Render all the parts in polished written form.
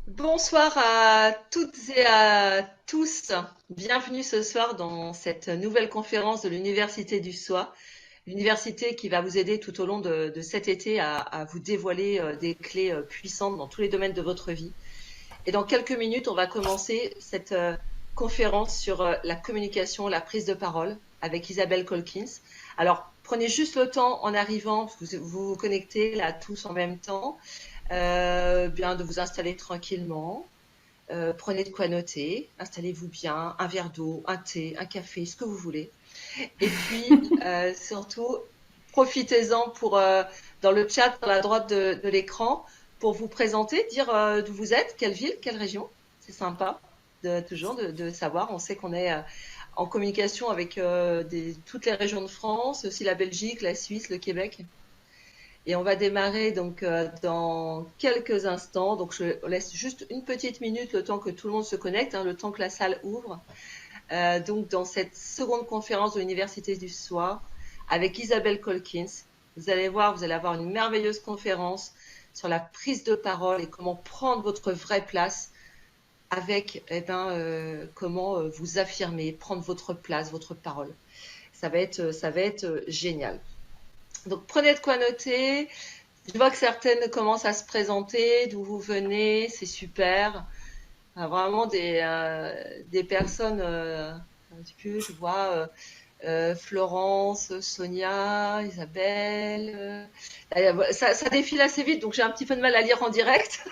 Bonsoir à toutes et à tous. Bienvenue ce soir dans cette nouvelle conférence de l'Université du Soi. L'université qui va vous aider tout au long de cet été à vous dévoiler des clés puissantes dans tous les domaines de votre vie. Et dans quelques minutes, on va commencer cette conférence sur la communication, la prise de parole avec Isabelle Colkins. Alors, prenez juste le temps en arrivant, vous vous connectez là tous en même temps, bien de vous installer tranquillement. Prenez de quoi noter, installez-vous bien, un verre d'eau, un thé, un café, ce que vous voulez. Et puis, surtout, profitez-en pour, dans le chat, à la droite de l'écran, pour vous présenter, dire d'où vous êtes, quelle ville, quelle région. C'est sympa toujours de savoir. On sait qu'on est en communication avec toutes les régions de France, aussi la Belgique, la Suisse, le Québec. Et on va démarrer donc dans quelques instants. Donc je laisse juste une petite minute le temps que tout le monde se connecte, le temps que la salle ouvre. Donc dans cette seconde conférence de l'Université du Soir avec Isabelle Colkins, vous allez voir, vous allez avoir une merveilleuse conférence sur la prise de parole et comment prendre votre vraie place avec comment vous affirmer, prendre votre place, votre parole. Ça va être génial. Donc prenez de quoi noter. Je vois que certaines commencent à se présenter, d'où vous venez, c'est super. Vraiment des personnes, un petit peu, je vois Florence, Sonia, Isabelle. Ça défile assez vite, donc j'ai un petit peu de mal à lire en direct.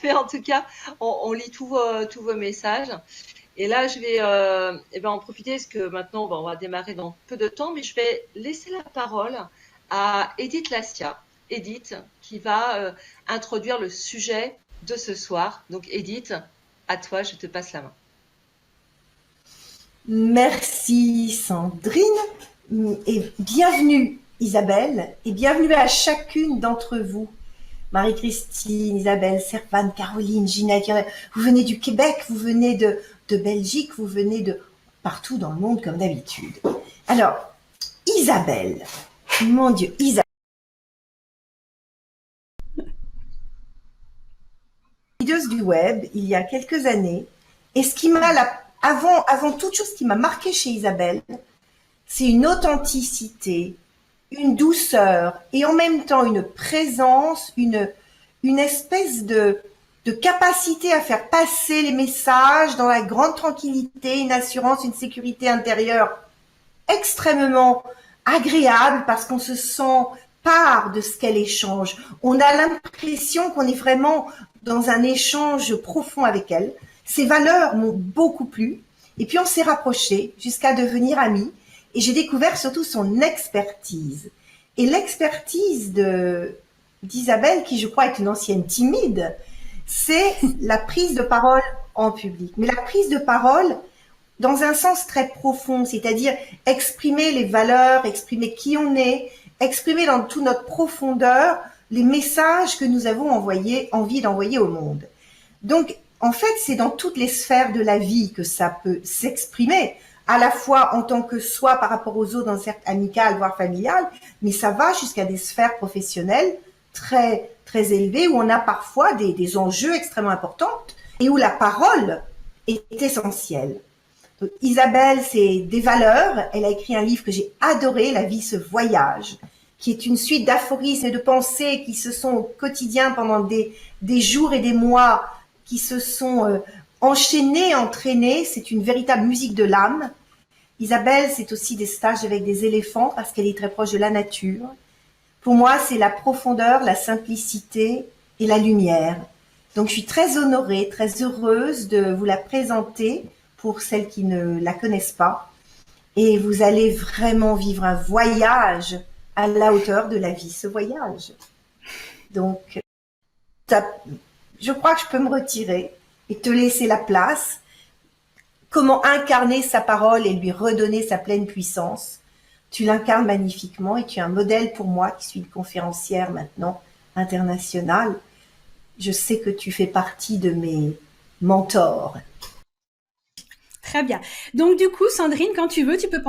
Mais en tout cas, on lit tous vos messages. Et là, je vais en profiter parce que maintenant, on va démarrer dans peu de temps, mais je vais laisser la parole à Edith Lassia. Edith, qui va introduire le sujet de ce soir. Donc, Edith, à toi, je te passe la main. Merci Sandrine et bienvenue Isabelle et bienvenue à chacune d'entre vous. Marie-Christine, Isabelle, Servane, Caroline, Ginette, vous venez du Québec, vous venez de Belgique, vous venez de partout dans le monde comme d'habitude. Alors, Isabelle, mon Dieu, Isabelle, leaduse du web il y a quelques années, et ce qui m'a, avant toute chose, ce qui m'a marqué chez Isabelle, c'est une authenticité, une douceur et en même temps une présence, une espèce de capacité à faire passer les messages dans la grande tranquillité, une assurance, une sécurité intérieure extrêmement agréable parce qu'on se sent part de ce qu'elle échange. On a l'impression qu'on est vraiment dans un échange profond avec elle. Ses valeurs m'ont beaucoup plu. Et puis on s'est rapprochés jusqu'à devenir amis. Et j'ai découvert surtout son expertise. Et l'expertise d'Isabelle, qui je crois est une ancienne timide, c'est la prise de parole en public. Mais la prise de parole dans un sens très profond, c'est-à-dire exprimer les valeurs, exprimer qui on est, exprimer dans toute notre profondeur les messages que nous avons envie d'envoyer au monde. Donc, en fait, c'est dans toutes les sphères de la vie que ça peut s'exprimer, à la fois en tant que soi par rapport aux autres, dans un cercle amical, voire familial, mais ça va jusqu'à des sphères professionnelles très, très élevées où on a parfois des enjeux extrêmement importants et où la parole est essentielle. Donc, Isabelle, c'est des valeurs. Elle a écrit un livre que j'ai adoré, La vie se voyage, qui est une suite d'aphorismes et de pensées qui se sont au quotidien pendant des jours et des mois, qui se sont enchaînés, entraînés. C'est une véritable musique de l'âme. Isabelle, c'est aussi des stages avec des éléphants parce qu'elle est très proche de la nature. Pour moi, c'est la profondeur, la simplicité et la lumière. Donc, je suis très honorée, très heureuse de vous la présenter pour celles qui ne la connaissent pas. Et vous allez vraiment vivre un voyage à la hauteur de la vie, ce voyage. Donc, je crois que je peux me retirer et te laisser la place. Comment incarner sa parole et lui redonner sa pleine puissance. Tu l'incarnes magnifiquement et tu es un modèle pour moi qui suis une conférencière maintenant internationale. Je sais que tu fais partie de mes mentors. Très bien. Donc du coup, Sandrine, quand tu veux, tu peux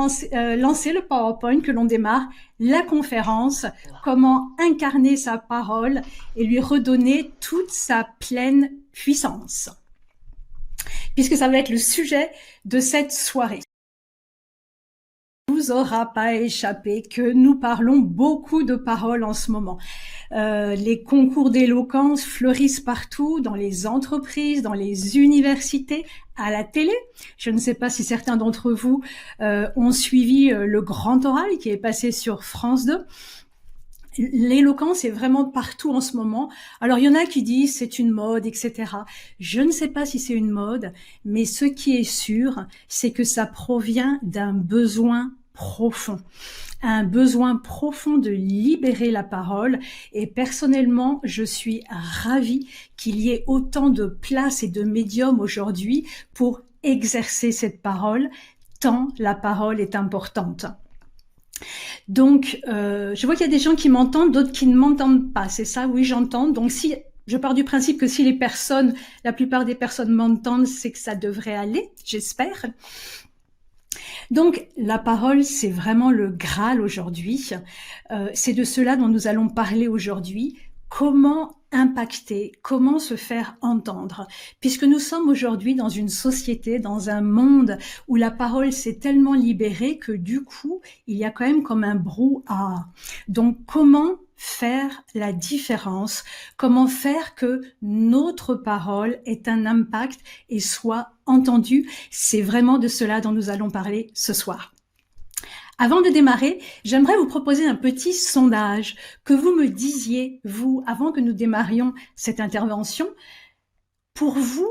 lancer le PowerPoint que l'on démarre la conférence, comment incarner sa parole et lui redonner toute sa pleine puissance. Puisque ça va être le sujet de cette soirée. Il ne vous aura pas échappé que nous parlons beaucoup de paroles en ce moment. Les concours d'éloquence fleurissent partout, dans les entreprises, dans les universités, à la télé. Je ne sais pas si certains d'entre vous ont suivi le Grand Oral qui est passé sur France 2. L'éloquence est vraiment partout en ce moment. Alors, il y en a qui disent c'est une mode, etc. Je ne sais pas si c'est une mode, mais ce qui est sûr, c'est que ça provient d'un besoin profond. Un besoin profond de libérer la parole. Et personnellement, je suis ravie qu'il y ait autant de places et de médiums aujourd'hui pour exercer cette parole, tant la parole est importante. Donc, je vois qu'il y a des gens qui m'entendent, d'autres qui ne m'entendent pas. C'est ça, oui, j'entends. Donc, si je pars du principe que si la plupart des personnes m'entendent, c'est que ça devrait aller, j'espère. Donc, la parole, c'est vraiment le Graal aujourd'hui. C'est de cela dont nous allons parler aujourd'hui. Comment impacter, comment se faire entendre, puisque nous sommes aujourd'hui dans une société, dans un monde où la parole s'est tellement libérée que du coup, il y a quand même comme un brouhaha. Donc, comment faire la différence? Comment faire que notre parole ait un impact et soit entendue? C'est vraiment de cela dont nous allons parler ce soir. Avant de démarrer, j'aimerais vous proposer un petit sondage, que vous me disiez, vous, avant que nous démarrions cette intervention, pour vous,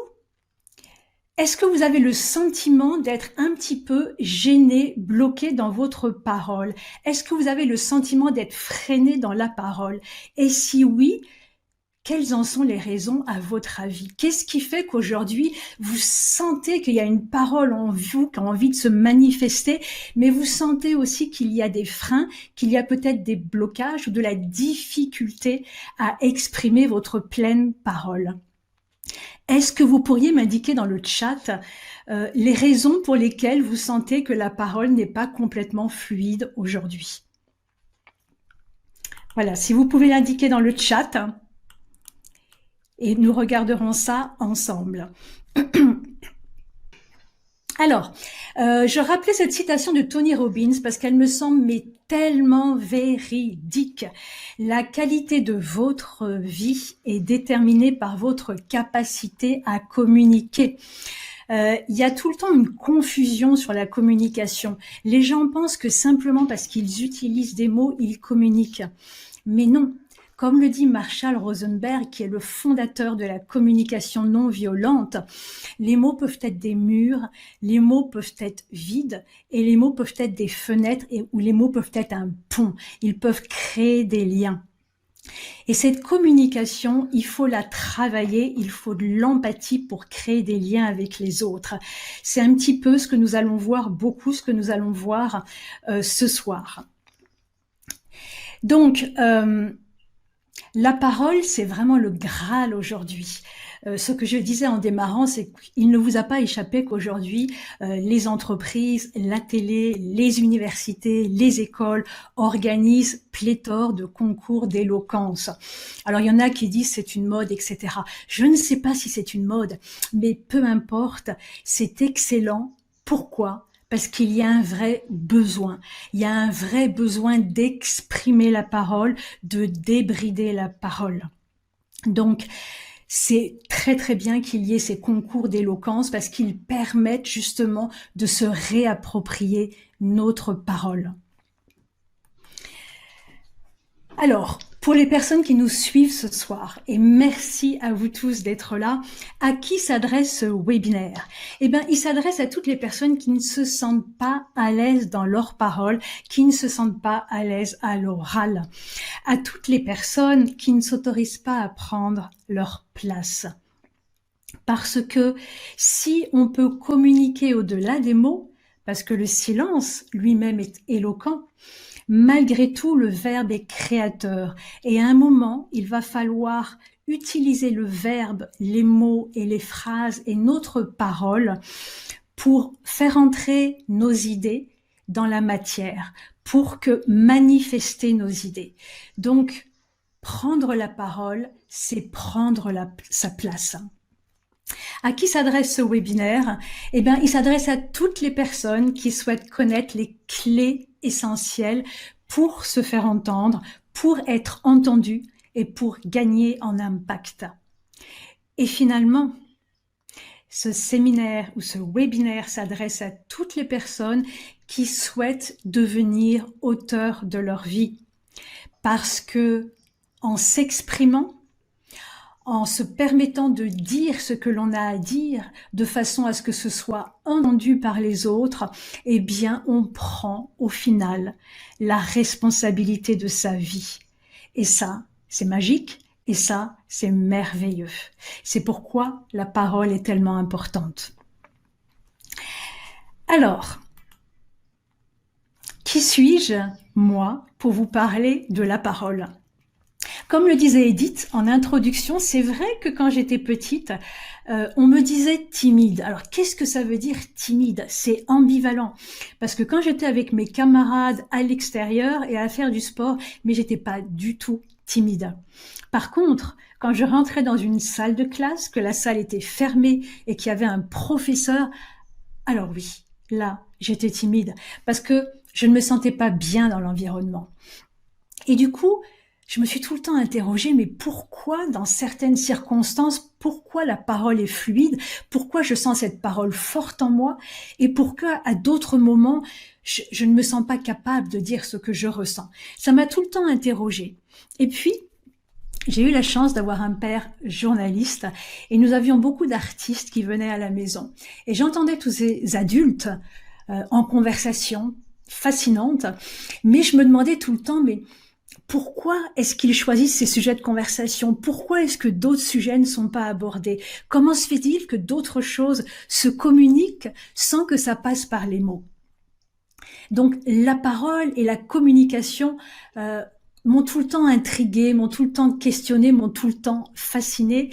est-ce que vous avez le sentiment d'être un petit peu gêné, bloqué dans votre parole? Est-ce que vous avez le sentiment d'être freiné dans la parole? Et si oui, quelles en sont les raisons à votre avis? Qu'est-ce qui fait qu'aujourd'hui, vous sentez qu'il y a une parole en vous qui a envie de se manifester, mais vous sentez aussi qu'il y a des freins, qu'il y a peut-être des blocages ou de la difficulté à exprimer votre pleine parole? Est-ce que vous pourriez m'indiquer dans le chat les raisons pour lesquelles vous sentez que la parole n'est pas complètement fluide aujourd'hui? Voilà, si vous pouvez l'indiquer dans le chat. Et nous regarderons ça ensemble. Alors, je rappelais cette citation de Tony Robbins parce qu'elle me semble mais tellement véridique. La qualité de votre vie est déterminée par votre capacité à communiquer. Il y a tout le temps une confusion sur la communication. Les gens pensent que simplement parce qu'ils utilisent des mots, ils communiquent. Mais non. Comme le dit Marshall Rosenberg, qui est le fondateur de la communication non violente, les mots peuvent être des murs, les mots peuvent être vides, et les mots peuvent être des fenêtres, ou les mots peuvent être un pont. Ils peuvent créer des liens. Et cette communication, il faut la travailler, il faut de l'empathie pour créer des liens avec les autres. C'est un petit peu ce que nous allons voir, beaucoup ce que nous allons voir ce soir. Donc, la parole, c'est vraiment le Graal aujourd'hui. Ce que je disais en démarrant, c'est qu'il ne vous a pas échappé qu'aujourd'hui, les entreprises, la télé, les universités, les écoles organisent pléthore de concours d'éloquence. Alors, il y en a qui disent c'est une mode, etc. Je ne sais pas si c'est une mode, mais peu importe, c'est excellent. Pourquoi ? Parce qu'il y a un vrai besoin. Il y a un vrai besoin d'exprimer la parole, de débrider la parole. Donc, c'est très très bien qu'il y ait ces concours d'éloquence parce qu'ils permettent justement de se réapproprier notre parole. Alors, pour les personnes qui nous suivent ce soir, et merci à vous tous d'être là, à qui s'adresse ce webinaire? Eh bien, il s'adresse à toutes les personnes qui ne se sentent pas à l'aise dans leur parole, qui ne se sentent pas à l'aise à l'oral, à toutes les personnes qui ne s'autorisent pas à prendre leur place. Parce que si on peut communiquer au-delà des mots, parce que le silence lui-même est éloquent, malgré tout, le verbe est créateur. Et à un moment, il va falloir utiliser le verbe, les mots et les phrases et notre parole pour faire entrer nos idées dans la matière, pour que manifester nos idées. Donc, prendre la parole, c'est prendre sa place. À qui s'adresse ce webinaire? Eh bien, il s'adresse à toutes les personnes qui souhaitent connaître les clés essentielles pour se faire entendre, pour être entendu et pour gagner en impact. Et finalement, ce séminaire ou ce webinaire s'adresse à toutes les personnes qui souhaitent devenir auteurs de leur vie. Parce que, en s'exprimant, en se permettant de dire ce que l'on a à dire de façon à ce que ce soit entendu par les autres, eh bien, on prend au final la responsabilité de sa vie. Et ça, c'est magique et ça, c'est merveilleux. C'est pourquoi la parole est tellement importante. Alors, qui suis-je, moi, pour vous parler de la parole ? Comme le disait Edith en introduction, c'est vrai que quand j'étais petite, on me disait timide. Alors, qu'est-ce que ça veut dire timide? C'est ambivalent. Parce que quand j'étais avec mes camarades à l'extérieur et à faire du sport, mais j'étais pas du tout timide. Par contre, quand je rentrais dans une salle de classe, que la salle était fermée et qu'il y avait un professeur, alors oui, là, j'étais timide parce que je ne me sentais pas bien dans l'environnement. Et du coup, je me suis tout le temps interrogée, mais pourquoi dans certaines circonstances, pourquoi la parole est fluide, pourquoi je sens cette parole forte en moi et pourquoi à d'autres moments, je ne me sens pas capable de dire ce que je ressens. Ça m'a tout le temps interrogée. Et puis, j'ai eu la chance d'avoir un père journaliste et nous avions beaucoup d'artistes qui venaient à la maison. Et j'entendais tous ces adultes en conversation fascinante, mais je me demandais tout le temps, mais pourquoi est-ce qu'ils choisissent ces sujets de conversation? Pourquoi est-ce que d'autres sujets ne sont pas abordés? Comment se fait-il que d'autres choses se communiquent sans que ça passe par les mots? Donc la parole et la communication m'ont tout le temps intriguée, m'ont tout le temps questionnée, m'ont tout le temps fascinée.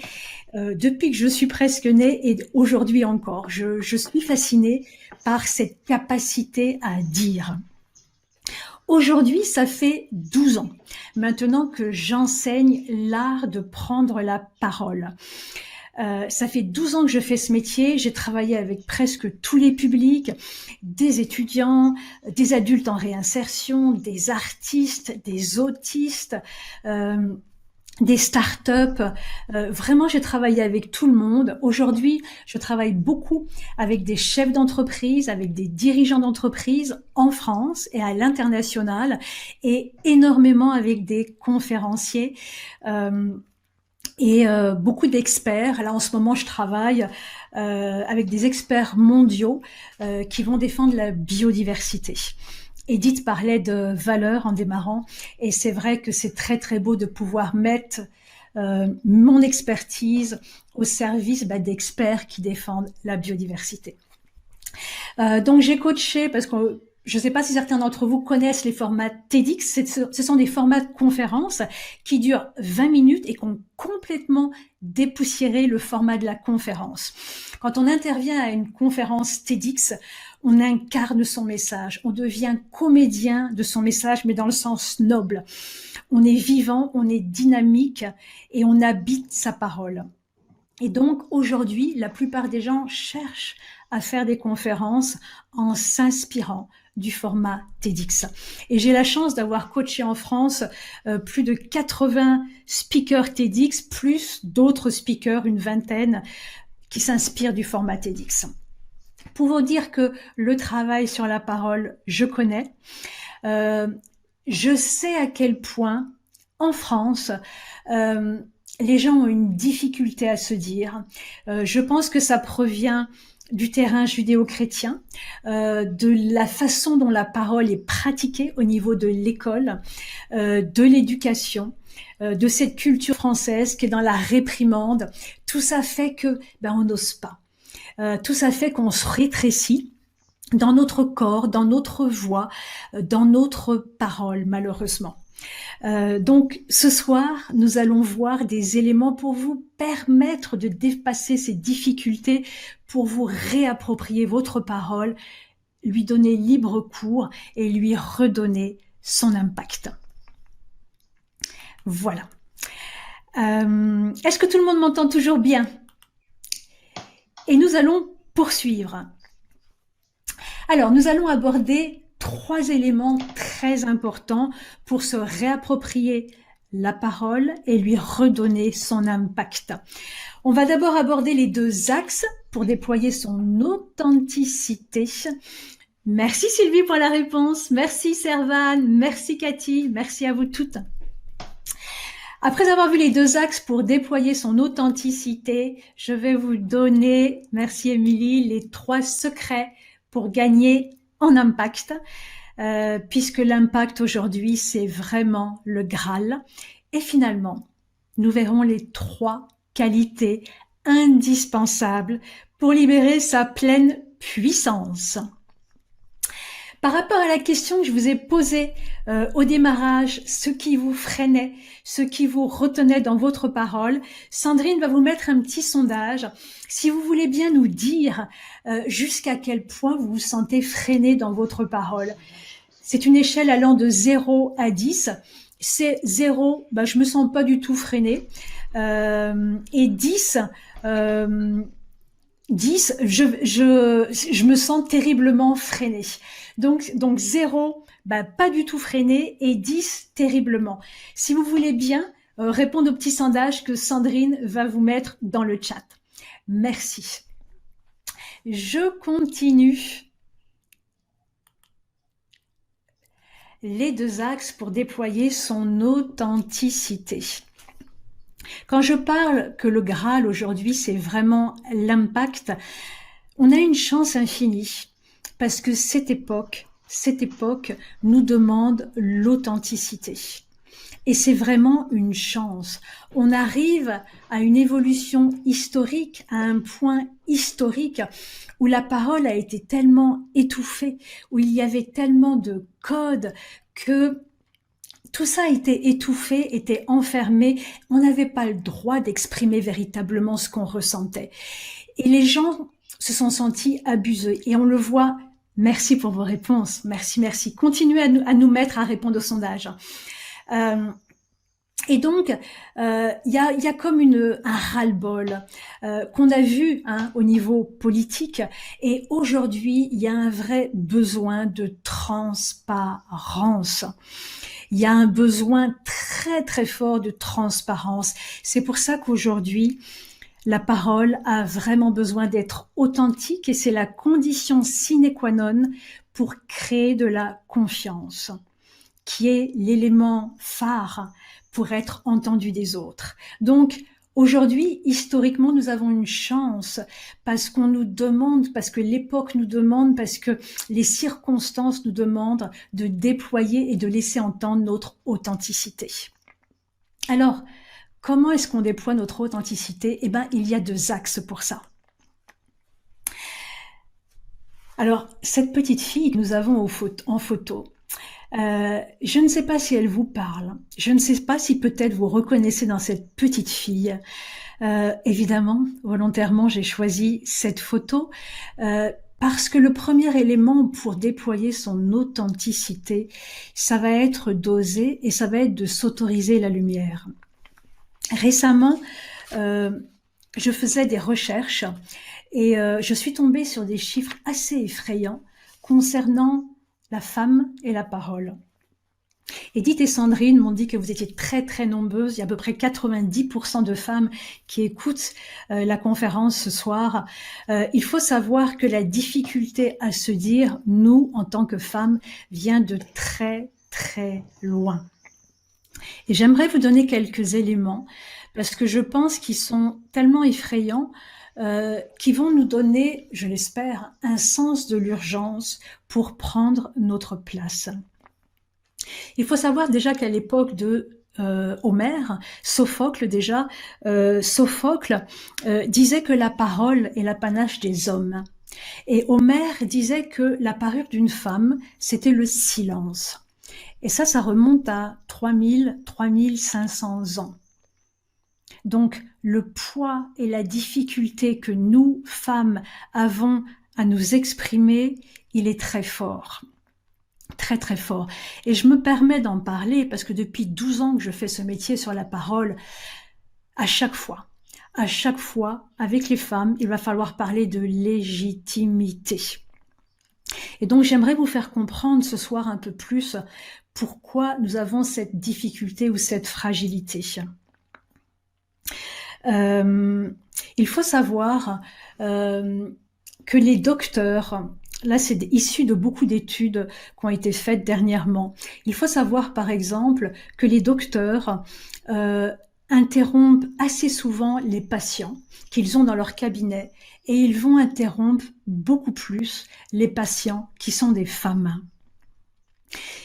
Depuis que je suis presque née et aujourd'hui encore, je suis fascinée par cette capacité à dire. Aujourd'hui, ça fait 12 ans maintenant que j'enseigne l'art de prendre la parole. Ça fait 12 ans que je fais ce métier. J'ai travaillé avec presque tous les publics, des étudiants, des adultes en réinsertion, des artistes, des autistes, des startups. Vraiment, j'ai travaillé avec tout le monde. Aujourd'hui, je travaille beaucoup avec des chefs d'entreprise, avec des dirigeants d'entreprise en France et à l'international, et énormément avec des conférenciers et beaucoup d'experts. Là, en ce moment, je travaille avec des experts mondiaux qui vont défendre la biodiversité. Edith parlait de valeurs en démarrant, et c'est vrai que c'est très très beau de pouvoir mettre mon expertise au service d'experts qui défendent la biodiversité. Donc j'ai coaché, parce que je ne sais pas si certains d'entre vous connaissent les formats TEDx, ce sont des formats de conférences qui durent 20 minutes et qui ont complètement dépoussiéré le format de la conférence. Quand on intervient à une conférence TEDx, on incarne son message, on devient comédien de son message, mais dans le sens noble. On est vivant, on est dynamique et on habite sa parole. Et donc aujourd'hui, la plupart des gens cherchent à faire des conférences en s'inspirant du format TEDx. Et j'ai la chance d'avoir coaché en France plus de 80 speakers TEDx, plus d'autres speakers, une vingtaine, qui s'inspirent du format TEDx. Pour vous dire que le travail sur la parole, je connais. Je sais à quel point, en France, les gens ont une difficulté à se dire. Je pense que ça provient du terrain judéo-chrétien, de la façon dont la parole est pratiquée au niveau de l'école, de l'éducation, de cette culture française qui est dans la réprimande. Tout ça fait que on n'ose pas. Tout ça fait qu'on se rétrécit dans notre corps, dans notre voix, dans notre parole, malheureusement. Donc ce soir, nous allons voir des éléments pour vous permettre de dépasser ces difficultés, pour vous réapproprier votre parole, lui donner libre cours et lui redonner son impact. Voilà. Est-ce que tout le monde m'entend toujours bien? Et nous allons poursuivre. Alors, nous allons aborder 3 éléments très importants pour se réapproprier la parole et lui redonner son impact. On va d'abord aborder les 2 axes pour déployer son authenticité. Merci Sylvie pour la réponse, merci Servan, merci Cathy, merci à vous toutes. Après avoir vu les 2 axes pour déployer son authenticité, je vais vous donner, merci Émilie, les 3 secrets pour gagner en impact, puisque l'impact aujourd'hui, c'est vraiment le Graal. Et finalement, nous verrons les 3 qualités indispensables pour libérer sa pleine puissance. Par rapport à la question que je vous ai posée au démarrage, ce qui vous freinait, ce qui vous retenait dans votre parole, Sandrine va vous mettre un petit sondage. Si vous voulez bien nous dire jusqu'à quel point vous vous sentez freiné dans votre parole. C'est une échelle allant de 0 à 10. C'est 0, je me sens pas du tout freiné. Et 10, 10, je me sens terriblement freiné. Donc 0, pas du tout freiné, et 10, terriblement. Si vous voulez bien répondre au petit sondage que Sandrine va vous mettre dans le chat. Merci. Je continue. Les 2 axes pour déployer son authenticité. Quand je parle que le Graal aujourd'hui, c'est vraiment l'impact, on a une chance infinie parce que cette époque nous demande l'authenticité. Et c'est vraiment une chance. On arrive à une évolution historique, à un point historique où la parole a été tellement étouffée, où il y avait tellement de codes que tout ça a été étouffé, était enfermé. On n'avait pas le droit d'exprimer véritablement ce qu'on ressentait. Et les gens se sont sentis abusés. Et on le voit. Merci pour vos réponses. Merci, merci. Continuez à nous mettre à répondre au sondage. Et donc, il y a comme un ras-le-bol qu'on a vu au niveau politique. Et aujourd'hui, il y a un vrai besoin de transparence. Il y a un besoin très, très fort de transparence. C'est pour ça qu'aujourd'hui, la parole a vraiment besoin d'être authentique et c'est la condition sine qua non pour créer de la confiance, qui est l'élément phare pour être entendu des autres. Donc, aujourd'hui, historiquement, nous avons une chance parce qu'on nous demande, parce que l'époque nous demande, parce que les circonstances nous demandent de déployer et de laisser entendre notre authenticité. Alors, comment est-ce qu'on déploie notre authenticité? Il y a 2 axes pour ça. Alors, cette petite fille que nous avons en photo, je ne sais pas si elle vous parle. Je ne sais pas si peut-être vous reconnaissez dans cette petite fille. Évidemment, volontairement, j'ai choisi cette photo parce que le premier élément pour déployer son authenticité, ça va être d'oser et ça va être de s'autoriser la lumière. Récemment, je faisais des recherches et je suis tombée sur des chiffres assez effrayants concernant la femme et la parole. Edith et Sandrine m'ont dit que vous étiez très très nombreuses, il y a à peu près 90% de femmes qui écoutent la conférence ce soir. Il faut savoir que la difficulté à se dire « nous » en tant que femmes vient de très très loin. Et j'aimerais vous donner quelques éléments parce que je pense qu'ils sont tellement effrayants qui vont nous donner, je l'espère, un sens de l'urgence pour prendre notre place. Il faut savoir déjà qu'à l'époque de Homère, Sophocle disait que la parole est l'apanage des hommes. Et Homère disait que la parure d'une femme, c'était le silence. Et ça remonte à 3000, 3500 ans. Donc, le poids et la difficulté que nous, femmes, avons à nous exprimer, il est très fort. Très, très fort. Et je me permets d'en parler parce que depuis 12 ans que je fais ce métier sur la parole, à chaque fois, avec les femmes, il va falloir parler de légitimité. Et donc, j'aimerais vous faire comprendre ce soir un peu plus pourquoi nous avons cette difficulté ou cette fragilité. Il faut savoir que les docteurs, là c'est issu de beaucoup d'études qui ont été faites dernièrement, il faut savoir par exemple que les docteurs interrompent assez souvent les patients qu'ils ont dans leur cabinet et ils vont interrompre beaucoup plus les patients qui sont des femmes.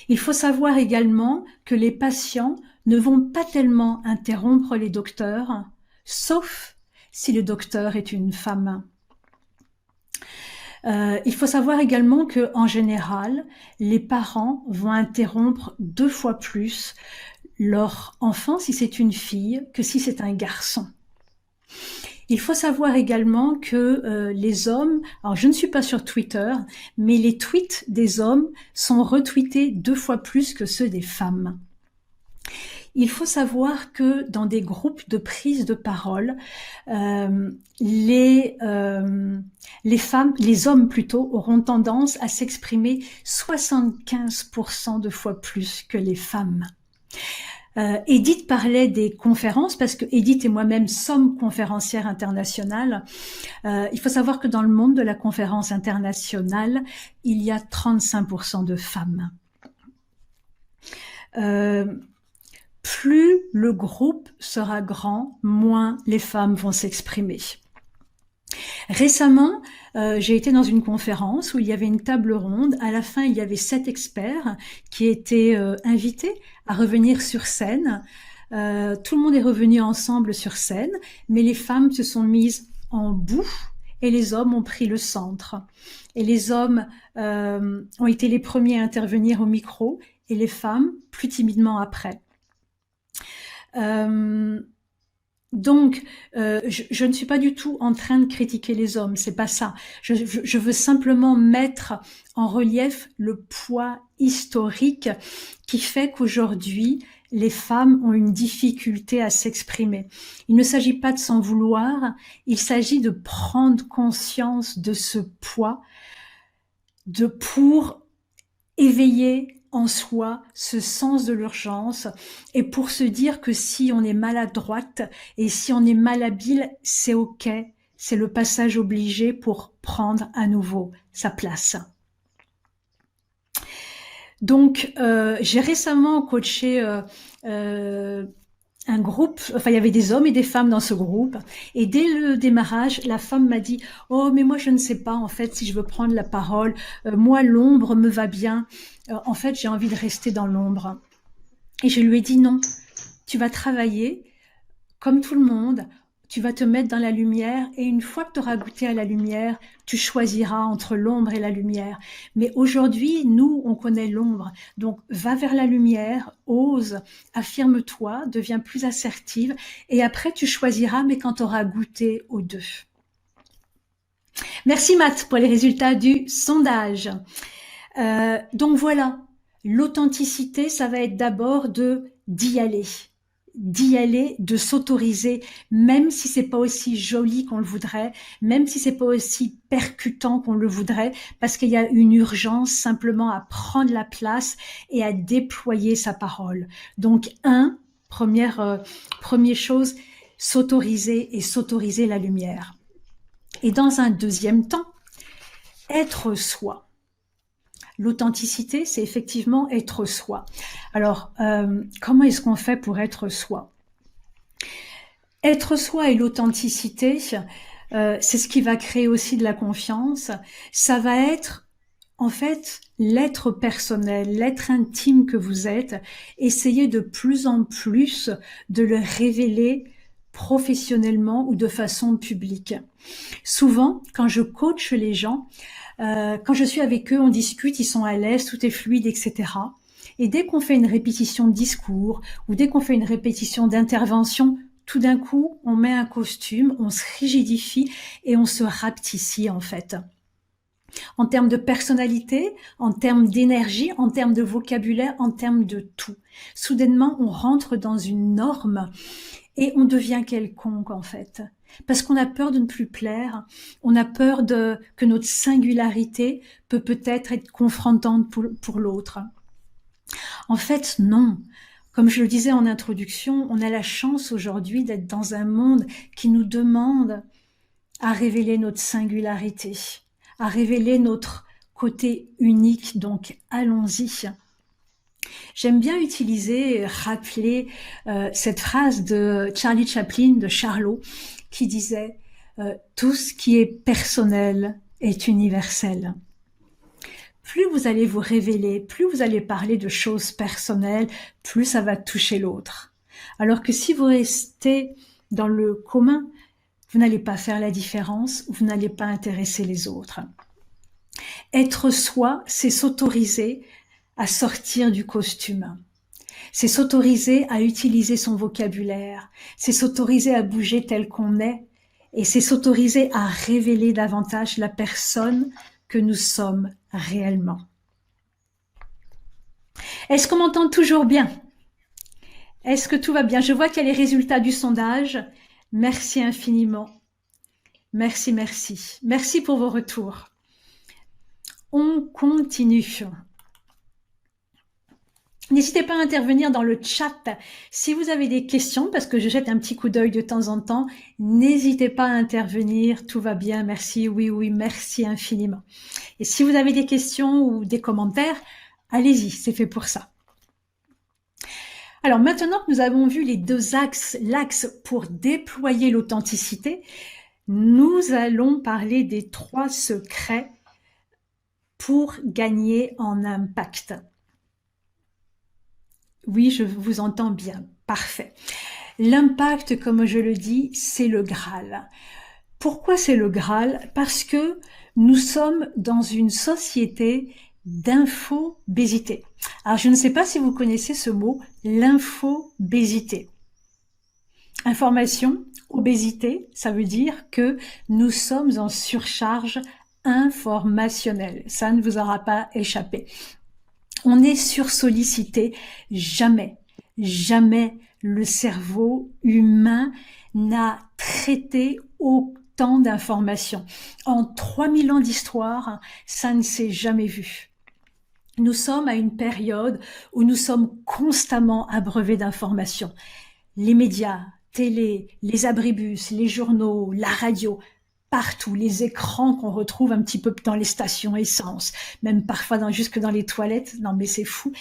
Il faut savoir également que les patients ne vont pas tellement interrompre les docteurs, sauf si le docteur est une femme. Il faut savoir également que, en général, les parents vont interrompre 2 fois plus leur enfant si c'est une fille que si c'est un garçon. Il faut savoir également que les hommes, alors je ne suis pas sur Twitter, mais les tweets des hommes sont retweetés 2 fois plus que ceux des femmes. Il faut savoir que dans des groupes de prise de parole, les hommes plutôt, auront tendance à s'exprimer 75% de fois plus que les femmes. Edith parlait des conférences parce que Edith et moi-même sommes conférencières internationales. Il faut savoir que dans le monde de la conférence internationale, il y a 35% de femmes. Plus le groupe sera grand, moins les femmes vont s'exprimer. Récemment, j'ai été dans une conférence où il y avait une table ronde. À la fin, il y avait 7 experts qui étaient invités à revenir sur scène. Tout le monde est revenu ensemble sur scène, mais les femmes se sont mises en bout et les hommes ont pris le centre. Et les hommes ont été les premiers à intervenir au micro et les femmes plus timidement après. Donc, je ne suis pas du tout en train de critiquer les hommes, c'est pas ça. Je veux simplement mettre en relief le poids historique qui fait qu'aujourd'hui, les femmes ont une difficulté à s'exprimer. Il ne s'agit pas de s'en vouloir, il s'agit de prendre conscience de ce poids, pour éveiller en soi ce sens de l'urgence et pour se dire que si on est maladroite et si on est malhabile, c'est ok, c'est le passage obligé pour prendre à nouveau sa place. Donc, j'ai récemment coaché un groupe, enfin il y avait des hommes et des femmes dans ce groupe, et dès le démarrage, la femme m'a dit « Oh, mais moi je ne sais pas en fait si je veux prendre la parole, moi l'ombre me va bien, en fait j'ai envie de rester dans l'ombre. » Et je lui ai dit « Non, tu vas travailler comme tout le monde, tu vas te mettre dans la lumière et une fois que tu auras goûté à la lumière, tu choisiras entre l'ombre et la lumière. Mais aujourd'hui, nous, on connaît l'ombre. Donc, va vers la lumière, ose, affirme-toi, deviens plus assertive et après, tu choisiras, mais quand tu auras goûté aux 2. Merci Matt pour les résultats du sondage. Donc voilà, l'authenticité, ça va être d'abord d'y aller, de s'autoriser, même si c'est pas aussi joli qu'on le voudrait, même si c'est pas aussi percutant qu'on le voudrait, parce qu'il y a une urgence simplement à prendre la place et à déployer sa parole. Donc, première chose, s'autoriser et s'autoriser la lumière. Et dans un deuxième temps, être soi. L'authenticité, c'est effectivement être soi. Alors, comment est-ce qu'on fait pour être soi? Être soi et l'authenticité, c'est ce qui va créer aussi de la confiance. Ça va être, en fait, l'être personnel, l'être intime que vous êtes. Essayez de plus en plus de le révéler professionnellement ou de façon publique. Souvent, quand je coach les gens, quand je suis avec eux, on discute, ils sont à l'aise, tout est fluide, etc. Et dès qu'on fait une répétition de discours ou dès qu'on fait une répétition d'intervention, tout d'un coup, on met un costume, on se rigidifie et on se rapetissit en fait. En termes de personnalité, en termes d'énergie, en termes de vocabulaire, en termes de tout. Soudainement, on rentre dans une norme et on devient quelconque en fait. Parce qu'on a peur de ne plus plaire, on a peur que notre singularité peut-être être confrontante pour l'autre. En fait, non. Comme je le disais en introduction, on a la chance aujourd'hui d'être dans un monde qui nous demande à révéler notre singularité, à révéler notre côté unique. Donc, allons-y. J'aime bien rappeler cette phrase de Charlie Chaplin, de Charlot, qui disait tout ce qui est personnel est universel. Plus vous allez vous révéler, plus vous allez parler de choses personnelles, plus ça va toucher l'autre. Alors que si vous restez dans le commun, vous n'allez pas faire la différence, vous n'allez pas intéresser les autres. Être soi, c'est s'autoriser à sortir du costume. C'est s'autoriser à utiliser son vocabulaire. C'est s'autoriser à bouger tel qu'on est. Et c'est s'autoriser à révéler davantage la personne que nous sommes réellement. Est-ce qu'on m'entend toujours bien? Est-ce que tout va bien? Je vois qu'il y a les résultats du sondage. Merci infiniment. Merci, merci. Merci pour vos retours. On continue. N'hésitez pas à intervenir dans le chat si vous avez des questions, parce que je jette un petit coup d'œil de temps en temps. N'hésitez pas à intervenir, tout va bien, merci, oui, merci infiniment. Et si vous avez des questions ou des commentaires, allez-y, c'est fait pour ça. Alors maintenant que nous avons vu les deux axes, l'axe pour déployer l'authenticité, nous allons parler des 3 secrets pour gagner en impact. Oui, je vous entends bien. Parfait. L'impact, comme je le dis, c'est le Graal. Pourquoi c'est le Graal? Parce que nous sommes dans une société d'infobésité. Alors, je ne sais pas si vous connaissez ce mot, l'infobésité. Information, obésité, ça veut dire que nous sommes en surcharge informationnelle. Ça ne vous aura pas échappé. On est sursollicité. Jamais le cerveau humain n'a traité autant d'informations. En 3000 ans d'histoire, ça ne s'est jamais vu. Nous sommes à une période où nous sommes constamment abreuvés d'informations. Les médias, télé, les abribus, les journaux, la radio, partout, les écrans qu'on retrouve un petit peu dans les stations essence, même parfois jusque dans les toilettes. Non mais c'est fou.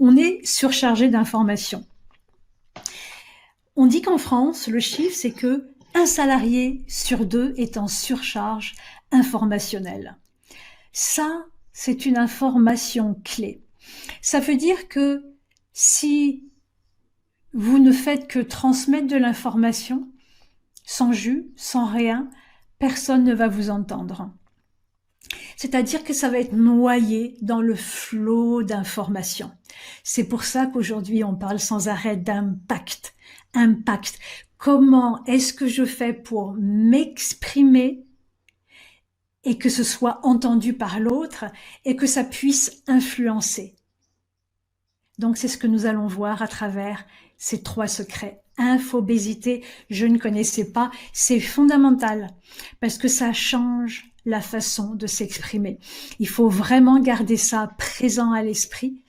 On est surchargé d'informations. On dit qu'en France, le chiffre, c'est que 1 salarié sur 2 est en surcharge informationnelle. Ça, c'est une information clé. Ça veut dire que si vous ne faites que transmettre de l'information, sans jus, sans rien, personne ne va vous entendre. C'est-à-dire que ça va être noyé dans le flot d'informations. C'est pour ça qu'aujourd'hui, on parle sans arrêt d'impact. Impact. Comment est-ce que je fais pour m'exprimer et que ce soit entendu par l'autre et que ça puisse influencer? Donc, c'est ce que nous allons voir à travers ces 3 secrets. Infobésité, je ne connaissais pas, c'est fondamental parce que ça change la façon de s'exprimer. Il faut vraiment garder ça présent à l'esprit.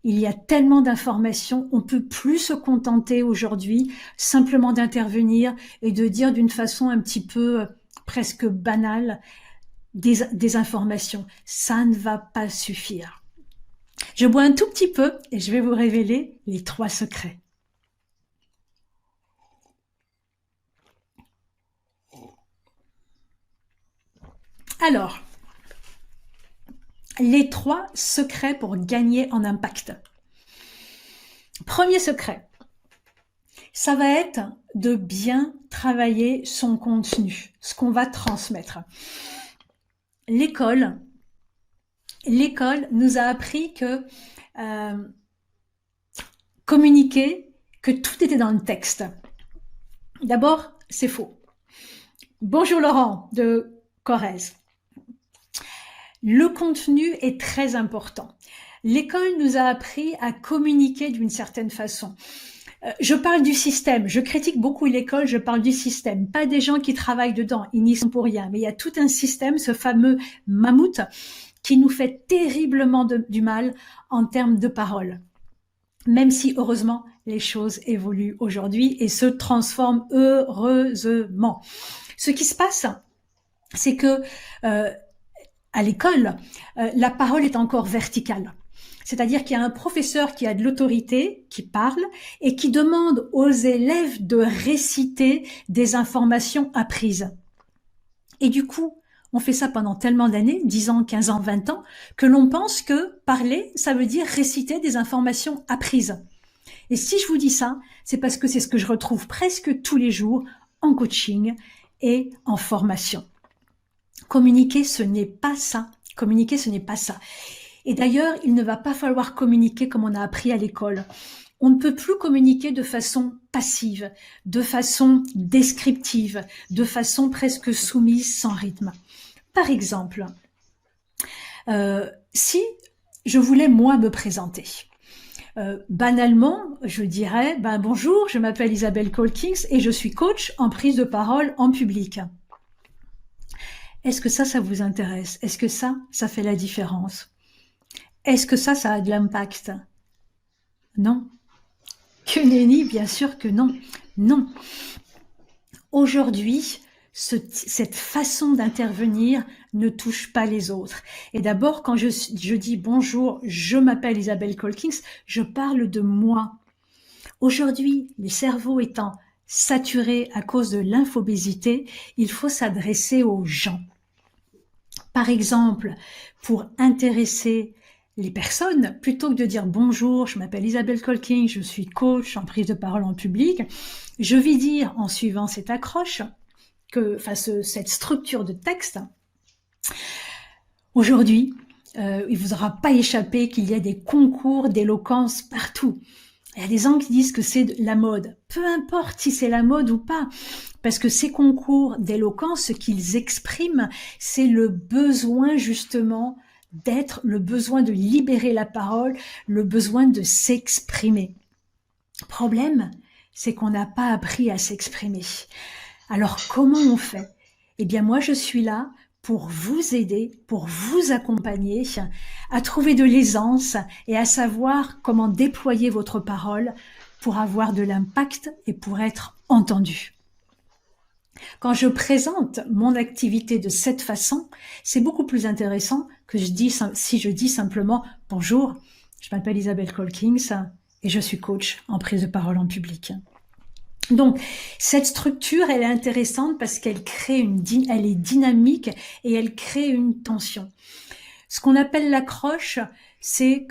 Il y a tellement d'informations, on peut plus se contenter aujourd'hui simplement d'intervenir et de dire d'une façon un petit peu presque banale des informations. Ça ne va pas suffire. Je bois un tout petit peu et je vais vous révéler les 3 secrets. Alors, les 3 secrets pour gagner en impact. Premier secret, ça va être de bien travailler son contenu, ce qu'on va transmettre. L'école nous a appris que communiqué que tout était dans le texte. D'abord, c'est faux. Bonjour Laurent de Corrèze. Le contenu est très important. L'école nous a appris à communiquer d'une certaine façon. Je parle du système, je critique beaucoup l'école, je parle du système, pas des gens qui travaillent dedans, ils n'y sont pour rien, mais il y a tout un système, ce fameux mammouth, qui nous fait terriblement du mal en termes de parole. Même si, heureusement, les choses évoluent aujourd'hui et se transforment heureusement. Ce qui se passe, c'est que à l'école, la parole est encore verticale. C'est-à-dire qu'il y a un professeur qui a de l'autorité, qui parle et qui demande aux élèves de réciter des informations apprises. Et du coup, on fait ça pendant tellement d'années, 10 ans, 15 ans, 20 ans, que l'on pense que parler, ça veut dire réciter des informations apprises. Et si je vous dis ça, c'est parce que c'est ce que je retrouve presque tous les jours en coaching et en formation. Communiquer, ce n'est pas ça. Communiquer, ce n'est pas ça. Et d'ailleurs, il ne va pas falloir communiquer comme on a appris à l'école. On ne peut plus communiquer de façon passive, de façon descriptive, de façon presque soumise, sans rythme. Par exemple, si je voulais moi me présenter, banalement, je dirais bonjour, je m'appelle Isabelle Colkins et je suis coach en prise de parole en public. Est-ce que ça vous intéresse? Est-ce que ça fait la différence? Est-ce que ça a de l'impact? Non. Que nenni, bien sûr que non. Non. Aujourd'hui, cette façon d'intervenir ne touche pas les autres. Et d'abord, quand je dis bonjour, je m'appelle Isabelle Colkins, je parle de moi. Aujourd'hui, les cerveaux étant saturés à cause de l'infobésité, il faut s'adresser aux gens. Par exemple, pour intéresser les personnes, plutôt que de dire bonjour, je m'appelle Isabelle Colkins, je suis coach en prise de parole en public, je vais dire en suivant cette accroche, cette structure de texte, aujourd'hui, il vous aura pas échappé qu'il y a des concours d'éloquence partout. Il y a des gens qui disent que c'est de la mode. Peu importe si c'est la mode ou pas, parce que ces concours d'éloquence, ce qu'ils expriment, c'est le besoin justement d'être, le besoin de libérer la parole, le besoin de s'exprimer. Problème, c'est qu'on n'a pas appris à s'exprimer. Alors comment on fait? Eh bien moi je suis là pour vous aider, pour vous accompagner à trouver de l'aisance et à savoir comment déployer votre parole pour avoir de l'impact et pour être entendu. Quand je présente mon activité de cette façon, c'est beaucoup plus intéressant que si je dis simplement « Bonjour, je m'appelle Isabelle Colkins et je suis coach en prise de parole en public ». Donc, cette structure, elle est intéressante parce qu'elle elle est dynamique et elle crée une tension. Ce qu'on appelle l'accroche, c'est...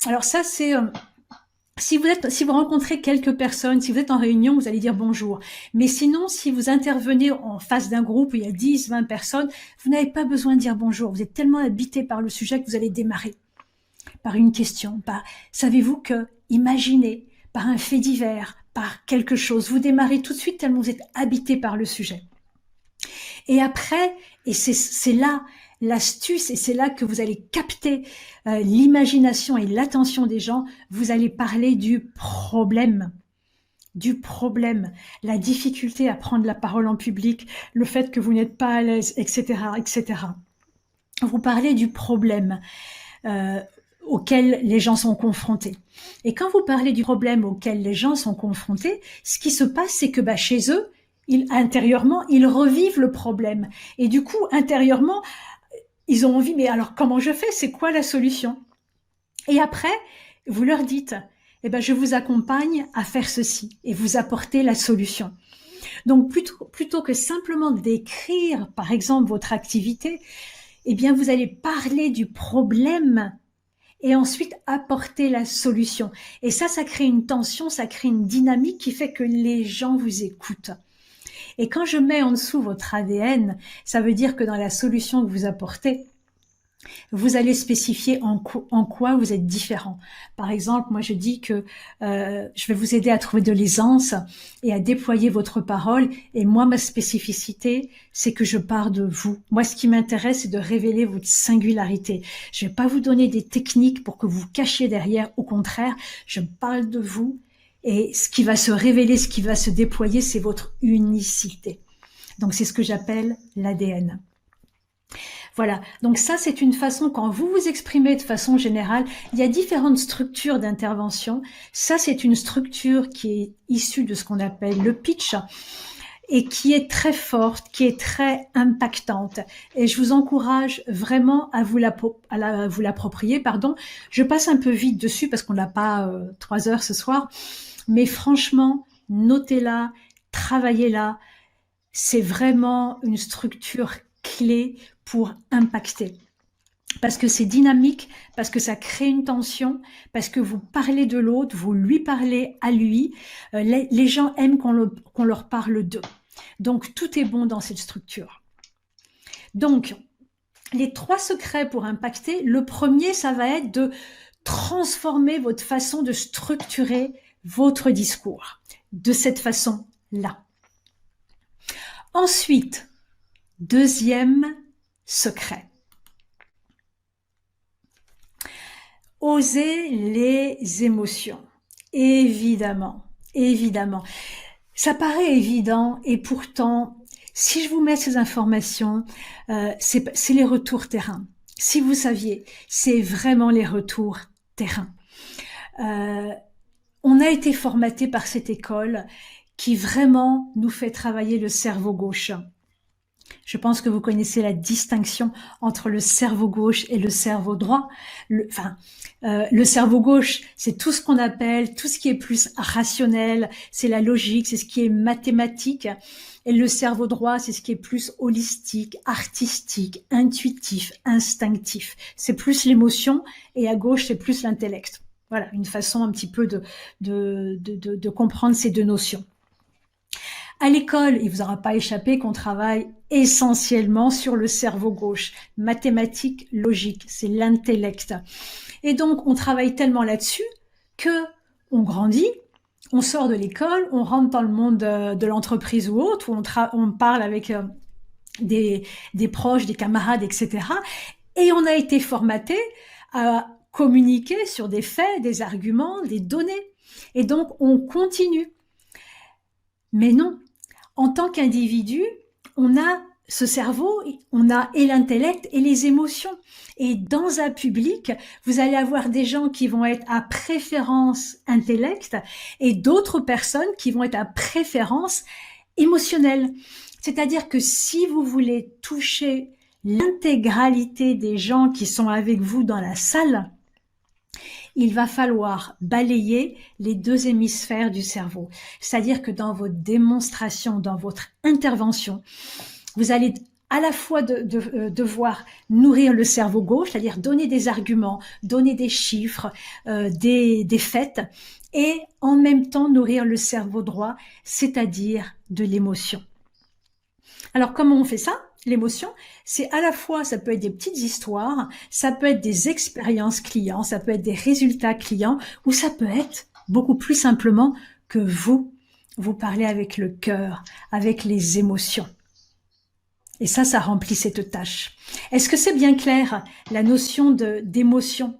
Alors ça, c'est... Si vous rencontrez quelques personnes, si vous êtes en réunion, vous allez dire bonjour. Mais sinon, si vous intervenez en face d'un groupe où il y a 10, 20 personnes, vous n'avez pas besoin de dire bonjour. Vous êtes tellement habité par le sujet que vous allez démarrer par une question. Savez-vous que, imaginez, par un fait divers, par quelque chose, vous démarrez tout de suite tellement vous êtes habité par le sujet. Et après, et c'est là l'astuce, et c'est là que vous allez capter l'imagination et l'attention des gens, vous allez parler du problème, la difficulté à prendre la parole en public, le fait que vous n'êtes pas à l'aise, etc., etc. Vous parlez du problème auquel les gens sont confrontés. Et quand vous parlez du problème auquel les gens sont confrontés, ce qui se passe, c'est que chez eux, intérieurement, ils revivent le problème. Et du coup, intérieurement, ils ont envie, mais alors comment je fais? C'est quoi la solution? Et après, vous leur dites, je vous accompagne à faire ceci et vous apportez la solution. Donc, plutôt que simplement décrire, par exemple, votre activité, vous allez parler du problème et ensuite apporter la solution. Et ça crée une tension, ça crée une dynamique qui fait que les gens vous écoutent. Et quand je mets en dessous votre ADN, ça veut dire que dans la solution que vous apportez, Vous allez spécifier en quoi vous êtes différent. Par exemple, moi je dis que je vais vous aider à trouver de l'aisance et à déployer votre parole. Et moi, ma spécificité, c'est que je pars de vous. Moi, ce qui m'intéresse, c'est de révéler votre singularité. Je vais pas vous donner des techniques pour que vous cachiez derrière. Au contraire, je parle de vous. Et ce qui va se révéler, ce qui va se déployer, c'est votre unicité. Donc, c'est ce que j'appelle l'ADN. Voilà, donc ça c'est une façon, quand vous vous exprimez de façon générale, il y a différentes structures d'intervention. Ça c'est une structure qui est issue de ce qu'on appelle le pitch et qui est très forte, qui est très impactante. Et je vous encourage vraiment à vous l'approprier. Pardon. Je passe un peu vite dessus parce qu'on n'a pas 3 heures ce soir, mais franchement, notez-la, travaillez-la. C'est vraiment une structure clé pour impacter. Parce que c'est dynamique, parce que ça crée une tension, parce que vous parlez de l'autre, vous lui parlez à lui. Les gens aiment qu'on leur parle d'eux. Donc, tout est bon dans cette structure. Donc, les 3 secrets pour impacter, le premier, ça va être de transformer votre façon de structurer votre discours de cette façon-là. Ensuite, deuxième secret. Oser les émotions. Évidemment, évidemment. Ça paraît évident et pourtant, si je vous mets ces informations, c'est les retours terrain. Si vous saviez, c'est vraiment les retours terrain. On a été formaté par cette école qui vraiment nous fait travailler le cerveau gauche. Je pense que vous connaissez la distinction entre le cerveau gauche et le cerveau droit. Le cerveau gauche, c'est tout ce qu'on appelle, tout ce qui est plus rationnel, c'est la logique, c'est ce qui est mathématique. Et le cerveau droit, c'est ce qui est plus holistique, artistique, intuitif, instinctif. C'est plus l'émotion et à gauche, c'est plus l'intellect. Voilà, une façon un petit peu de comprendre ces 2 notions. À l'école, il vous aura pas échappé qu'on travaille essentiellement sur le cerveau gauche. Mathématiques, logique, c'est l'intellect. Et donc, on travaille tellement là-dessus que on grandit, on sort de l'école, on rentre dans le monde de l'entreprise ou autre, où on parle avec des proches, des camarades, etc. Et on a été formaté à communiquer sur des faits, des arguments, des données. Et donc, on continue. Mais non, en tant qu'individu, on a ce cerveau, on a et l'intellect et les émotions. Et dans un public, vous allez avoir des gens qui vont être à préférence intellect et d'autres personnes qui vont être à préférence émotionnelle. C'est-à-dire que si vous voulez toucher l'intégralité des gens qui sont avec vous dans la salle, il va falloir balayer les 2 hémisphères du cerveau. C'est-à-dire que dans votre démonstration, dans votre intervention, vous allez à la fois devoir nourrir le cerveau gauche, c'est-à-dire donner des arguments, donner des chiffres, des faits, et en même temps nourrir le cerveau droit, c'est-à-dire de l'émotion. Alors, comment on fait ça ? L'émotion, c'est à la fois, ça peut être des petites histoires, ça peut être des expériences clients, ça peut être des résultats clients, ou ça peut être beaucoup plus simplement que vous parlez avec le cœur, avec les émotions. Et ça remplit cette tâche. Est-ce que c'est bien clair, la notion d'émotion ?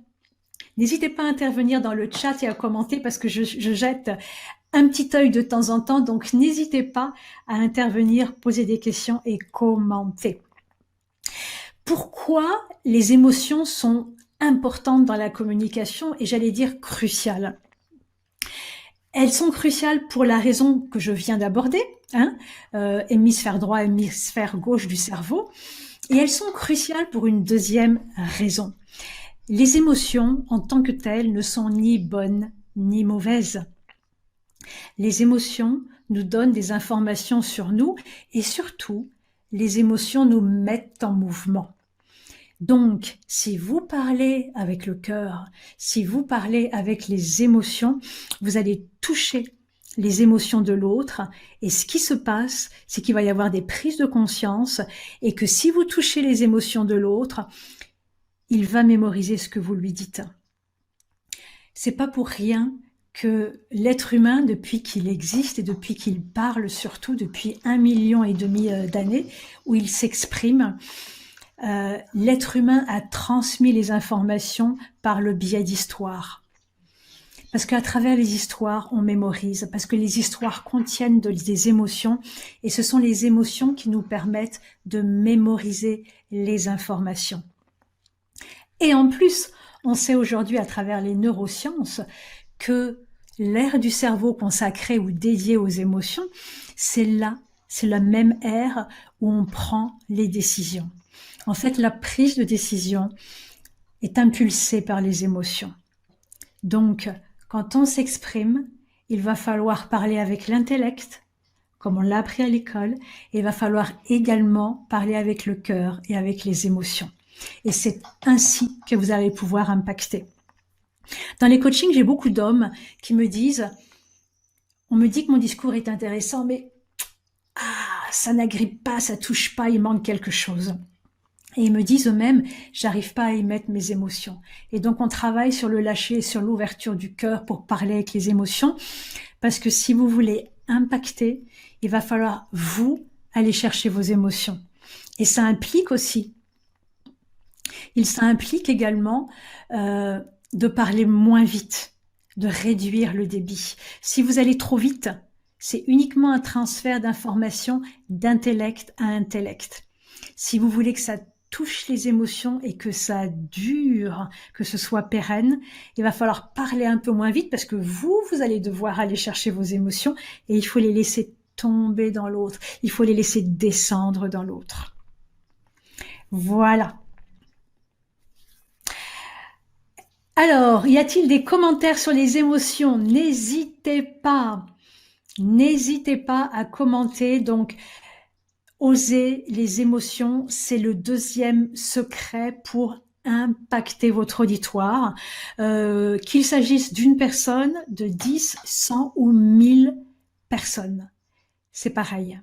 N'hésitez pas à intervenir dans le chat et à commenter parce que je jette un petit œil de temps en temps, donc n'hésitez pas à intervenir, poser des questions et commenter. Pourquoi les émotions sont importantes dans la communication et j'allais dire cruciales ? Elles sont cruciales pour la raison que je viens d'aborder, hémisphère droit, hémisphère gauche du cerveau, et elles sont cruciales pour une deuxième raison. Les émotions, en tant que telles, ne sont ni bonnes ni mauvaises. Les émotions nous donnent des informations sur nous et surtout, les émotions nous mettent en mouvement. Donc, si vous parlez avec le cœur, si vous parlez avec les émotions, vous allez toucher les émotions de l'autre et ce qui se passe, c'est qu'il va y avoir des prises de conscience et que si vous touchez les émotions de l'autre, il va mémoriser ce que vous lui dites. C'est pas pour rien que l'être humain, depuis qu'il existe et depuis qu'il parle, surtout depuis 1,5 million d'années où il s'exprime, l'être humain a transmis les informations par le biais d'histoires. Parce qu'à travers les histoires, on mémorise, parce que les histoires contiennent des émotions, et ce sont les émotions qui nous permettent de mémoriser les informations. Et en plus, on sait aujourd'hui à travers les neurosciences que l'aire du cerveau consacrée ou dédiée aux émotions, c'est la même aire où on prend les décisions. En fait, la prise de décision est impulsée par les émotions. Donc, quand on s'exprime, il va falloir parler avec l'intellect, comme on l'a appris à l'école, et il va falloir également parler avec le cœur et avec les émotions. Et c'est ainsi que vous allez pouvoir impacter. Dans les coachings, j'ai beaucoup d'hommes qui me disent, on me dit que mon discours est intéressant, mais ça n'agrippe pas, ça touche pas, il manque quelque chose. Et ils me disent eux-mêmes, j'arrive pas à y mettre mes émotions. Et donc on travaille sur le lâcher, sur l'ouverture du cœur pour parler avec les émotions, parce que si vous voulez impacter, il va falloir vous aller chercher vos émotions. Et ça implique aussi, ça implique également de parler moins vite, de réduire le débit. Si vous allez trop vite, c'est uniquement un transfert d'informations d'intellect à intellect. Si vous voulez que ça touche les émotions et que ça dure, que ce soit pérenne, il va falloir parler un peu moins vite parce que vous allez devoir aller chercher vos émotions et il faut les laisser tomber dans l'autre. Il faut les laisser descendre dans l'autre. Voilà. Alors, y a-t-il des commentaires sur les émotions? N'hésitez pas à commenter. Donc, oser les émotions, c'est le deuxième secret pour impacter votre auditoire. Qu'il s'agisse d'une personne, de 10, 100 ou 1000 personnes. C'est pareil.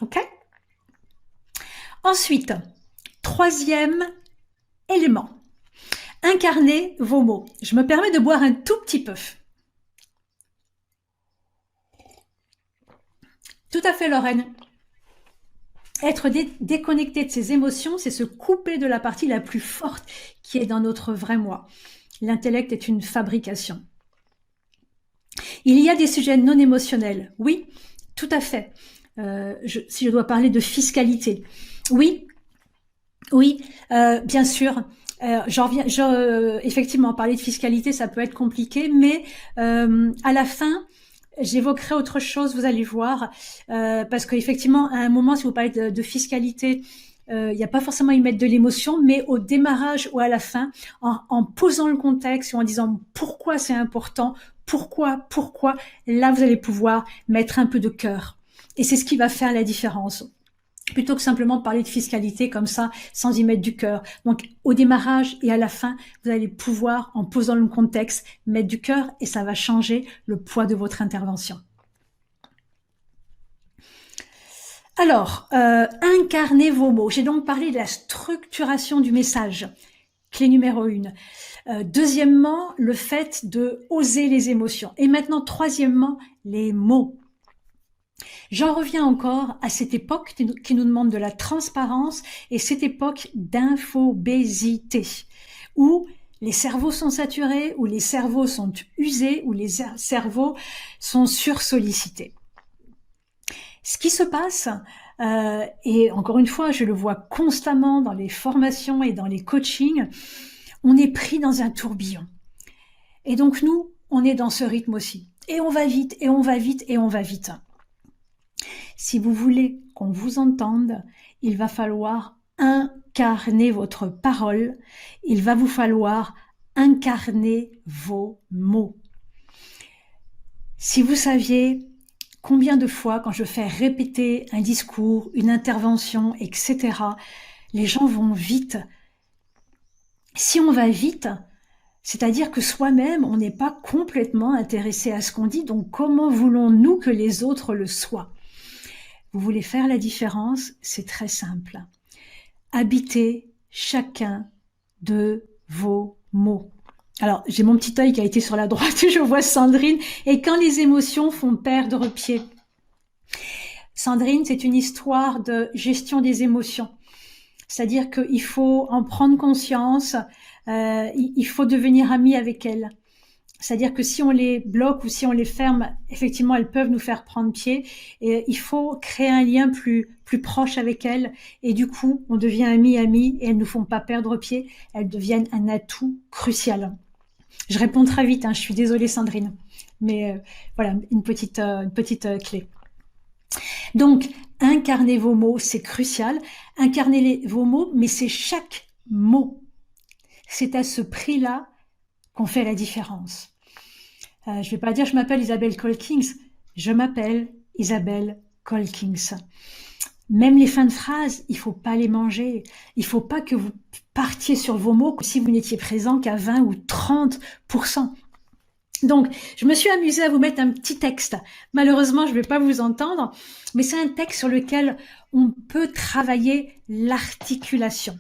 OK? Ensuite, troisième élément. Incarnez vos mots. Je me permets de boire un tout petit peu. Tout à fait, Lorraine. Être déconnecté de ses émotions, c'est se couper de la partie la plus forte qui est dans notre vrai moi. L'intellect est une fabrication. Il y a des sujets non émotionnels. Oui, tout à fait. Si je dois parler de fiscalité. Oui, bien sûr. Effectivement, parler de fiscalité, ça peut être compliqué, mais à la fin, j'évoquerai autre chose, vous allez voir, parce qu'effectivement, à un moment, si vous parlez de fiscalité, il n'y a pas forcément à y mettre de l'émotion, mais au démarrage ou à la fin, en posant le contexte ou en disant pourquoi c'est important, pourquoi, là, vous allez pouvoir mettre un peu de cœur. Et c'est ce qui va faire la différence. Plutôt que simplement de parler de fiscalité comme ça, sans y mettre du cœur. Donc, au démarrage et à la fin, vous allez pouvoir, en posant le contexte, mettre du cœur et ça va changer le poids de votre intervention. Alors, incarnez vos mots. J'ai donc parlé de la structuration du message, clé numéro 1. Deuxièmement, le fait de oser les émotions. Et maintenant, troisièmement, les mots. J'en reviens encore à cette époque qui nous demande de la transparence et cette époque d'infobésité où les cerveaux sont saturés, où les cerveaux sont usés, où les cerveaux sont sursollicités. Ce qui se passe, et encore une fois, je le vois constamment dans les formations et dans les coachings, on est pris dans un tourbillon. Et donc nous, on est dans ce rythme aussi. Et on va vite, et on va vite, et on va vite. Si vous voulez qu'on vous entende, il va falloir incarner votre parole. Il va vous falloir incarner vos mots. Si vous saviez combien de fois, quand je fais répéter un discours, une intervention, etc., les gens vont vite. Si on va vite, c'est-à-dire que soi-même, on n'est pas complètement intéressé à ce qu'on dit, donc comment voulons-nous que les autres le soient ? Vous voulez faire la différence, c'est très simple. Habitez chacun de vos mots. Alors, j'ai mon petit œil qui a été sur la droite, je vois Sandrine, et quand les émotions font perdre pied. Sandrine, c'est une histoire de gestion des émotions. C'est-à-dire qu'il faut en prendre conscience, il faut devenir ami avec elles. C'est-à-dire que si on les bloque ou si on les ferme, effectivement, elles peuvent nous faire prendre pied. Et il faut créer un lien plus proche avec elles. Et du coup, on devient ami et elles ne nous font pas perdre pied. Elles deviennent un atout crucial. Je réponds très vite, je suis désolée Sandrine. Mais voilà, une petite clé. Donc, incarner vos mots, c'est crucial. Incarner vos mots, mais c'est chaque mot. C'est à ce prix-là qu'on fait la différence. Je vais pas dire je m'appelle Isabelle Colkings, je m'appelle Isabelle Colkings. Même les fins de phrases, il faut pas les manger. Il faut pas que vous partiez sur vos mots comme si vous n'étiez présent qu'à 20 ou 30%. Donc, je me suis amusée à vous mettre un petit texte. Malheureusement, je ne vais pas vous entendre, mais c'est un texte sur lequel on peut travailler l'articulation.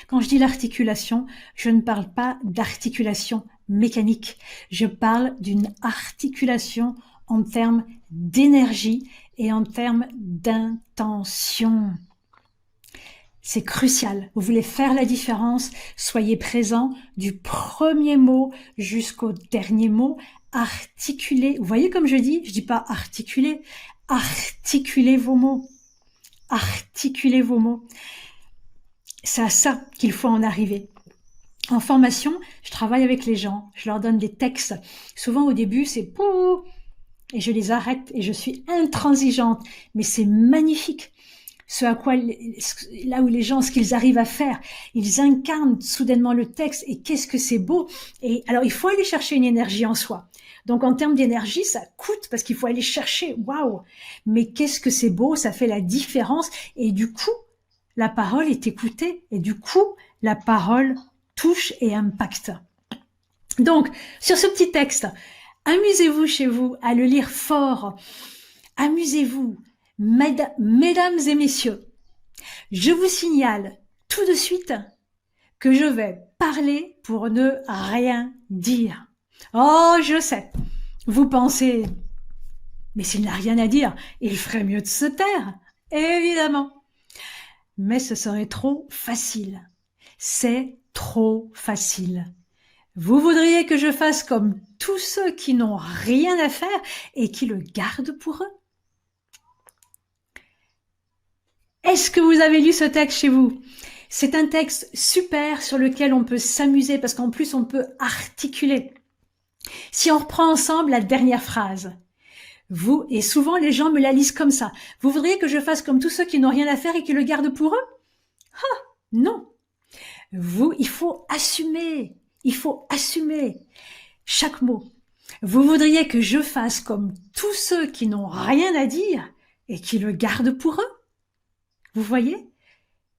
Quand je dis l'articulation, je ne parle pas d'articulation mécanique. Je parle d'une articulation en termes d'énergie et en termes d'intention. C'est crucial. Vous voulez faire la différence, soyez présent du premier mot jusqu'au dernier mot. Articulez. Vous voyez comme je dis pas articuler. Articulez vos mots. Articulez vos mots. C'est à ça qu'il faut en arriver. En formation, je travaille avec les gens, je leur donne des textes. Souvent au début, c'est pouh, et je les arrête et je suis intransigeante. Mais c'est magnifique. Ce à quoi, là où les gens, ce qu'ils arrivent à faire, ils incarnent soudainement le texte et qu'est-ce que c'est beau. Et alors, il faut aller chercher une énergie en soi. Donc, en termes d'énergie, ça coûte parce qu'il faut aller chercher. Waouh! Mais qu'est-ce que c'est beau, ça fait la différence. Et du coup, la parole est écoutée et du coup, la parole touche et impacte. Donc, sur ce petit texte, amusez-vous chez vous à le lire fort. Amusez-vous. Mesdames et messieurs, je vous signale tout de suite que je vais parler pour ne rien dire. Oh, je sais, vous pensez, mais s'il n'a rien à dire, il ferait mieux de se taire, évidemment. Mais ce serait trop facile. C'est trop facile. Vous voudriez que je fasse comme tous ceux qui n'ont rien à faire et qui le gardent pour eux? Est-ce que vous avez lu ce texte chez vous? C'est un texte super sur lequel on peut s'amuser parce qu'en plus on peut articuler. Si on reprend ensemble la dernière phrase, vous, et souvent les gens me la lisent comme ça, vous voudriez que je fasse comme tous ceux qui n'ont rien à faire et qui le gardent pour eux? Ah, non. Il faut assumer chaque mot. Vous voudriez que je fasse comme tous ceux qui n'ont rien à dire et qui le gardent pour eux? Vous voyez?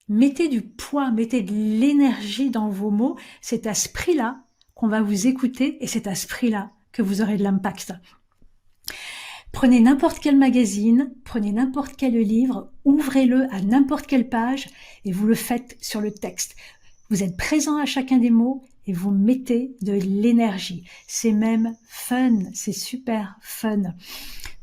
Mettez du poids, mettez de l'énergie dans vos mots. C'est à ce prix-là qu'on va vous écouter et c'est à ce prix-là que vous aurez de l'impact. Prenez n'importe quel magazine, prenez n'importe quel livre, ouvrez-le à n'importe quelle page et vous le faites sur le texte. Vous êtes présent à chacun des mots et vous mettez de l'énergie. C'est même fun, c'est super fun.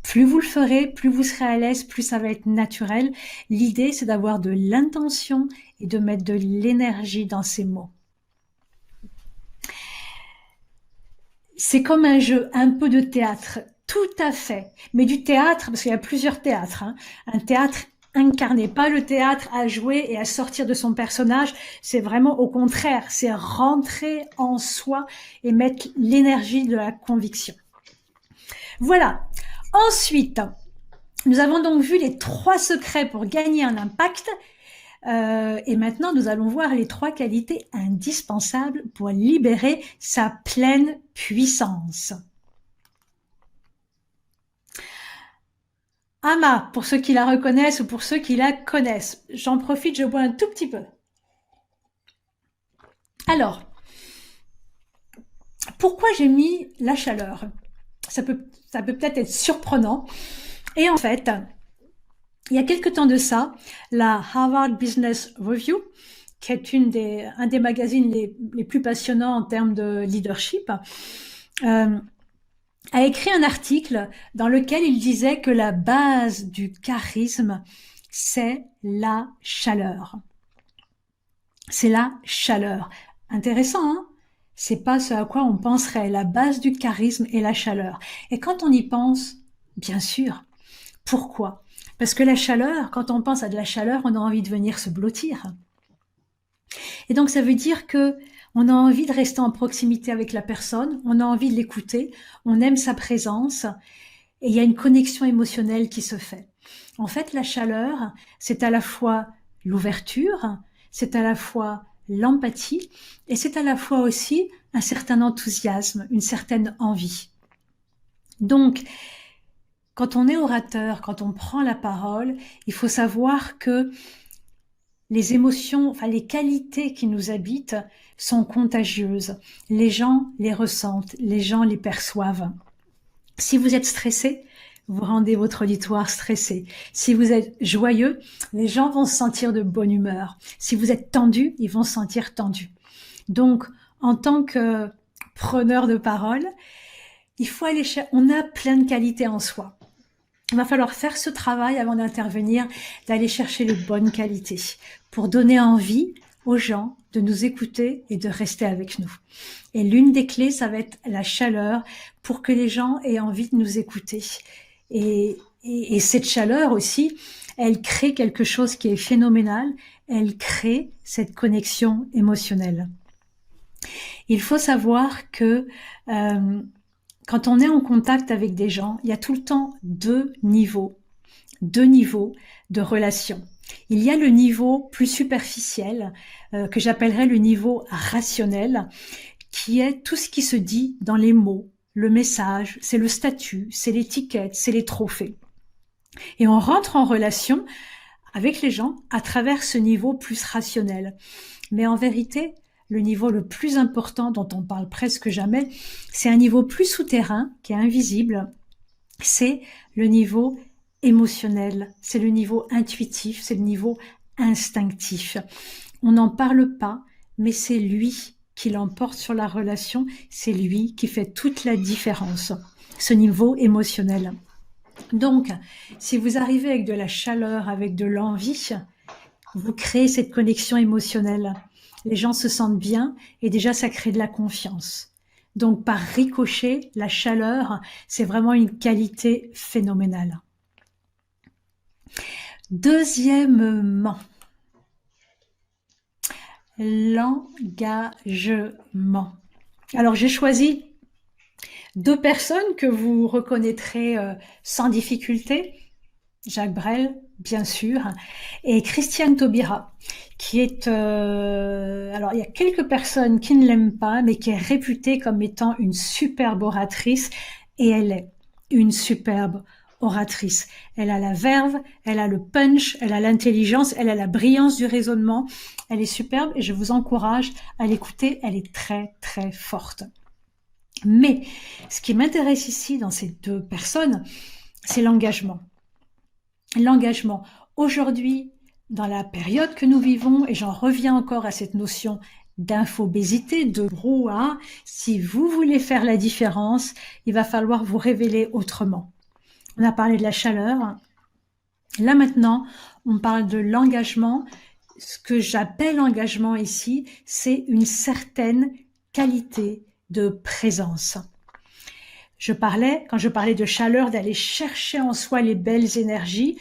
Plus vous le ferez, plus vous serez à l'aise, plus ça va être naturel. L'idée, c'est d'avoir de l'intention et de mettre de l'énergie dans ces mots. C'est comme un jeu, un peu de théâtre, tout à fait. Mais du théâtre, parce qu'il y a plusieurs théâtres. Un théâtre incarné, pas le théâtre à jouer et à sortir de son personnage. C'est vraiment au contraire, c'est rentrer en soi et mettre l'énergie de la conviction. Voilà. Ensuite, nous avons donc vu les 3 secrets pour gagner un impact et maintenant nous allons voir les 3 qualités indispensables pour libérer sa pleine puissance. Ama, pour ceux qui la reconnaissent ou pour ceux qui la connaissent. J'en profite, je bois un tout petit peu. Alors, pourquoi j'ai mis la chaleur ? Ça peut peut-être être surprenant. Et en fait, il y a quelque temps de ça, la Harvard Business Review qui est un des magazines les plus passionnants en termes de leadership, a écrit un article dans lequel il disait que la base du charisme, c'est la chaleur. C'est la chaleur. Intéressant, hein? C'est pas ce à quoi on penserait. La base du charisme est la chaleur. Et quand on y pense, bien sûr. Pourquoi? Parce que la chaleur, quand on pense à de la chaleur, on a envie de venir se blottir. Et donc ça veut dire que on a envie de rester en proximité avec la personne, on a envie de l'écouter, on aime sa présence, et il y a une connexion émotionnelle qui se fait. En fait, la chaleur, c'est à la fois l'ouverture, c'est à la fois l'empathie, et c'est à la fois aussi un certain enthousiasme, une certaine envie. Donc, quand on est orateur, quand on prend la parole, il faut savoir que les émotions, enfin les qualités qui nous habitent sont contagieuses. Les gens les ressentent, les gens les perçoivent. Si vous êtes stressé, vous rendez votre auditoire stressé. Si vous êtes joyeux, les gens vont se sentir de bonne humeur. Si vous êtes tendu, ils vont se sentir tendus. Donc, en tant que preneur de parole, il faut aller chercher, on a plein de qualités en soi. Il va falloir faire ce travail avant d'intervenir, d'aller chercher les bonnes qualités pour donner envie aux gens de nous écouter et de rester avec nous. Et l'une des clés, ça va être la chaleur pour que les gens aient envie de nous écouter. Et cette chaleur aussi, elle crée quelque chose qui est phénoménal. Elle crée cette connexion émotionnelle. Il faut savoir que quand on est en contact avec des gens, il y a tout le temps deux niveaux de relation. Il y a le niveau plus superficiel, que j'appellerais le niveau rationnel, qui est tout ce qui se dit dans les mots, le message, c'est le statut, c'est l'étiquette, c'est les trophées. Et on rentre en relation avec les gens à travers ce niveau plus rationnel. Mais en vérité, le niveau le plus important dont on parle presque jamais, c'est un niveau plus souterrain, qui est invisible. C'est le niveau émotionnel, c'est le niveau intuitif, c'est le niveau instinctif. On n'en parle pas, mais c'est lui qui l'emporte sur la relation, c'est lui qui fait toute la différence, ce niveau émotionnel. Donc, si vous arrivez avec de la chaleur, avec de l'envie, vous créez cette connexion émotionnelle. Les gens se sentent bien et déjà ça crée de la confiance. Donc par ricochet, la chaleur, c'est vraiment une qualité phénoménale. Deuxièmement, l'engagement. Alors j'ai choisi deux personnes que vous reconnaîtrez sans difficulté. Jacques Brel, bien sûr, et Christiane Taubira, qui est... alors, il y a quelques personnes qui ne l'aiment pas, mais qui est réputée comme étant une superbe oratrice, et elle est une superbe oratrice. Elle a la verve, elle a le punch, elle a l'intelligence, elle a la brillance du raisonnement. Elle est superbe et je vous encourage à l'écouter. Elle est très, très forte. Mais ce qui m'intéresse ici dans ces deux personnes, c'est l'engagement. L'engagement. Aujourd'hui, dans la période que nous vivons, et j'en reviens encore à cette notion d'infobésité, de brouhaha, si vous voulez faire la différence, il va falloir vous révéler autrement. On a parlé de la chaleur. Là maintenant, on parle de l'engagement. Ce que j'appelle engagement ici, c'est une certaine qualité de présence. Quand je parlais de chaleur, d'aller chercher en soi les belles énergies,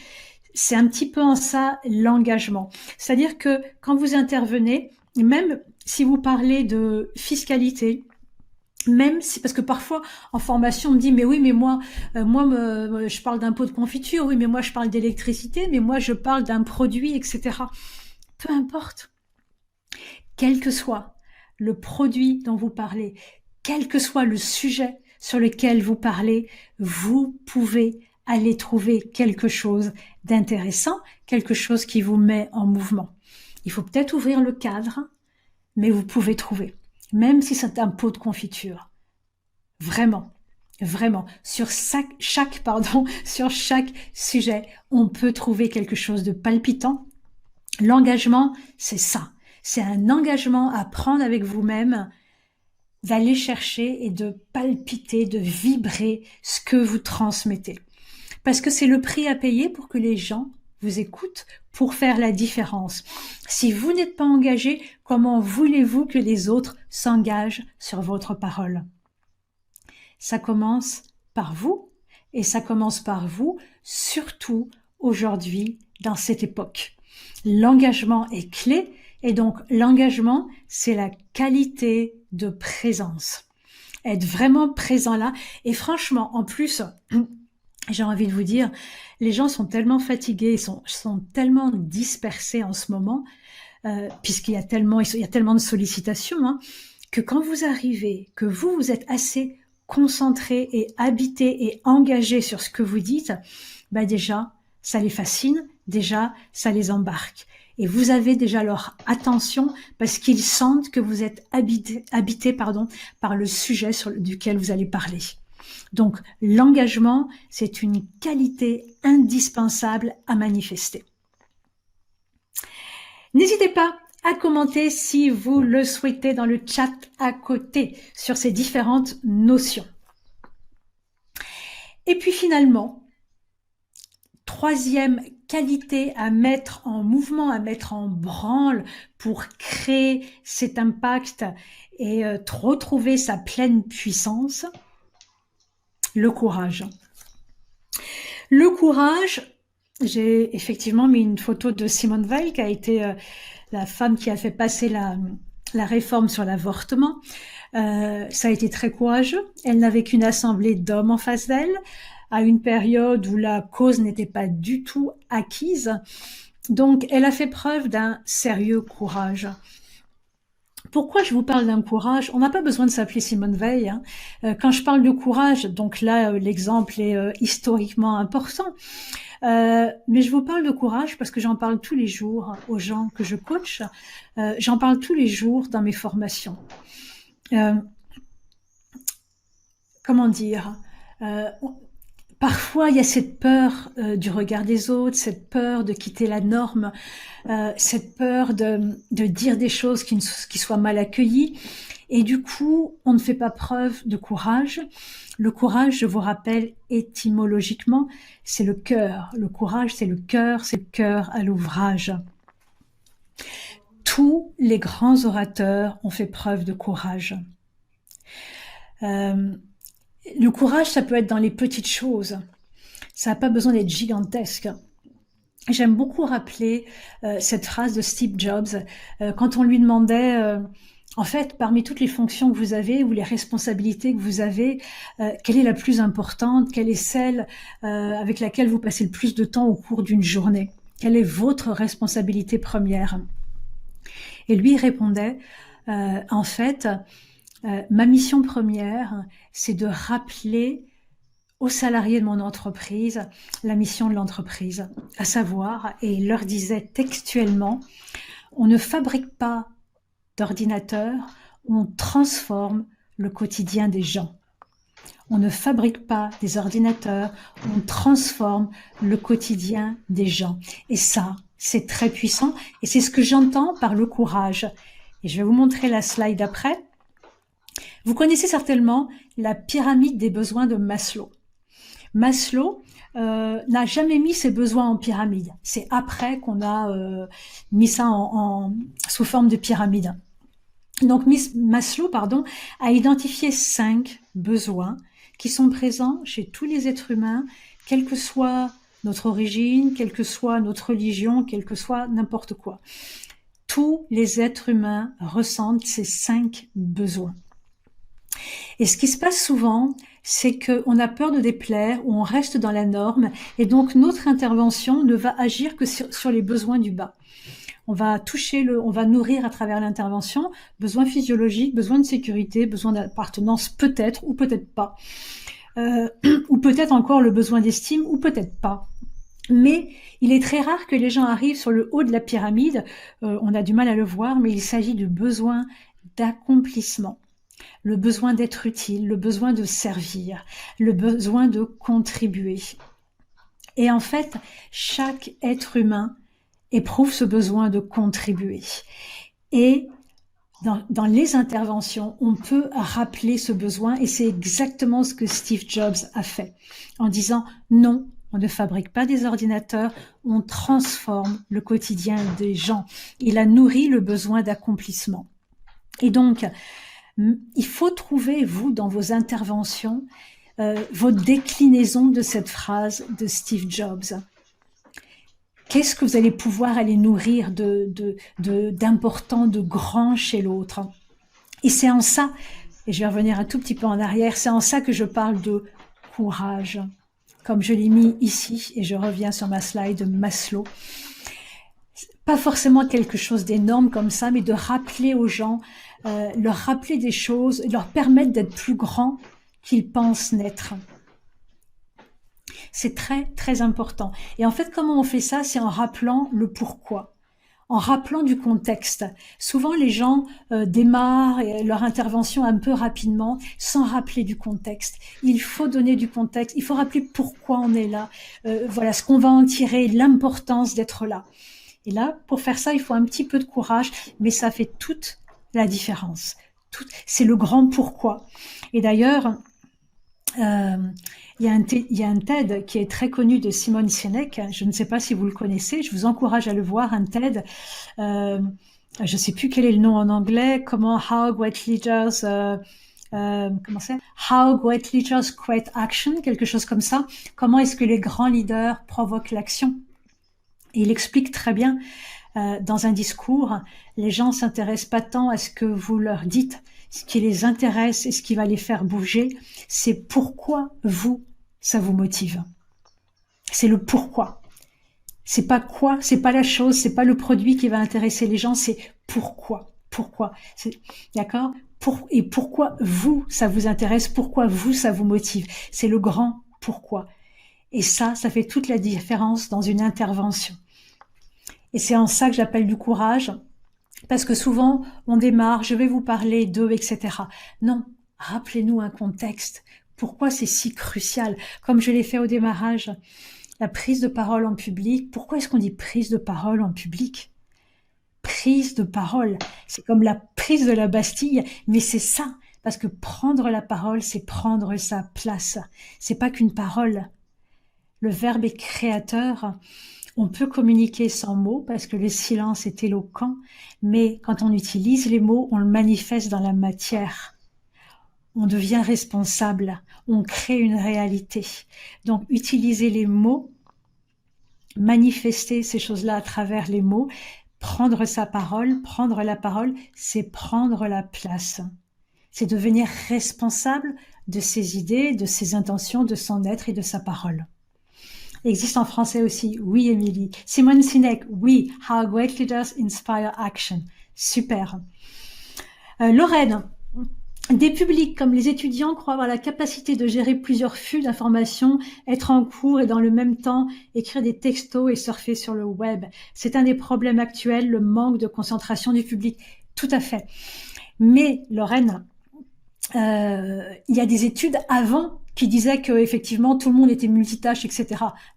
c'est un petit peu en ça l'engagement. C'est-à-dire que quand vous intervenez, même si vous parlez de fiscalité, même si, parce que parfois en formation on me dit mais oui mais moi je parle d'impôt de confiture, oui mais moi je parle d'électricité, mais moi je parle d'un produit, etc. Peu importe, quel que soit le produit dont vous parlez, quel que soit le sujet sur lequel vous parlez, vous pouvez aller trouver quelque chose d'intéressant, quelque chose qui vous met en mouvement. Il faut peut-être ouvrir le cadre, mais vous pouvez trouver, même si c'est un pot de confiture. Vraiment, vraiment, sur chaque sujet, on peut trouver quelque chose de palpitant. L'engagement, c'est ça. C'est un engagement à prendre avec vous-même, d'aller chercher et de palpiter, de vibrer ce que vous transmettez. Parce que c'est le prix à payer pour que les gens vous écoutent, pour faire la différence. Si vous n'êtes pas engagé, comment voulez-vous que les autres s'engagent sur votre parole? Ça commence par vous, et ça commence par vous, surtout aujourd'hui, dans cette époque. L'engagement est clé, et donc l'engagement, c'est la qualité de présence. Être vraiment présent là, et franchement, en plus, j'ai envie de vous dire, les gens sont tellement fatigués, sont tellement dispersés en ce moment, puisqu'il y a tellement de sollicitations, hein, que quand vous arrivez, que vous êtes assez concentré et habité et engagé sur ce que vous dites, bah déjà, ça les fascine, déjà, ça les embarque. Et vous avez déjà leur attention parce qu'ils sentent que vous êtes habité par le sujet duquel vous allez parler. Donc, l'engagement, c'est une qualité indispensable à manifester. N'hésitez pas à commenter si vous le souhaitez dans le chat à côté sur ces différentes notions. Et puis finalement, troisième qualité à mettre en mouvement, à mettre en branle pour créer cet impact et retrouver sa pleine puissance, le courage. Le courage, j'ai effectivement mis une photo de Simone Veil, qui a été la femme qui a fait passer la réforme sur l'avortement. Ça a été très courageux. Elle n'avait qu'une assemblée d'hommes en face d'elle, à une période où la cause n'était pas du tout acquise. Donc, elle a fait preuve d'un sérieux courage. Pourquoi je vous parle d'un courage? On n'a pas besoin de s'appeler Simone Veil. Hein. Quand je parle de courage, donc là, l'exemple est historiquement important. Mais je vous parle de courage parce que j'en parle tous les jours aux gens que je coach. J'en parle tous les jours dans mes formations. Comment dire? Parfois, il y a cette peur du regard des autres, cette peur de quitter la norme, cette peur de dire des choses qui soient mal accueillies. Et du coup, on ne fait pas preuve de courage. Le courage, je vous rappelle, étymologiquement, c'est le cœur. Le courage, c'est le cœur à l'ouvrage. Tous les grands orateurs ont fait preuve de courage. Le courage, ça peut être dans les petites choses. Ça n'a pas besoin d'être gigantesque. J'aime beaucoup rappeler cette phrase de Steve Jobs quand on lui demandait, en fait, parmi toutes les fonctions que vous avez ou les responsabilités que vous avez, quelle est la plus importante? Quelle est celle avec laquelle vous passez le plus de temps au cours d'une journée? Quelle est votre responsabilité première? Et lui répondait, en fait, ma mission première, c'est de rappeler aux salariés de mon entreprise la mission de l'entreprise, à savoir, et il leur disait textuellement, on ne fabrique pas d'ordinateurs, on transforme le quotidien des gens. On ne fabrique pas des ordinateurs, on transforme le quotidien des gens. Et ça, c'est très puissant, et c'est ce que j'entends par le courage. Et je vais vous montrer la slide après. Vous connaissez certainement la pyramide des besoins de Maslow. Maslow n'a jamais mis ses besoins en pyramide. C'est après qu'on a mis ça sous forme de pyramide. Donc Maslow, a identifié 5 besoins qui sont présents chez tous les êtres humains, quelle que soit notre origine, quelle que soit notre religion, quel que soit n'importe quoi. Tous les êtres humains ressentent ces 5 besoins. Et ce qui se passe souvent, c'est qu'on a peur de déplaire ou on reste dans la norme et donc notre intervention ne va agir que sur les besoins du bas. On va on va nourrir à travers l'intervention besoins physiologiques, besoins de sécurité, besoins d'appartenance peut-être ou peut-être pas. Ou peut-être encore le besoin d'estime ou peut-être pas. Mais il est très rare que les gens arrivent sur le haut de la pyramide, on a du mal à le voir, mais il s'agit du besoin d'accomplissement. Le besoin d'être utile, le besoin de servir, le besoin de contribuer. Et en fait, chaque être humain éprouve ce besoin de contribuer. Et dans les interventions, on peut rappeler ce besoin et c'est exactement ce que Steve Jobs a fait en disant non, on ne fabrique pas des ordinateurs, on transforme le quotidien des gens. Il a nourri le besoin d'accomplissement. Et donc, il faut trouver, vous, dans vos interventions, votre déclinaison de cette phrase de Steve Jobs. Qu'est-ce que vous allez pouvoir aller nourrir d'important, de grand chez l'autre? Et c'est en ça, et je vais revenir un tout petit peu en arrière, c'est en ça que je parle de courage, comme je l'ai mis ici, et je reviens sur ma slide de Maslow. Pas forcément quelque chose d'énorme comme ça, mais de rappeler aux gens, leur rappeler des choses, leur permettre d'être plus grands qu'ils pensent n'être. C'est très, très important. Et en fait, comment on fait ça? C'est en rappelant le pourquoi, en rappelant du contexte. Souvent, les gens démarrent leur intervention un peu rapidement, sans rappeler du contexte. Il faut donner du contexte, il faut rappeler pourquoi on est là, voilà ce qu'on va en tirer, l'importance d'être là. Et là, pour faire ça, il faut un petit peu de courage, mais ça fait toute la différence. C'est le grand pourquoi. Et d'ailleurs, il y a un TED qui est très connu de Simon Sinek. Je ne sais pas si vous le connaissez. Je vous encourage à le voir, un TED. Je ne sais plus quel est le nom en anglais. How Great Leaders Create Action, quelque chose comme ça. Comment est-ce que les grands leaders provoquent l'action? Et il explique très bien dans un discours, les gens s'intéressent pas tant à ce que vous leur dites. Ce qui les intéresse et ce qui va les faire bouger, c'est pourquoi vous, ça vous motive. C'est le pourquoi. C'est pas quoi, c'est pas la chose, c'est pas le produit qui va intéresser les gens, c'est pourquoi. Pourquoi. D'accord? Et pourquoi vous, ça vous intéresse, pourquoi vous, ça vous motive. C'est le grand pourquoi. Et ça fait toute la différence dans une intervention. Et c'est en ça que j'appelle du courage. Parce que souvent, on démarre, je vais vous parler d'eux, etc. Non, rappelez-nous un contexte. Pourquoi c'est si crucial? Comme je l'ai fait au démarrage, la prise de parole en public. Pourquoi est-ce qu'on dit prise de parole en public? Prise de parole, c'est comme la prise de la Bastille, mais c'est ça. Parce que prendre la parole, c'est prendre sa place. C'est pas qu'une parole. Le verbe est créateur. On peut communiquer sans mots parce que le silence est éloquent, mais quand on utilise les mots, on le manifeste dans la matière. On devient responsable, on crée une réalité. Donc, utiliser les mots, manifester ces choses-là à travers les mots, prendre la parole, c'est prendre la place. C'est devenir responsable de ses idées, de ses intentions, de son être et de sa parole. Il existe en français aussi. Oui, Émilie. Simon Sinek. Oui. How Great Leaders Inspire Action. Super. Lorraine. Des publics comme les étudiants croient avoir la capacité de gérer plusieurs flux d'informations, être en cours et dans le même temps écrire des textos et surfer sur le web. C'est un des problèmes actuels, le manque de concentration du public. Tout à fait. Mais, Lorraine, il y a des études avant qui disait que effectivement tout le monde était multitâche, etc.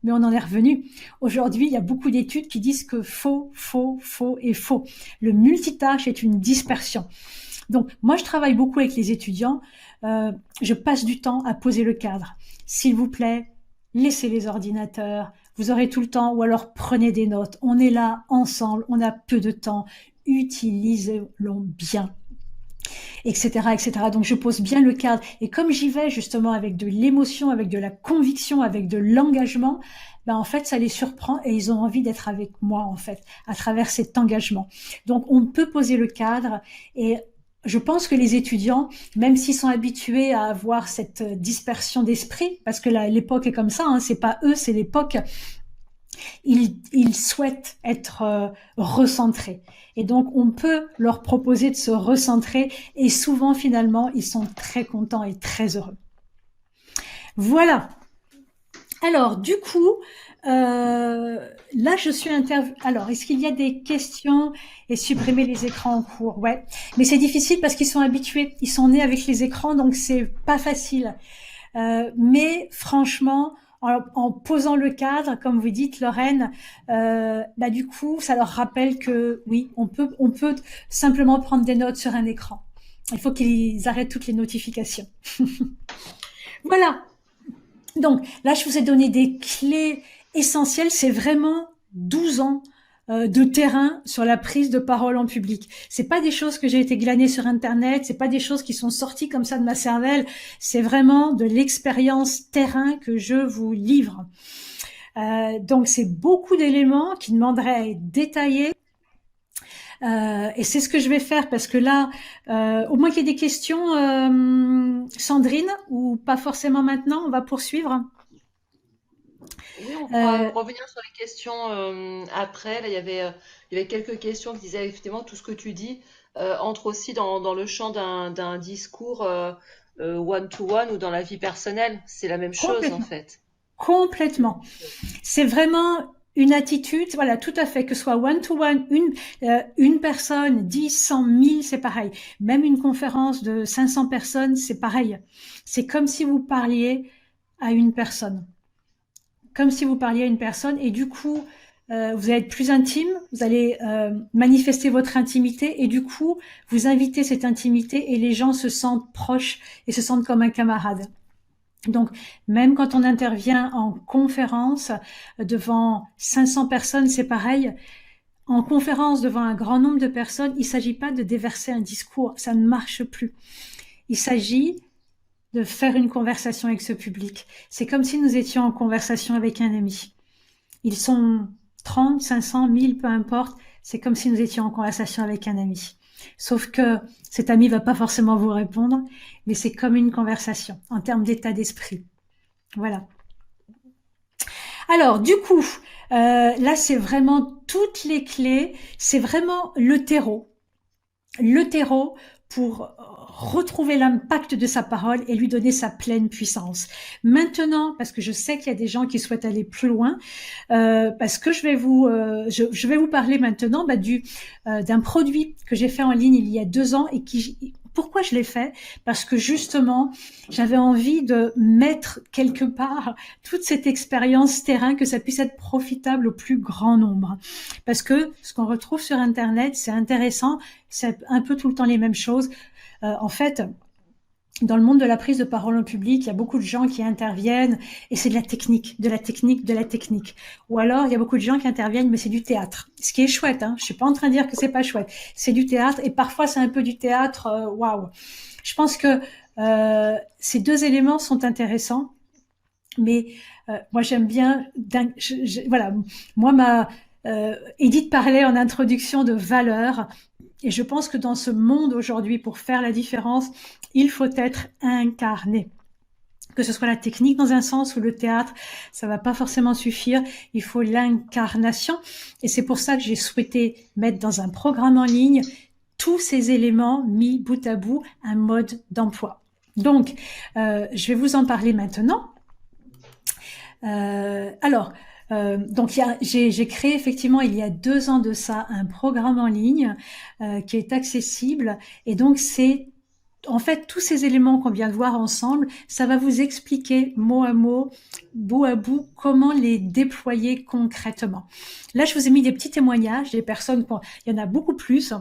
Mais on en est revenu. Aujourd'hui, il y a beaucoup d'études qui disent que faux et faux. Le multitâche est une dispersion. Donc, moi, je travaille beaucoup avec les étudiants. Je passe du temps à poser le cadre. S'il vous plaît, laissez les ordinateurs. Vous aurez tout le temps, ou alors prenez des notes. On est là ensemble, on a peu de temps. Utilisez-le bien. Etc., etc. Donc, je pose bien le cadre. Et comme j'y vais justement avec de l'émotion, avec de la conviction, avec de l'engagement, ben en fait, ça les surprend et ils ont envie d'être avec moi, en fait, à travers cet engagement. Donc, on peut poser le cadre et je pense que les étudiants, même s'ils sont habitués à avoir cette dispersion d'esprit, parce que l'époque est comme ça, hein, c'est pas eux, c'est l'époque, ils souhaitent être recentrés. Et donc, on peut leur proposer de se recentrer et souvent, finalement, ils sont très contents et très heureux. Voilà. Alors, du coup, là, je suis Alors, est-ce qu'il y a des questions et supprimer les écrans en cours? Ouais. Mais c'est difficile parce qu'ils sont habitués. Ils sont nés avec les écrans, donc c'est pas facile. Mais franchement, en posant le cadre, comme vous dites, Lorraine, du coup, ça leur rappelle que oui, on peut simplement prendre des notes sur un écran. Il faut qu'ils arrêtent toutes les notifications. Voilà. Donc là, je vous ai donné des clés essentielles. C'est vraiment 12 ans de terrain sur la prise de parole en public. C'est pas des choses que j'ai été glanées sur Internet, c'est pas des choses qui sont sorties comme ça de ma cervelle, c'est vraiment de l'expérience terrain que je vous livre. Donc c'est beaucoup d'éléments qui demanderaient à être détaillés. Et c'est ce que je vais faire parce que là, au moins qu'il y ait des questions, Sandrine, ou pas forcément maintenant, on va poursuivre. Oui, on pourra revenir sur les questions après. Là, il y avait quelques questions qui disaient effectivement tout ce que tu dis entre aussi dans le champ d'un discours one-to-one ou dans la vie personnelle. C'est la même chose en fait. Complètement. C'est vraiment une attitude, voilà, tout à fait, que ce soit one-to-one, une personne, 10, 100, 1000, c'est pareil. Même une conférence de 500 personnes, c'est pareil. C'est comme si vous parliez à une personne. Comme si vous parliez à une personne et du coup, vous allez être plus intime, vous allez manifester votre intimité et du coup, vous invitez cette intimité et les gens se sentent proches et se sentent comme un camarade. Donc, même quand on intervient en conférence devant 500 personnes, c'est pareil. En conférence devant un grand nombre de personnes, il ne s'agit pas de déverser un discours, ça ne marche plus. Il s'agit de faire une conversation avec ce public. C'est comme si nous étions en conversation avec un ami. Ils sont 30, 500, 1000, peu importe. C'est comme si nous étions en conversation avec un ami. Sauf que cet ami va pas forcément vous répondre, mais c'est comme une conversation en termes d'état d'esprit. Voilà. Alors, du coup, là, c'est vraiment toutes les clés. C'est vraiment le terreau. Le terreau pour retrouver l'impact de sa parole et lui donner sa pleine puissance. Maintenant, parce que je sais qu'il y a des gens qui souhaitent aller plus loin, parce que je vais vous parler maintenant d'un produit que j'ai fait en ligne il y a 2 ans et pourquoi je l'ai fait? Parce que justement, j'avais envie de mettre quelque part toute cette expérience terrain, que ça puisse être profitable au plus grand nombre. Parce que ce qu'on retrouve sur Internet, c'est intéressant, c'est un peu tout le temps les mêmes choses. En fait, dans le monde de la prise de parole en public, il y a beaucoup de gens qui interviennent et c'est de la technique. Ou alors, il y a beaucoup de gens qui interviennent, mais c'est du théâtre. Ce qui est chouette, hein. Je suis pas en train de dire que c'est pas chouette. C'est du théâtre et parfois c'est un peu du théâtre, waouh. Je pense que ces 2 éléments sont intéressants, mais moi j'aime bien. Voilà, moi Edith parlait en introduction de valeurs. Et je pense que dans ce monde aujourd'hui, pour faire la différence, il faut être incarné. Que ce soit la technique dans un sens ou le théâtre, ça va pas forcément suffire. Il faut l'incarnation. Et c'est pour ça que j'ai souhaité mettre dans un programme en ligne tous ces éléments mis bout à bout, un mode d'emploi. Donc, je vais vous en parler maintenant. Donc j'ai créé effectivement il y a 2 ans de ça un programme en ligne qui est accessible et donc c'est en fait tous ces éléments qu'on vient de voir ensemble, ça va vous expliquer mot à mot, bout à bout, comment les déployer concrètement. Là, je vous ai mis des petits témoignages des personnes, il y en a beaucoup plus,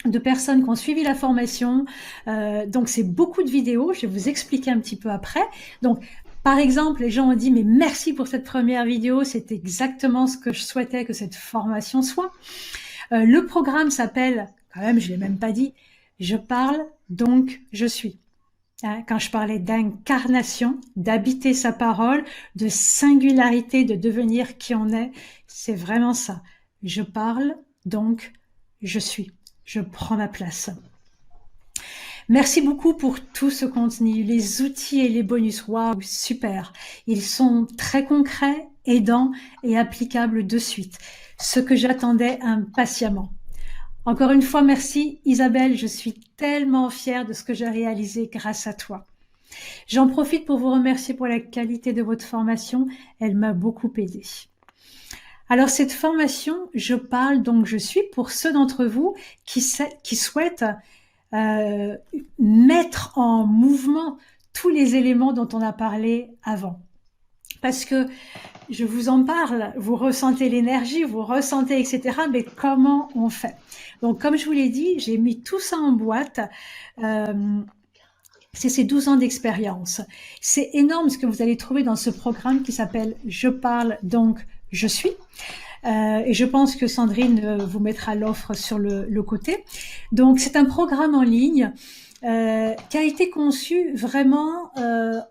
de personnes qui ont suivi la formation. Donc c'est beaucoup de vidéos, je vais vous expliquer un petit peu après. Donc par exemple, les gens ont dit « mais merci pour cette première vidéo, c'est exactement ce que je souhaitais que cette formation soit ». Le programme s'appelle, quand même, je l'ai même pas dit, « Je parle, donc je suis ». Quand je parlais d'incarnation, d'habiter sa parole, de singularité, de devenir qui on est, c'est vraiment ça. Je parle, donc je suis. Je prends ma place. Merci beaucoup pour tout ce contenu, les outils et les bonus. Waouh, super. Ils sont très concrets, aidants et applicables de suite. Ce que j'attendais impatiemment. Encore une fois, merci Isabelle. Je suis tellement fière de ce que j'ai réalisé grâce à toi. J'en profite pour vous remercier pour la qualité de votre formation. Elle m'a beaucoup aidée. Alors cette formation, je parle donc je suis pour ceux d'entre vous qui souhaitent mettre en mouvement tous les éléments dont on a parlé avant. parce que je vous en parle, vous ressentez l'énergie, vous ressentez, etc. Mais comment on fait? Donc, comme je vous l'ai dit, j'ai mis tout ça en boîte. C'est ces 12 ans d'expérience. C'est énorme ce que vous allez trouver dans ce programme qui s'appelle « Je parle, donc je suis ». Et je pense que Sandrine vous mettra l'offre sur le côté. Donc, c'est un programme en ligne qui a été conçu vraiment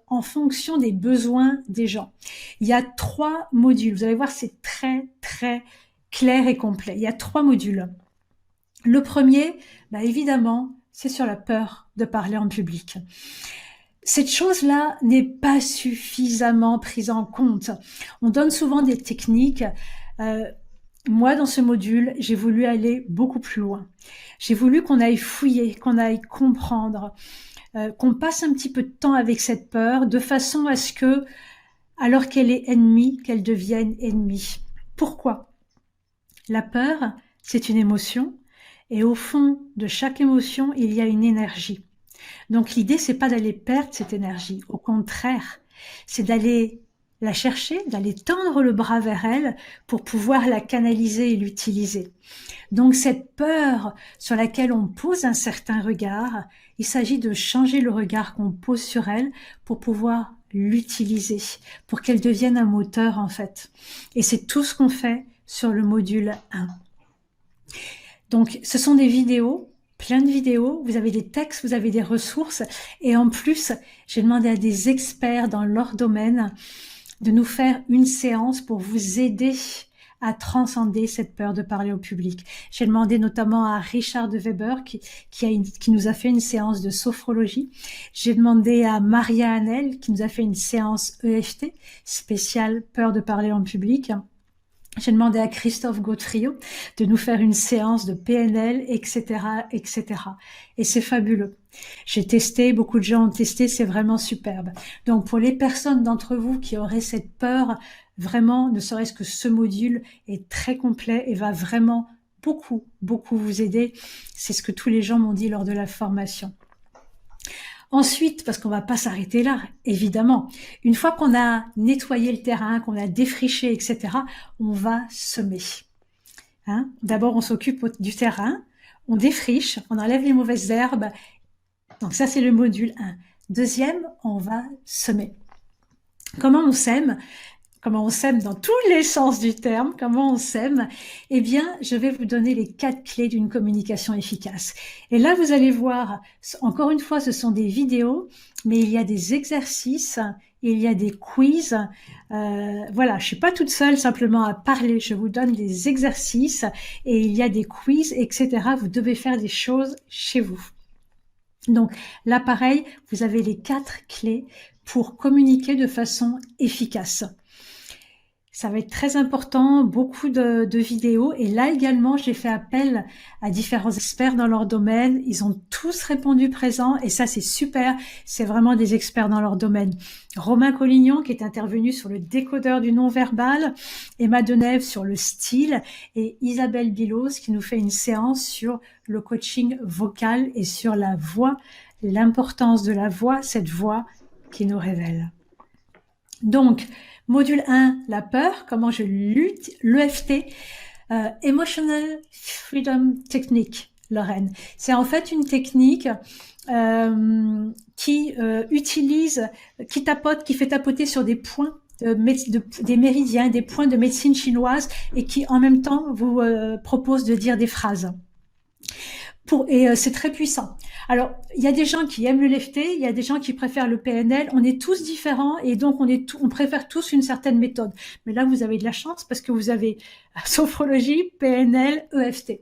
en fonction des besoins des gens. Il y a 3 modules. Vous allez voir, c'est très, très clair et complet. Il y a 3 modules. Le premier, évidemment, c'est sur la peur de parler en public. Cette chose-là n'est pas suffisamment prise en compte. On donne souvent des techniques. Moi, dans ce module, j'ai voulu aller beaucoup plus loin. J'ai voulu qu'on aille fouiller, qu'on aille comprendre, qu'on passe un petit peu de temps avec cette peur, de façon à ce que, alors qu'elle est ennemie, qu'elle devienne ennemie. Pourquoi? La peur, c'est une émotion, et au fond de chaque émotion, il y a une énergie. Donc l'idée, c'est pas d'aller perdre cette énergie. Au contraire, c'est d'aller la chercher, d'aller tendre le bras vers elle pour pouvoir la canaliser et l'utiliser. Donc cette peur sur laquelle on pose un certain regard, il s'agit de changer le regard qu'on pose sur elle pour pouvoir l'utiliser, pour qu'elle devienne un moteur en fait. Et c'est tout ce qu'on fait sur le module 1. Donc ce sont des vidéos, plein de vidéos, vous avez des textes, vous avez des ressources, et en plus, j'ai demandé à des experts dans leur domaine de nous faire une séance pour vous aider à transcender cette peur de parler au public. J'ai demandé notamment à Richard de Weber qui nous a fait une séance de sophrologie. J'ai demandé à Maria Hanel qui nous a fait une séance EFT spéciale peur de parler en public. J'ai demandé à Christophe Gautrio de nous faire une séance de PNL, etc., etc. Et c'est fabuleux. J'ai testé, beaucoup de gens ont testé, c'est vraiment superbe. Donc pour les personnes d'entre vous qui auraient cette peur, vraiment, ne serait-ce que ce module est très complet et va vraiment beaucoup, beaucoup vous aider. C'est ce que tous les gens m'ont dit lors de la formation. Ensuite, parce qu'on va pas s'arrêter là, évidemment, une fois qu'on a nettoyé le terrain, qu'on a défriché, etc., on va semer. D'abord, on s'occupe du terrain, on défriche, on enlève les mauvaises herbes. Donc ça, c'est le module 1. Deuxième, on va semer. Comment on sème? Comment on sème dans tous les sens du terme, comment on sème? Eh bien, je vais vous donner les 4 clés d'une communication efficace. Et là, vous allez voir, encore une fois, ce sont des vidéos, mais il y a des exercices, il y a des quiz. Voilà, je suis pas toute seule simplement à parler, je vous donne des exercices et il y a des quiz, etc. Vous devez faire des choses chez vous. Donc là, pareil, vous avez les 4 clés pour communiquer de façon efficace. Ça va être très important, beaucoup de vidéos. Et là également, j'ai fait appel à différents experts dans leur domaine. Ils ont tous répondu présent et ça, c'est super. C'est vraiment des experts dans leur domaine. Romain Collignon, qui est intervenu sur le décodeur du non-verbal, Emma Denève sur le style et Isabelle Bilos qui nous fait une séance sur le coaching vocal et sur la voix, l'importance de la voix, cette voix qui nous révèle. Donc, module 1, la peur, comment je lutte, l'EFT, Emotional Freedom Technique, Lorraine. C'est en fait une technique qui fait tapoter sur des points, des méridiens, des points de médecine chinoise et qui en même temps vous propose de dire des phrases. C'est très puissant. Alors, il y a des gens qui aiment le l'EFT, il y a des gens qui préfèrent le PNL. On est tous différents et donc on préfère tous une certaine méthode. Mais là, vous avez de la chance parce que vous avez sophrologie, PNL, EFT.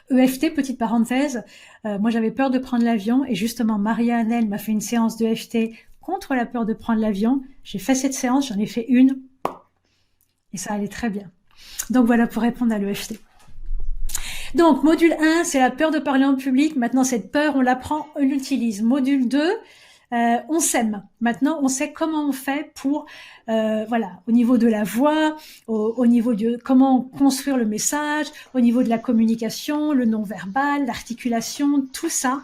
EFT, petite parenthèse, moi j'avais peur de prendre l'avion et justement Maria Hanel m'a fait une séance d'EFT contre la peur de prendre l'avion. J'ai fait cette séance, j'en ai fait une et ça allait très bien. Donc voilà pour répondre à l'EFT. Donc, module 1, c'est la peur de parler en public. Maintenant, cette peur, on l'apprend, on l'utilise. Module 2, on sème. Maintenant, on sait comment on fait pour, au niveau de la voix, au niveau de comment construire le message, au niveau de la communication, le non-verbal, l'articulation, tout ça.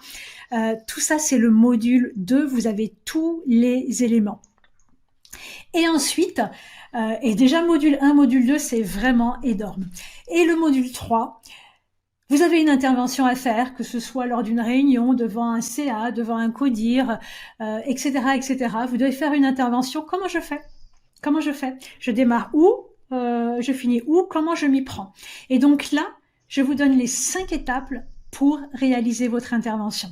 Tout ça, c'est le module 2. Vous avez tous les éléments. Et ensuite, et déjà module 1, module 2, c'est vraiment énorme. Et le module 3, vous avez une intervention à faire, que ce soit lors d'une réunion, devant un CA, devant un CODIR, etc., etc. Vous devez faire une intervention. Comment je fais? Comment je fais? Je démarre où? Je finis où? Comment je m'y prends? Et donc là, je vous donne les 5 étapes pour réaliser votre intervention.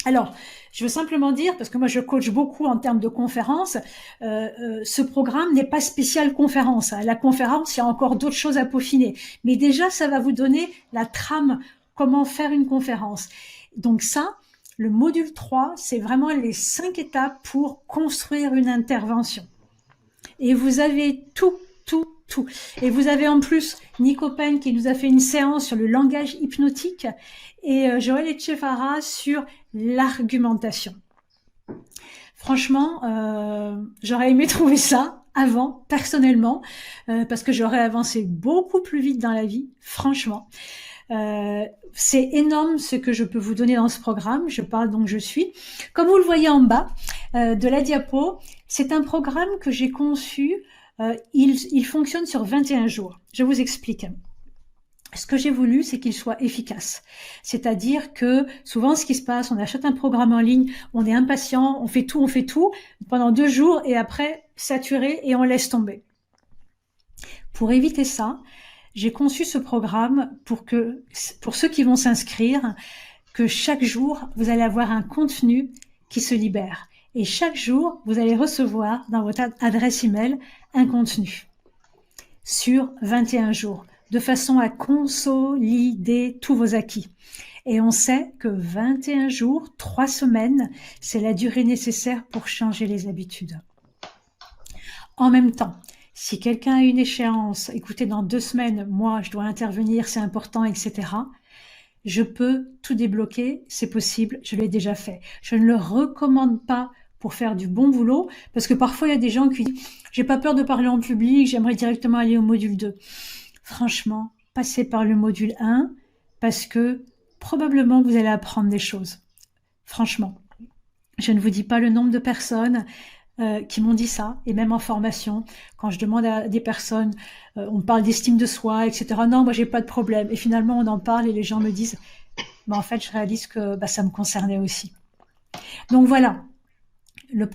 Alors, je veux simplement dire, parce que moi je coach beaucoup en termes de conférences, ce programme n'est pas spécial conférence. À la conférence, il y a encore d'autres choses à peaufiner. Mais déjà, ça va vous donner la trame, comment faire une conférence. Donc ça, le module 3, c'est vraiment les 5 étapes pour construire une intervention. Et vous avez tout. Et vous avez en plus Nico Pen qui nous a fait une séance sur le langage hypnotique et Joël Etchefara sur l'argumentation. Franchement, j'aurais aimé trouver ça avant, personnellement, parce que j'aurais avancé beaucoup plus vite dans la vie, franchement. C'est énorme ce que je peux vous donner dans ce programme. Je parle donc je suis. Comme vous le voyez en bas de la diapo, c'est un programme que j'ai conçu. Il fonctionne sur 21 jours. Je vous explique. Ce que j'ai voulu, c'est qu'il soit efficace. C'est-à-dire que souvent, ce qui se passe, on achète un programme en ligne, on est impatient, on fait tout pendant 2 jours et après, saturé et on laisse tomber. Pour éviter ça, j'ai conçu ce programme pour ceux qui vont s'inscrire, que chaque jour, vous allez avoir un contenu qui se libère. Et chaque jour, vous allez recevoir dans votre adresse email un contenu sur 21 jours, de façon à consolider tous vos acquis. Et on sait que 21 jours, 3 semaines, c'est la durée nécessaire pour changer les habitudes. En même temps, si quelqu'un a une échéance, écoutez, dans 2 semaines, moi, je dois intervenir, c'est important, etc., je peux tout débloquer, c'est possible, je l'ai déjà fait. Je ne le recommande pas pour faire du bon boulot, parce que parfois il y a des gens qui disent « j'ai pas peur de parler en public, j'aimerais directement aller au module 2 ». Franchement, passez par le module 1, parce que probablement vous allez apprendre des choses. Franchement, je ne vous dis pas le nombre de personnes qui m'ont dit ça, et même en formation, quand je demande à des personnes, on parle d'estime de soi, etc. Non, moi j'ai pas de problème. Et finalement, on en parle et les gens me disent, en fait, je réalise que ça me concernait aussi. Donc voilà, le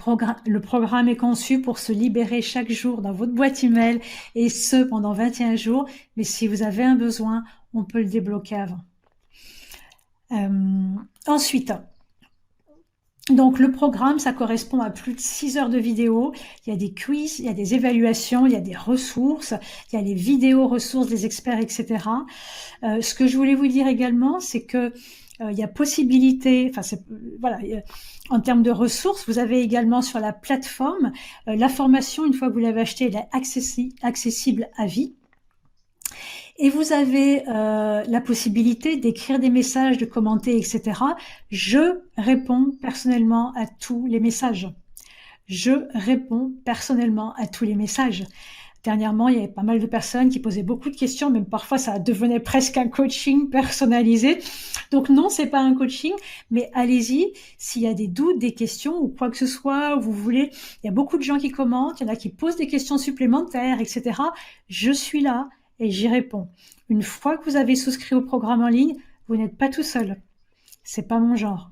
programme est conçu pour se libérer chaque jour dans votre boîte email, et ce pendant 21 jours. Mais si vous avez un besoin, on peut le débloquer avant. Ensuite, donc le programme, ça correspond à plus de 6 heures de vidéo. Il y a des quiz, il y a des évaluations, il y a des ressources, il y a les vidéos ressources des experts, etc. Ce que je voulais vous dire également, c'est que il y a possibilité, en termes de ressources, vous avez également sur la plateforme la formation, une fois que vous l'avez achetée, elle est accessible à vie. Et vous avez la possibilité d'écrire des messages, de commenter, etc. Je réponds personnellement à tous les messages. Dernièrement, il y avait pas mal de personnes qui posaient beaucoup de questions, même parfois ça devenait presque un coaching personnalisé. Donc non, c'est pas un coaching, mais allez-y, s'il y a des doutes, des questions ou quoi que ce soit, vous voulez, il y a beaucoup de gens qui commentent, il y en a qui posent des questions supplémentaires, etc. Je suis là et j'y réponds. Une fois que vous avez souscrit au programme en ligne, vous n'êtes pas tout seul. C'est pas mon genre.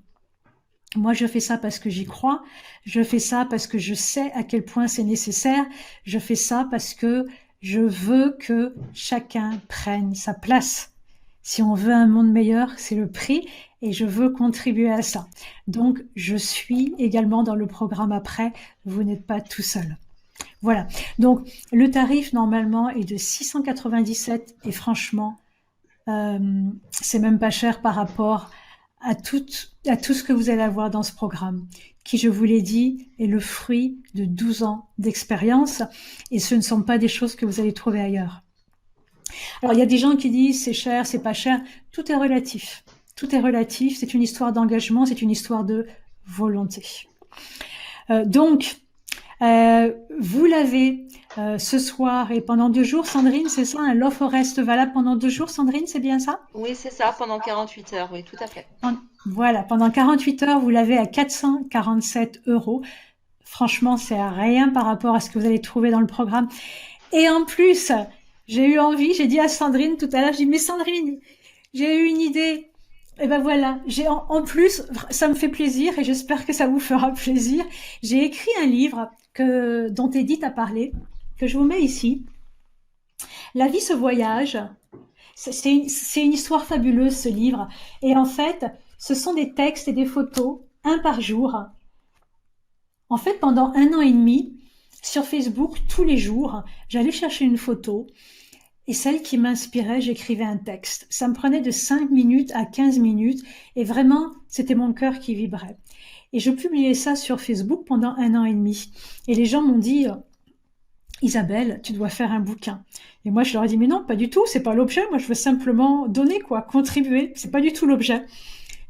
Moi, je fais ça parce que j'y crois. Je fais ça parce que je sais à quel point c'est nécessaire. Je fais ça parce que je veux que chacun prenne sa place. Si on veut un monde meilleur, c'est le prix et je veux contribuer à ça. Donc, je suis également dans le programme après. Vous n'êtes pas tout seul. Voilà. Donc, le tarif, normalement, est de 697 et franchement, c'est même pas cher par rapport à tout ce que vous allez avoir dans ce programme, qui, je vous l'ai dit, est le fruit de 12 ans d'expérience, et ce ne sont pas des choses que vous allez trouver ailleurs. Alors, il y a des gens qui disent c'est cher, c'est pas cher. Tout est relatif. Tout est relatif. C'est une histoire d'engagement, c'est une histoire de volonté. Donc, vous l'avez ce soir et pendant 2 jours, Sandrine, c'est ça, l'offre reste valable pendant 2 jours, Sandrine, c'est bien ça? Oui, c'est ça, pendant 48 heures, oui, tout à fait. Voilà, pendant 48 heures, vous l'avez à 447 €. franchement, c'est rien par rapport à ce que vous allez trouver dans le programme. Et en plus, j'ai eu envie, j'ai dit à Sandrine tout à l'heure, j'ai dit, mais Sandrine, j'ai eu une idée. Et ben voilà, en plus, ça me fait plaisir et j'espère que ça vous fera plaisir. J'ai écrit un livre dont Edith a parlé, que je vous mets ici. La vie se voyage. C'est une histoire fabuleuse, ce livre. Et en fait, ce sont des textes et des photos, un par jour. En fait, pendant 1 an et demi, sur Facebook, tous les jours, j'allais chercher une photo et celle qui m'inspirait, j'écrivais un texte. Ça me prenait de 5 minutes à 15 minutes et vraiment, c'était mon cœur qui vibrait. Et je publiais ça sur Facebook pendant 1 an et demi. Et les gens m'ont dit, Isabelle, tu dois faire un bouquin. Et moi, je leur ai dit, mais non, pas du tout, c'est pas l'objet. Moi, je veux simplement donner, quoi, contribuer. C'est pas du tout l'objet.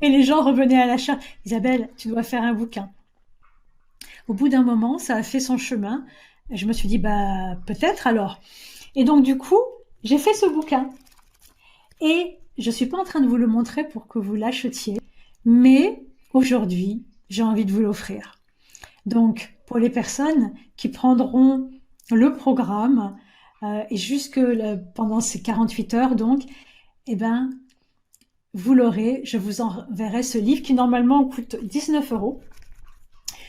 Et les gens revenaient à la charge. Isabelle, tu dois faire un bouquin. Au bout d'un moment, ça a fait son chemin. Et je me suis dit, bah, peut-être alors. Et donc, du coup, j'ai fait ce bouquin. Et je suis pas en train de vous le montrer pour que vous l'achetiez. Mais aujourd'hui, j'ai envie de vous l'offrir. Donc, pour les personnes qui prendront le programme, et jusque pendant ces 48 heures, donc, eh ben, vous l'aurez. Je vous enverrai ce livre qui normalement coûte 19 €.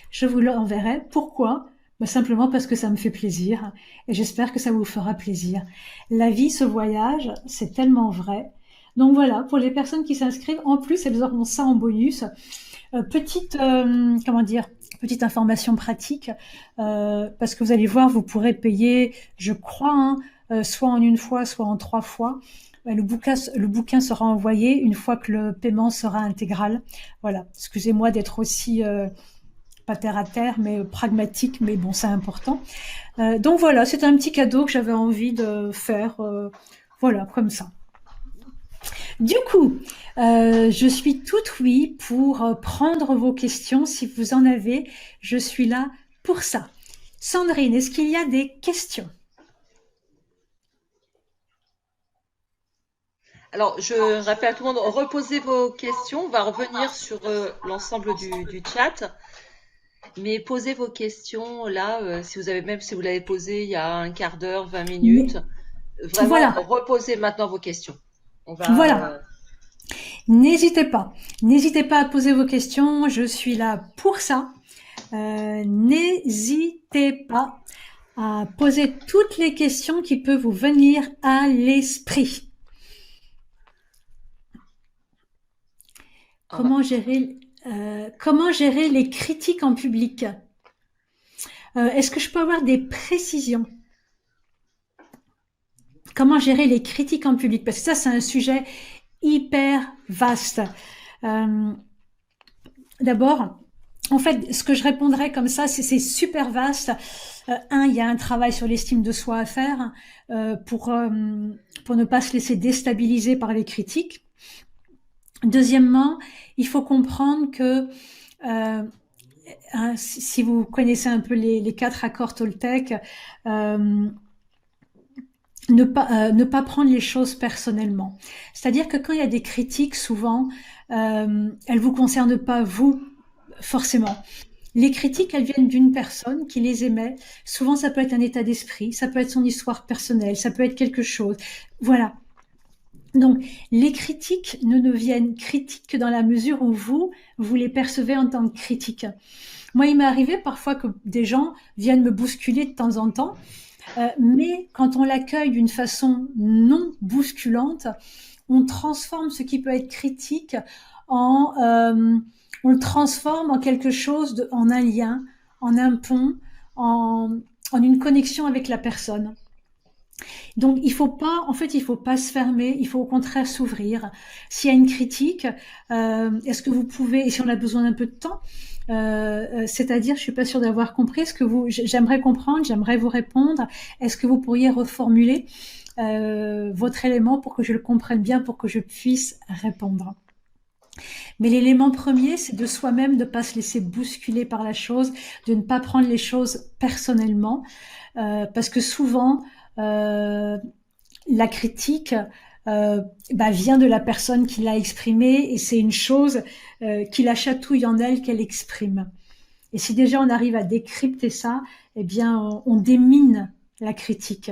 Je vous l'enverrai. Pourquoi? Ben, simplement parce que ça me fait plaisir et j'espère que ça vous fera plaisir. La vie, ce voyage, c'est tellement vrai. Donc voilà, pour les personnes qui s'inscrivent, en plus, elles auront ça en bonus. Petite information pratique, parce que vous allez voir, vous pourrez payer, je crois, soit en une fois, soit en 3 fois. Le bouquin sera envoyé une fois que le paiement sera intégral. Voilà, excusez-moi d'être aussi pas terre à terre, mais pragmatique, mais bon, c'est important. Donc voilà, c'est un petit cadeau que j'avais envie de faire, voilà, comme ça. Du coup, je suis toute oui pour prendre vos questions. Si vous en avez, je suis là pour ça. Sandrine, est-ce qu'il y a des questions? Alors, je rappelle à tout le monde, reposez vos questions. On va revenir sur l'ensemble du chat. Mais posez vos questions là, si vous l'avez posé il y a un quart d'heure, 20 minutes. Vraiment, voilà. Reposez maintenant vos questions. Voilà. N'hésitez pas à poser vos questions. Je suis là pour ça. N'hésitez pas à poser toutes les questions qui peuvent vous venir à l'esprit. Comment gérer les critiques en public? Est-ce que je peux avoir des précisions? Comment gérer les critiques en public? Parce que ça, c'est un sujet hyper vaste. D'abord, en fait, ce que je répondrais comme ça, c'est super vaste. Il y a un travail sur l'estime de soi à faire pour ne pas se laisser déstabiliser par les critiques. Deuxièmement, il faut comprendre que si vous connaissez un peu les 4 accords Toltec, ne pas prendre les choses personnellement. C'est-à-dire que quand il y a des critiques, souvent, elles vous concernent pas vous forcément. Les critiques, elles viennent d'une personne qui les émet. Souvent, ça peut être un état d'esprit, ça peut être son histoire personnelle, ça peut être quelque chose. Voilà. Donc, les critiques ne deviennent critiques que dans la mesure où vous les percevez en tant que critiques. Moi, il m'est arrivé parfois que des gens viennent me bousculer de temps en temps, mais quand on l'accueille d'une façon non bousculante, on transforme ce qui peut être critique on le transforme en quelque chose, en un lien, en un pont, en une connexion avec la personne. Donc, il faut pas se fermer, il faut au contraire s'ouvrir. S'il y a une critique, est-ce que vous pouvez, et si on a besoin d'un peu de temps, c'est-à-dire, je suis pas sûre d'avoir compris, j'aimerais comprendre, j'aimerais vous répondre, est-ce que vous pourriez reformuler votre élément pour que je le comprenne bien, pour que je puisse répondre? Mais l'élément premier, c'est de soi-même, de ne pas se laisser bousculer par la chose, de ne pas prendre les choses personnellement, parce que souvent, la critique vient de la personne qui l'a exprimée et c'est une chose qui la chatouille en elle qu'elle exprime. Et si déjà on arrive à décrypter ça, eh bien, on démine la critique.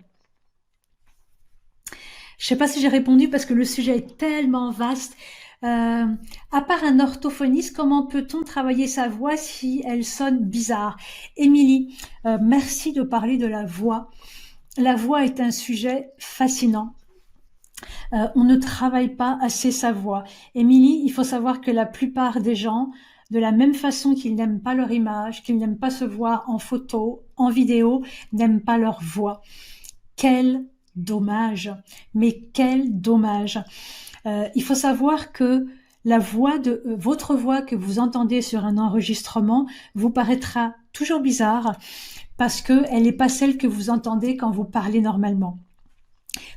Je ne sais pas si j'ai répondu parce que le sujet est tellement vaste. À part un orthophoniste, comment peut-on travailler sa voix si elle sonne bizarre? Émilie, merci de parler de la voix. La voix est un sujet fascinant. On ne travaille pas assez sa voix. Émilie, il faut savoir que la plupart des gens, de la même façon qu'ils n'aiment pas leur image, qu'ils n'aiment pas se voir en photo, en vidéo, n'aiment pas leur voix. Quel dommage, mais quel dommage. Il faut savoir que la voix de votre voix que vous entendez sur un enregistrement vous paraîtra toujours bizarre parce que elle n'est pas celle que vous entendez quand vous parlez normalement.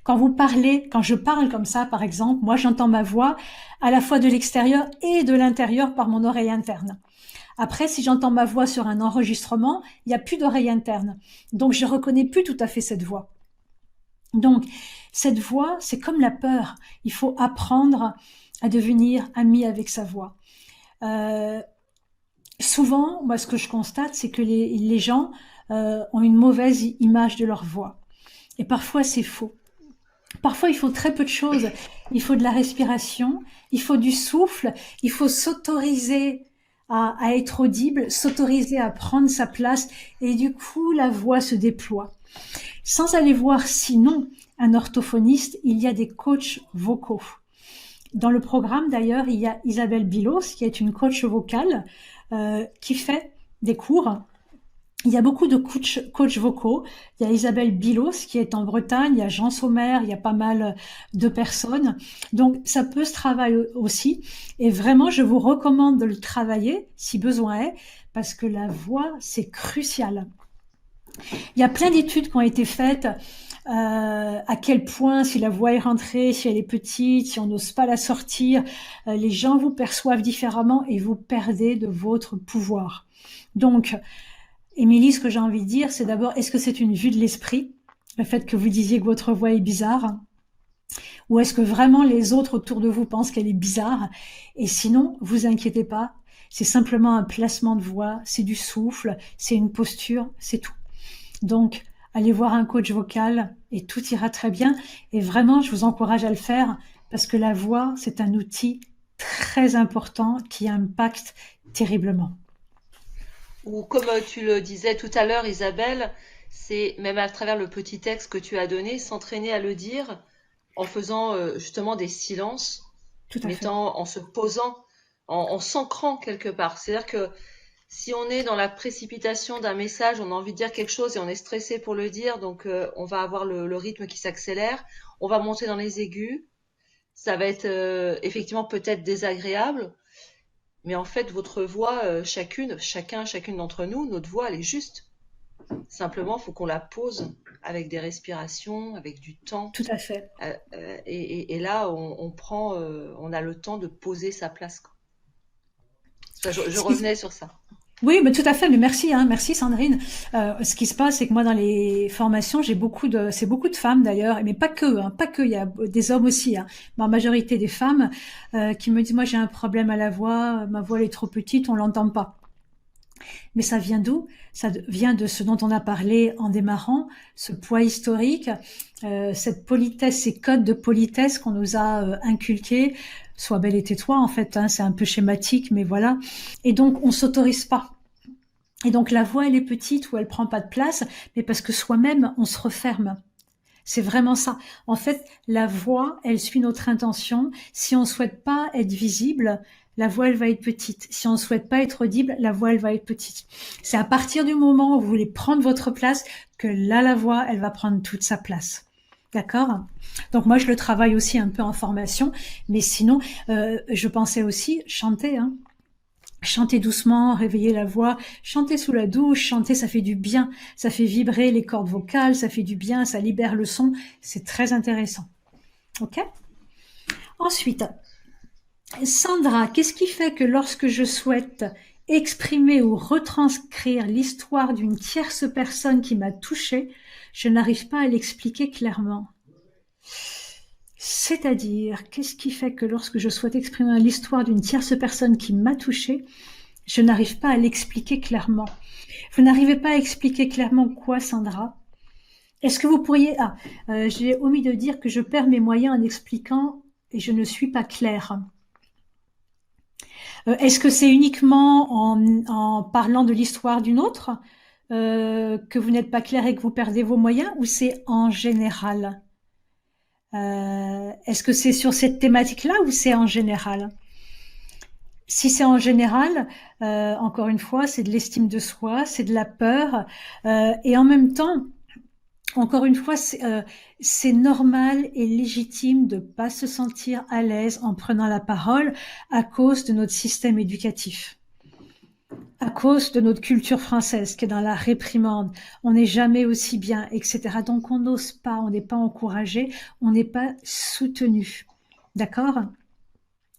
Quand je parle comme ça, par exemple, moi j'entends ma voix à la fois de l'extérieur et de l'intérieur par mon oreille interne. Après, si j'entends ma voix sur un enregistrement, il n'y a plus d'oreille interne. Donc je reconnais plus tout à fait cette voix. Donc, cette voix, c'est comme la peur. Il faut apprendre à devenir ami avec sa voix. Souvent, moi, ce que je constate, c'est que les gens ont une mauvaise image de leur voix. Et parfois, c'est faux. Parfois, il faut très peu de choses. Il faut de la respiration, il faut du souffle, il faut s'autoriser à être audible, s'autoriser à prendre sa place. Et du coup, la voix se déploie. Sans aller voir sinon un orthophoniste, il y a des coachs vocaux. Dans le programme d'ailleurs, il y a Isabelle Bilos qui est une coach vocale qui fait des cours. Il y a beaucoup de coachs vocaux. Il y a Isabelle Bilos qui est en Bretagne, il y a Jean Sommer, il y a pas mal de personnes. Donc ça peut se travailler aussi. Et vraiment, je vous recommande de le travailler si besoin est, parce que la voix, c'est crucial. Il y a plein d'études qui ont été faites à quel point, si la voix est rentrée, si elle est petite, si on n'ose pas la sortir, les gens vous perçoivent différemment et vous perdez de votre pouvoir. Donc, Émilie, ce que j'ai envie de dire, c'est d'abord, est-ce que c'est une vue de l'esprit, le fait que vous disiez que votre voix est bizarre, ou est-ce que vraiment les autres autour de vous pensent qu'elle est bizarre? Et sinon, vous inquiétez pas, c'est simplement un placement de voix, c'est du souffle, c'est une posture, c'est tout. Donc, allez voir un coach vocal et tout ira très bien. Et vraiment, je vous encourage à le faire parce que la voix, c'est un outil très important qui impacte terriblement. Ou comme tu le disais tout à l'heure, Isabelle, c'est même à travers le petit texte que tu as donné, s'entraîner à le dire en faisant justement des silences, Tout à fait. en se posant, en s'ancrant quelque part. C'est-à-dire que si on est dans la précipitation d'un message, on a envie de dire quelque chose et on est stressé pour le dire, donc on va avoir le rythme qui s'accélère, on va monter dans les aigus, ça va être effectivement peut-être désagréable, mais en fait votre voix, chacune d'entre nous, notre voix elle est juste. Simplement, il faut qu'on la pose avec des respirations, avec du temps. Tout à fait. Et là, on a le temps de poser sa place, quoi. Je revenais sur ça. Oui, mais tout à fait. Mais merci, hein, merci Sandrine. Ce qui se passe, c'est que moi, dans les formations, c'est beaucoup de femmes d'ailleurs, mais pas que, hein, pas que. Il y a des hommes aussi, hein, mais en majorité des femmes qui me disent, moi, j'ai un problème à la voix, ma voix elle est trop petite, on l'entend pas. Mais ça vient d'où? Ça vient de ce dont on a parlé en démarrant, ce poids historique, cette politesse, ces codes de politesse qu'on nous a inculqués. Sois belle et tais-toi, en fait, hein, c'est un peu schématique, mais voilà. Et donc, on s'autorise pas. Et donc, la voix, elle est petite ou elle prend pas de place, mais parce que soi-même, on se referme. C'est vraiment ça. En fait, la voix, elle suit notre intention. Si on souhaite pas être visible, la voix, elle va être petite. Si on souhaite pas être audible, la voix, elle va être petite. C'est à partir du moment où vous voulez prendre votre place que là, la voix, elle va prendre toute sa place. D'accord? Donc moi, je le travaille aussi un peu en formation, mais sinon, je pensais aussi chanter, hein. Chanter doucement, réveiller la voix, chanter sous la douche, chanter, ça fait du bien, ça fait vibrer les cordes vocales, ça fait du bien, ça libère le son, c'est très intéressant. Ok? Ensuite, Sandra, qu'est-ce qui fait que lorsque je souhaite exprimer ou retranscrire l'histoire d'une tierce personne qui m'a touchée, je n'arrive pas à l'expliquer clairement? C'est-à-dire, qu'est-ce qui fait que lorsque je souhaite exprimer l'histoire d'une tierce personne qui m'a touchée, Je n'arrive pas à l'expliquer clairement. Vous n'arrivez pas à expliquer clairement quoi, Sandra? Est-ce que vous pourriez... j'ai omis de dire que je perds mes moyens en expliquant et je ne suis pas claire. Est-ce que c'est uniquement en parlant de l'histoire d'une autre que vous n'êtes pas clair et que vous perdez vos moyens, ou c'est en général? Est-ce que c'est sur cette thématique-là ou c'est en général? Si c'est en général, encore une fois, c'est de l'estime de soi, c'est de la peur, et en même temps, encore une fois, c'est normal et légitime de pas se sentir à l'aise en prenant la parole à cause de notre système éducatif, à cause de notre culture française qui est dans la réprimande. On n'est jamais aussi bien, etc. Donc on n'ose pas, on n'est pas encouragé, on n'est pas soutenu. D'accord?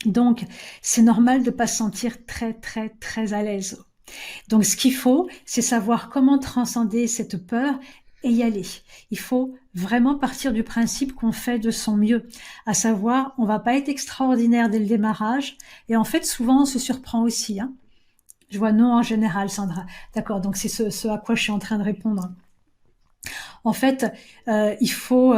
Donc c'est normal de pas se sentir très très très à l'aise. Donc ce qu'il faut, c'est savoir comment transcender cette peur et y aller. Il faut vraiment partir du principe qu'on fait de son mieux, à savoir, on va pas être extraordinaire dès le démarrage, et en fait, souvent, on se surprend aussi. Hein. Je vois non en général, Sandra. D'accord, donc c'est ce à quoi je suis en train de répondre. En fait, il faut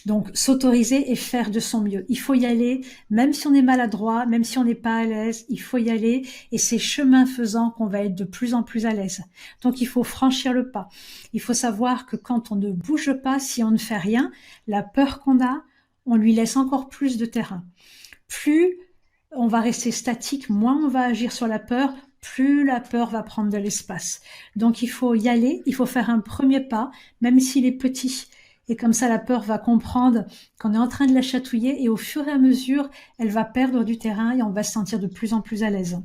donc s'autoriser et faire de son mieux. Il faut y aller, même si on est maladroit, même si on n'est pas à l'aise, il faut y aller, et c'est chemin faisant qu'on va être de plus en plus à l'aise. Donc il faut franchir le pas. Il faut savoir que quand on ne bouge pas, si on ne fait rien, la peur qu'on a, on lui laisse encore plus de terrain. Plus on va rester statique, moins on va agir sur la peur, plus la peur va prendre de l'espace. Donc il faut y aller, il faut faire un premier pas, même s'il est petit. Et comme ça, la peur va comprendre qu'on est en train de la chatouiller, et au fur et à mesure, elle va perdre du terrain et on va se sentir de plus en plus à l'aise.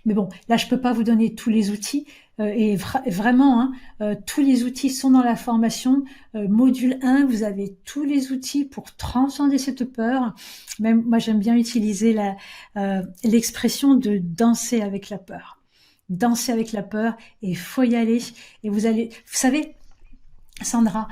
Mais bon, là, je peux pas vous donner tous les outils. Et vraiment, hein, tous les outils sont dans la formation. Module 1, vous avez tous les outils pour transcender cette peur. Même moi, j'aime bien utiliser l'expression de danser avec la peur. Danser avec la peur, et faut y aller. Et vous savez, Sandra,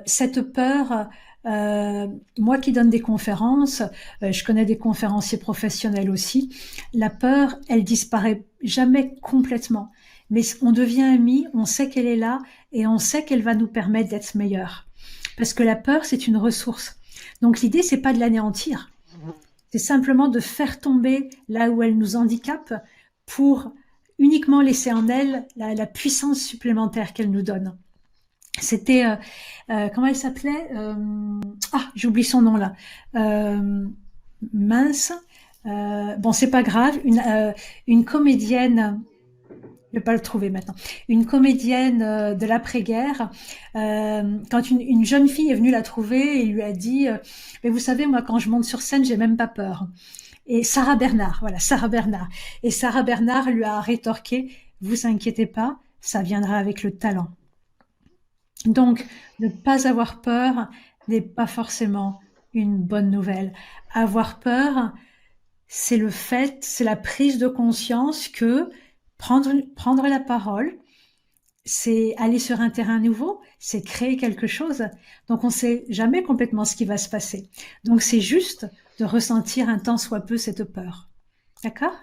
cette peur, moi qui donne des conférences, je connais des conférenciers professionnels aussi, la peur, elle disparaît jamais complètement. Mais on devient amis, on sait qu'elle est là, et on sait qu'elle va nous permettre d'être meilleurs. Parce que la peur, c'est une ressource. Donc l'idée, c'est pas de l'anéantir. C'est simplement de faire tomber là où elle nous handicape pour uniquement laisser en elle la puissance supplémentaire qu'elle nous donne. C'était, comment elle s'appelait? J'oublie son nom là. Mince. Bon, c'est pas grave. Une comédienne... Je vais pas le trouver maintenant. Une comédienne de l'après-guerre, quand une jeune fille est venue la trouver et lui a dit mais vous savez, moi quand je monte sur scène, j'ai même pas peur. Et Sarah Bernard, voilà, Sarah Bernard. Et Sarah Bernard lui a rétorqué, vous inquiétez pas, ça viendra avec le talent. Donc, ne pas avoir peur n'est pas forcément une bonne nouvelle. Avoir peur, c'est le fait, c'est la prise de conscience que prendre la parole, c'est aller sur un terrain nouveau, c'est créer quelque chose. Donc on ne sait jamais complètement ce qui va se passer. Donc c'est juste de ressentir un tant soit peu cette peur. D'accord?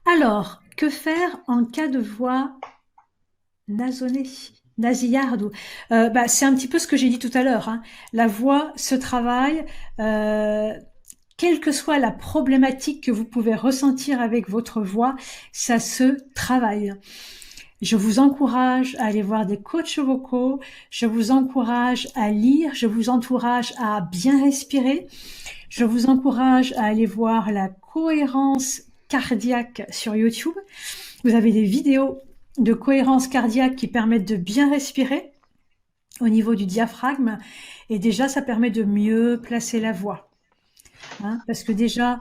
Alors, que faire en cas de voix nasonnée, nasillarde? C'est un petit peu ce que j'ai dit tout à l'heure. Hein. La voix se travaille. Quelle que soit la problématique que vous pouvez ressentir avec votre voix, ça se travaille. Je vous encourage à aller voir des coachs vocaux, je vous encourage à lire, je vous encourage à bien respirer, je vous encourage à aller voir la cohérence cardiaque sur YouTube. Vous avez des vidéos de cohérence cardiaque qui permettent de bien respirer au niveau du diaphragme, et déjà ça permet de mieux placer la voix. Hein, parce que déjà,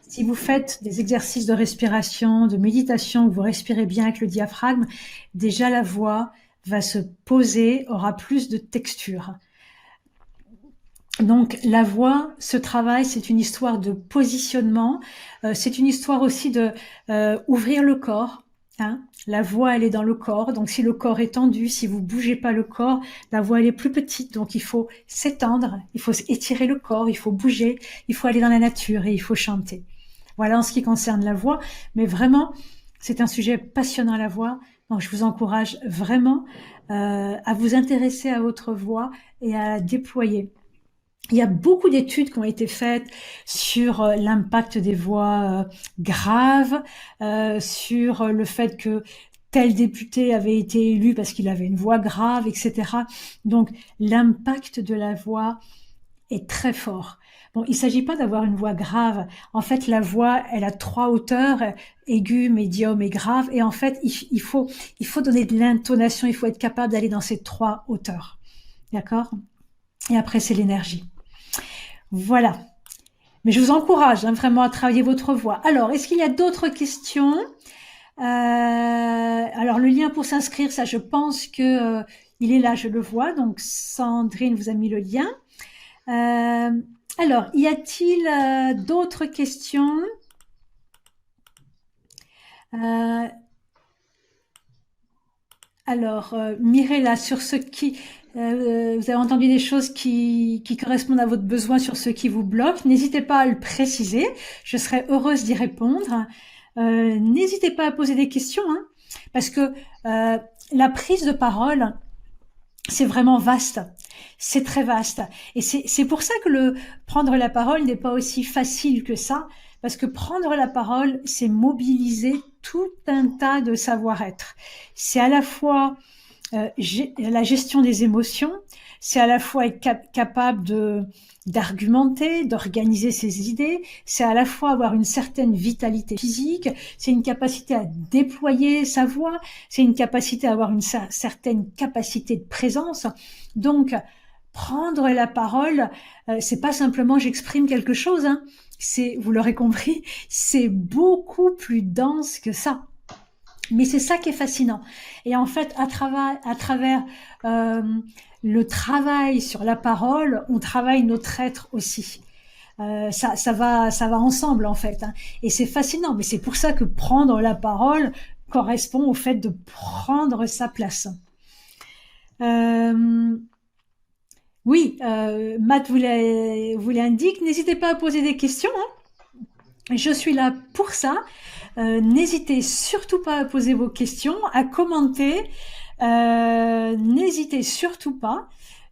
si vous faites des exercices de respiration, de méditation, vous respirez bien avec le diaphragme, déjà la voix va se poser, aura plus de texture. Donc la voix, ce travail, c'est une histoire de positionnement, c'est une histoire aussi de ouvrir le corps, Hein. La voix, elle est dans le corps. Donc, si le corps est tendu, si vous bougez pas le corps, la voix, elle est plus petite. Donc, il faut s'étendre, il faut étirer le corps, il faut bouger, il faut aller dans la nature et il faut chanter. Voilà en ce qui concerne la voix. Mais vraiment, c'est un sujet passionnant, la voix. Donc, je vous encourage vraiment à vous intéresser à votre voix et à la déployer. Il y a beaucoup d'études qui ont été faites sur l'impact des voix graves, sur le fait que tel député avait été élu parce qu'il avait une voix grave, etc. Donc, l'impact de la voix est très fort. Bon, il s'agit pas d'avoir une voix grave. En fait, la voix, elle a 3 hauteurs, aiguë, médium et grave. Et en fait, il faut donner de l'intonation, il faut être capable d'aller dans ces 3 hauteurs. D'accord? Et après, c'est l'énergie. Voilà. Mais je vous encourage vraiment à travailler votre voix. Alors, est-ce qu'il y a d'autres questions? Alors, le lien pour s'inscrire, ça, je pense que il est là, je le vois. Donc, Sandrine vous a mis le lien. Alors, y a-t-il d'autres questions? Alors, Mirella, sur ce qui... vous avez entendu des choses qui correspondent à votre besoin sur ce qui vous bloque. N'hésitez pas à le préciser. Je serai heureuse d'y répondre. N'hésitez pas à poser des questions, hein, parce que la prise de parole, c'est vraiment vaste. C'est très vaste. Et c'est pour ça que prendre la parole n'est pas aussi facile que ça, parce que prendre la parole, c'est mobiliser tout un tas de savoir-être. C'est à la fois la gestion des émotions, c'est à la fois être capable d'argumenter, d'organiser ses idées, c'est à la fois avoir une certaine vitalité physique, c'est une capacité à déployer sa voix, c'est une capacité à avoir une certaine capacité de présence. Donc, prendre la parole, c'est pas simplement j'exprime quelque chose, hein. Vous l'aurez compris, c'est beaucoup plus dense que ça. Mais c'est ça qui est fascinant. Et en fait, à travers le travail sur la parole, on travaille notre être aussi. Ça va ensemble en fait. Hein. Et c'est fascinant. Mais c'est pour ça que prendre la parole correspond au fait de prendre sa place. Oui, Matt vous l'indique. N'hésitez pas à poser des questions. Hein. Je suis là pour ça. N'hésitez surtout pas à poser vos questions, à commenter. N'hésitez surtout pas.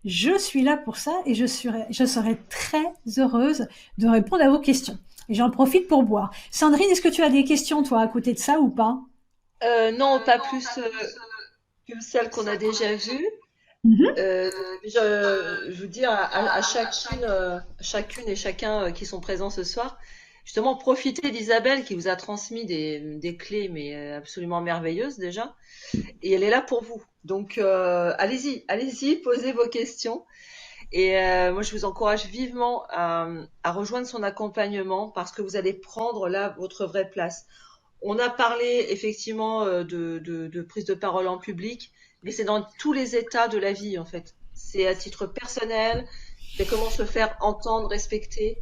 Je suis là pour ça et je serai très heureuse de répondre à vos questions. Et j'en profite pour boire. Sandrine, est-ce que tu as des questions, toi, à côté de ça ou pas? Non, pas plus que celles qu'on a déjà vues. Je veux dire à chacune et chacun qui sont présents ce soir, justement, profitez d'Isabelle qui vous a transmis des clés, mais absolument merveilleuses déjà. Et elle est là pour vous. Donc, allez-y, posez vos questions. Et moi, je vous encourage vivement à rejoindre son accompagnement parce que vous allez prendre là votre vraie place. On a parlé effectivement de prise de parole en public, mais c'est dans tous les états de la vie en fait. C'est à titre personnel, c'est comment se faire entendre, respecter,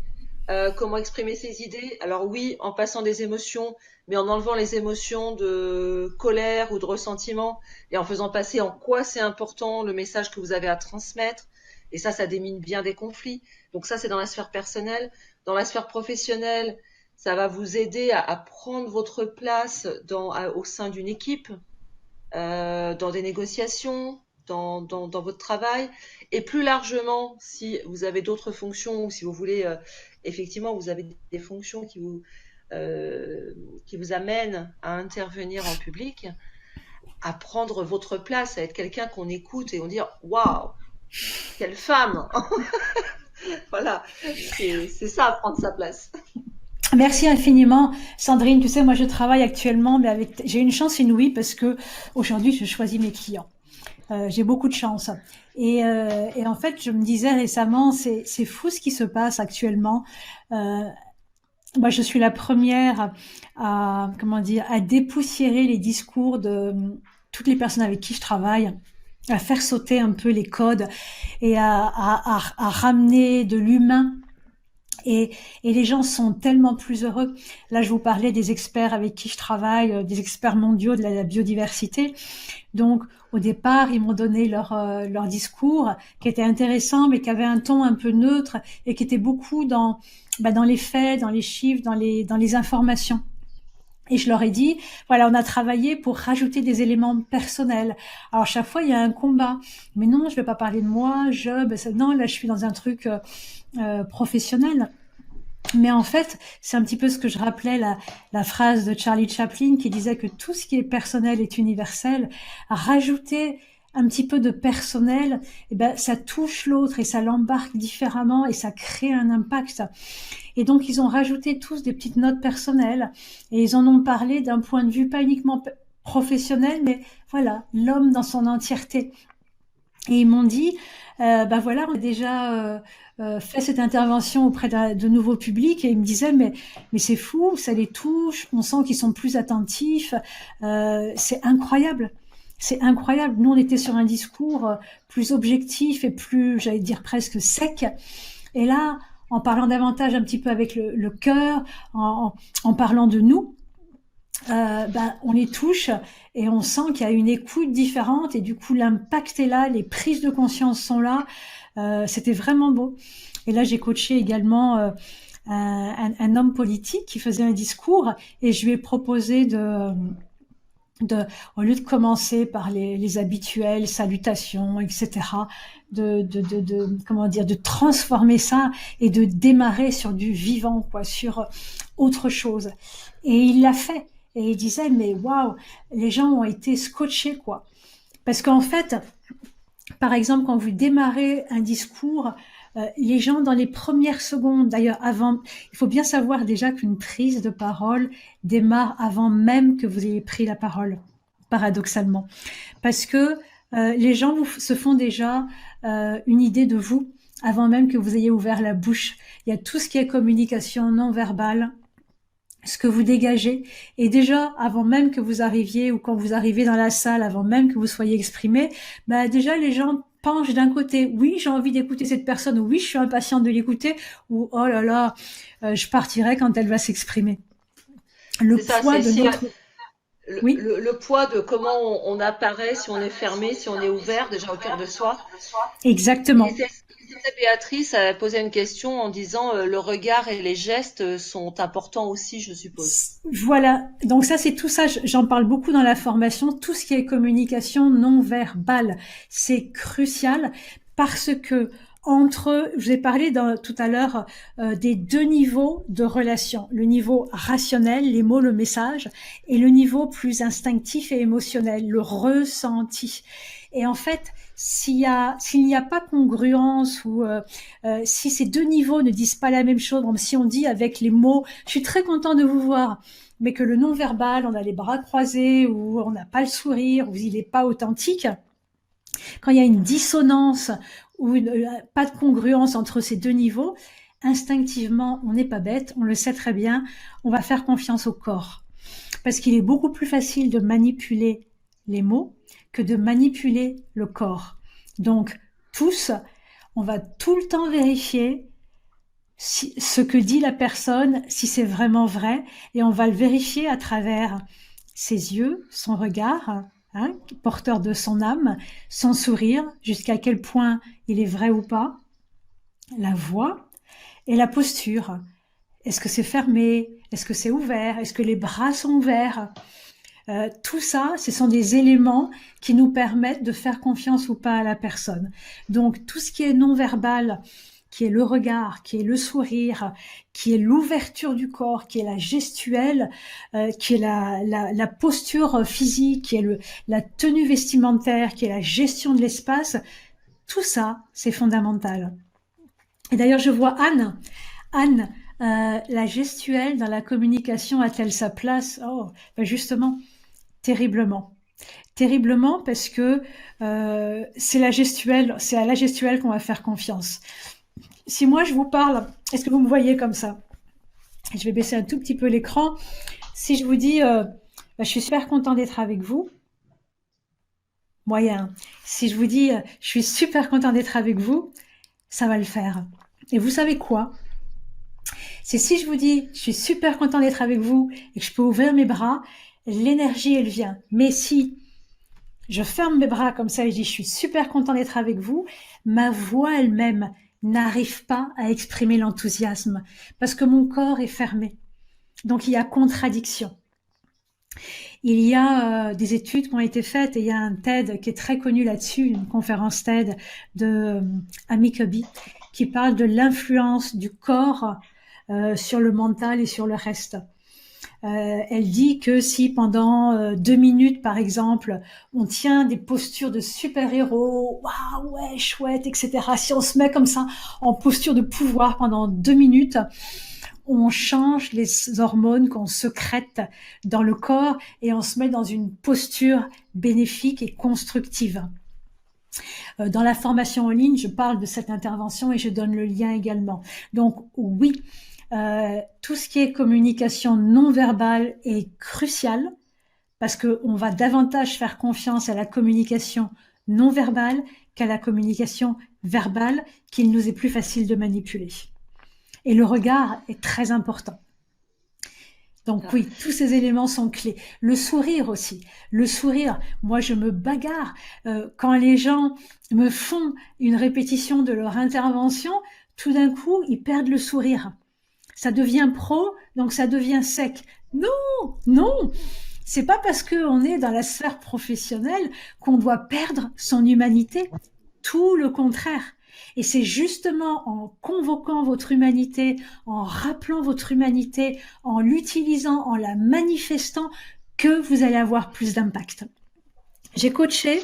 comment exprimer ses idées. Alors oui, en passant des émotions, mais en enlevant les émotions de colère ou de ressentiment et en faisant passer en quoi c'est important le message que vous avez à transmettre. Et ça démine bien des conflits. Donc ça, c'est dans la sphère personnelle. Dans la sphère professionnelle, ça va vous aider à prendre votre place au sein d'une équipe, dans des négociations, dans votre travail. Et plus largement, si vous avez d'autres fonctions ou si vous voulez, effectivement, vous avez des fonctions qui vous amènent à intervenir en public, à prendre votre place, à être quelqu'un qu'on écoute et on dit « Waouh, quelle femme !» Voilà, c'est ça, prendre sa place. Merci infiniment, Sandrine. Tu sais, moi, je travaille actuellement, mais j'ai une chance inouïe parce que aujourd'hui, je choisis mes clients. J'ai beaucoup de chance. Et en fait, je me disais récemment, c'est fou ce qui se passe actuellement. Moi, je suis la première à dépoussiérer les discours de toutes les personnes avec qui je travaille, à faire sauter un peu les codes et à ramener de l'humain Et les gens sont tellement plus heureux. Là, je vous parlais des experts avec qui je travaille, des experts mondiaux de la biodiversité. Donc, au départ, ils m'ont donné leur discours, qui était intéressant, mais qui avait un ton un peu neutre et qui était beaucoup dans les faits, dans les chiffres, dans les informations. Et je leur ai dit, voilà, on a travaillé pour rajouter des éléments personnels. Alors, chaque fois, il y a un combat. Mais non, je vais pas parler de moi, non, là, je suis dans un truc professionnel. Mais en fait, c'est un petit peu ce que je rappelais, la phrase de Charlie Chaplin qui disait que tout ce qui est personnel est universel. Rajouter un petit peu de personnel, eh ben, ça touche l'autre et ça l'embarque différemment et ça crée un impact. Et donc, ils ont rajouté tous des petites notes personnelles et ils en ont parlé d'un point de vue pas uniquement professionnel, mais voilà, l'homme dans son entièreté. Et ils m'ont dit, voilà, on a déjà fait cette intervention auprès de nouveaux publics, et ils me disaient, mais c'est fou, ça les touche, on sent qu'ils sont plus attentifs, c'est incroyable. C'est incroyable. Nous, on était sur un discours plus objectif et plus, j'allais dire presque sec. Et là, en parlant davantage un petit peu avec le cœur, en parlant de nous, on les touche et on sent qu'il y a une écoute différente et du coup l'impact est là, les prises de conscience sont là. C'était vraiment beau. Et là j'ai coaché également un homme politique qui faisait un discours et je lui ai proposé au lieu de commencer par les habituelles salutations, etc., de transformer ça et de démarrer sur du vivant, quoi, sur autre chose. Et il l'a fait. Et il disait, mais waouh, les gens ont été scotchés, quoi. Parce qu'en fait, par exemple, quand vous démarrez un discours, les gens dans les premières secondes, d'ailleurs avant, il faut bien savoir déjà qu'une prise de parole démarre avant même que vous ayez pris la parole, paradoxalement. Parce que les gens se font déjà une idée de vous avant même que vous ayez ouvert la bouche. Il y a tout ce qui est communication non verbale, ce que vous dégagez. Et déjà, avant même que vous arriviez ou quand vous arrivez dans la salle, avant même que vous soyez exprimé, déjà les gens penchent d'un côté. Oui, j'ai envie d'écouter cette personne. Oui, je suis impatiente de l'écouter. Ou oh là là, je partirai quand elle va s'exprimer. Le poids de notre... Oui. Le poids de comment on apparaît, si on est fermé, si on est ouvert, déjà au cœur de soi. Exactement. Béatrice a posé une question en disant le regard et les gestes sont importants aussi, je suppose. Voilà, donc ça c'est tout ça, j'en parle beaucoup dans la formation, tout ce qui est communication non verbale, c'est crucial parce que je vous ai parlé tout à l'heure des deux niveaux de relation, le niveau rationnel, les mots, le message, et le niveau plus instinctif et émotionnel, le ressenti. Et en fait, s'il n'y a pas congruence ou si ces deux niveaux ne disent pas la même chose, donc si on dit avec les mots « je suis très content de vous voir », mais que le non-verbal, on a les bras croisés ou on n'a pas le sourire ou il n'est pas authentique, quand il y a une dissonance ou pas de congruence entre ces deux niveaux, instinctivement, on n'est pas bête, on le sait très bien, on va faire confiance au corps. Parce qu'il est beaucoup plus facile de manipuler les mots que de manipuler le corps. Donc, tous, on va tout le temps vérifier ce que dit la personne, si c'est vraiment vrai, et on va le vérifier à travers ses yeux, son regard, porteur de son âme, son sourire, jusqu'à quel point il est vrai ou pas, la voix et la posture. Est-ce que c'est fermé? Est-ce que c'est ouvert? Est-ce que les bras sont ouverts? Tout ça, ce sont des éléments qui nous permettent de faire confiance ou pas à la personne. Donc, tout ce qui est non-verbal, qui est le regard, qui est le sourire, qui est l'ouverture du corps, qui est la gestuelle, qui est la posture physique, qui est la tenue vestimentaire, qui est la gestion de l'espace, tout ça, c'est fondamental. Et d'ailleurs, je vois Anne. Anne, la gestuelle dans la communication a-t-elle sa place? Oh, justement, terriblement. Terriblement parce que c'est à la gestuelle qu'on va faire confiance. Si moi je vous parle, est-ce que vous me voyez comme ça? Je vais baisser un tout petit peu l'écran. Si je vous dis, je suis super content d'être avec vous, moyen. Si je vous dis, je suis super content d'être avec vous, ça va le faire. Et vous savez quoi? C'est si je vous dis, je suis super content d'être avec vous et que je peux ouvrir mes bras, l'énergie, elle vient. Mais si je ferme mes bras comme ça et je dis, je suis super content d'être avec vous, ma voix elle-même n'arrive pas à exprimer l'enthousiasme parce que mon corps est fermé. Donc, il y a contradiction. Il y a des études qui ont été faites et il y a un TED qui est très connu là-dessus, une conférence TED de Amy Cubby, qui parle de l'influence du corps sur le mental et sur le reste. Elle dit que si pendant 2 minutes, par exemple, on tient des postures de super-héros, waouh, ouais, chouette, etc., si on se met comme ça en posture de pouvoir pendant 2 minutes, on change les hormones qu'on sécrète dans le corps et on se met dans une posture bénéfique et constructive. Dans la formation en ligne, je parle de cette intervention et je donne le lien également. Donc oui, tout ce qui est communication non verbale est crucial parce qu'on va davantage faire confiance à la communication non verbale qu'à la communication verbale qu'il nous est plus facile de manipuler. Et le regard est très important. Donc oui, tous ces éléments sont clés. Le sourire aussi. Le sourire, moi je me bagarre. Quand les gens me font une répétition de leur intervention, tout d'un coup, ils perdent le sourire. Ça devient pro, donc ça devient sec. Non, non, c'est pas parce qu'on est dans la sphère professionnelle qu'on doit perdre son humanité. Tout le contraire. Et c'est justement en convoquant votre humanité, en rappelant votre humanité, en l'utilisant, en la manifestant, que vous allez avoir plus d'impact. J'ai coaché,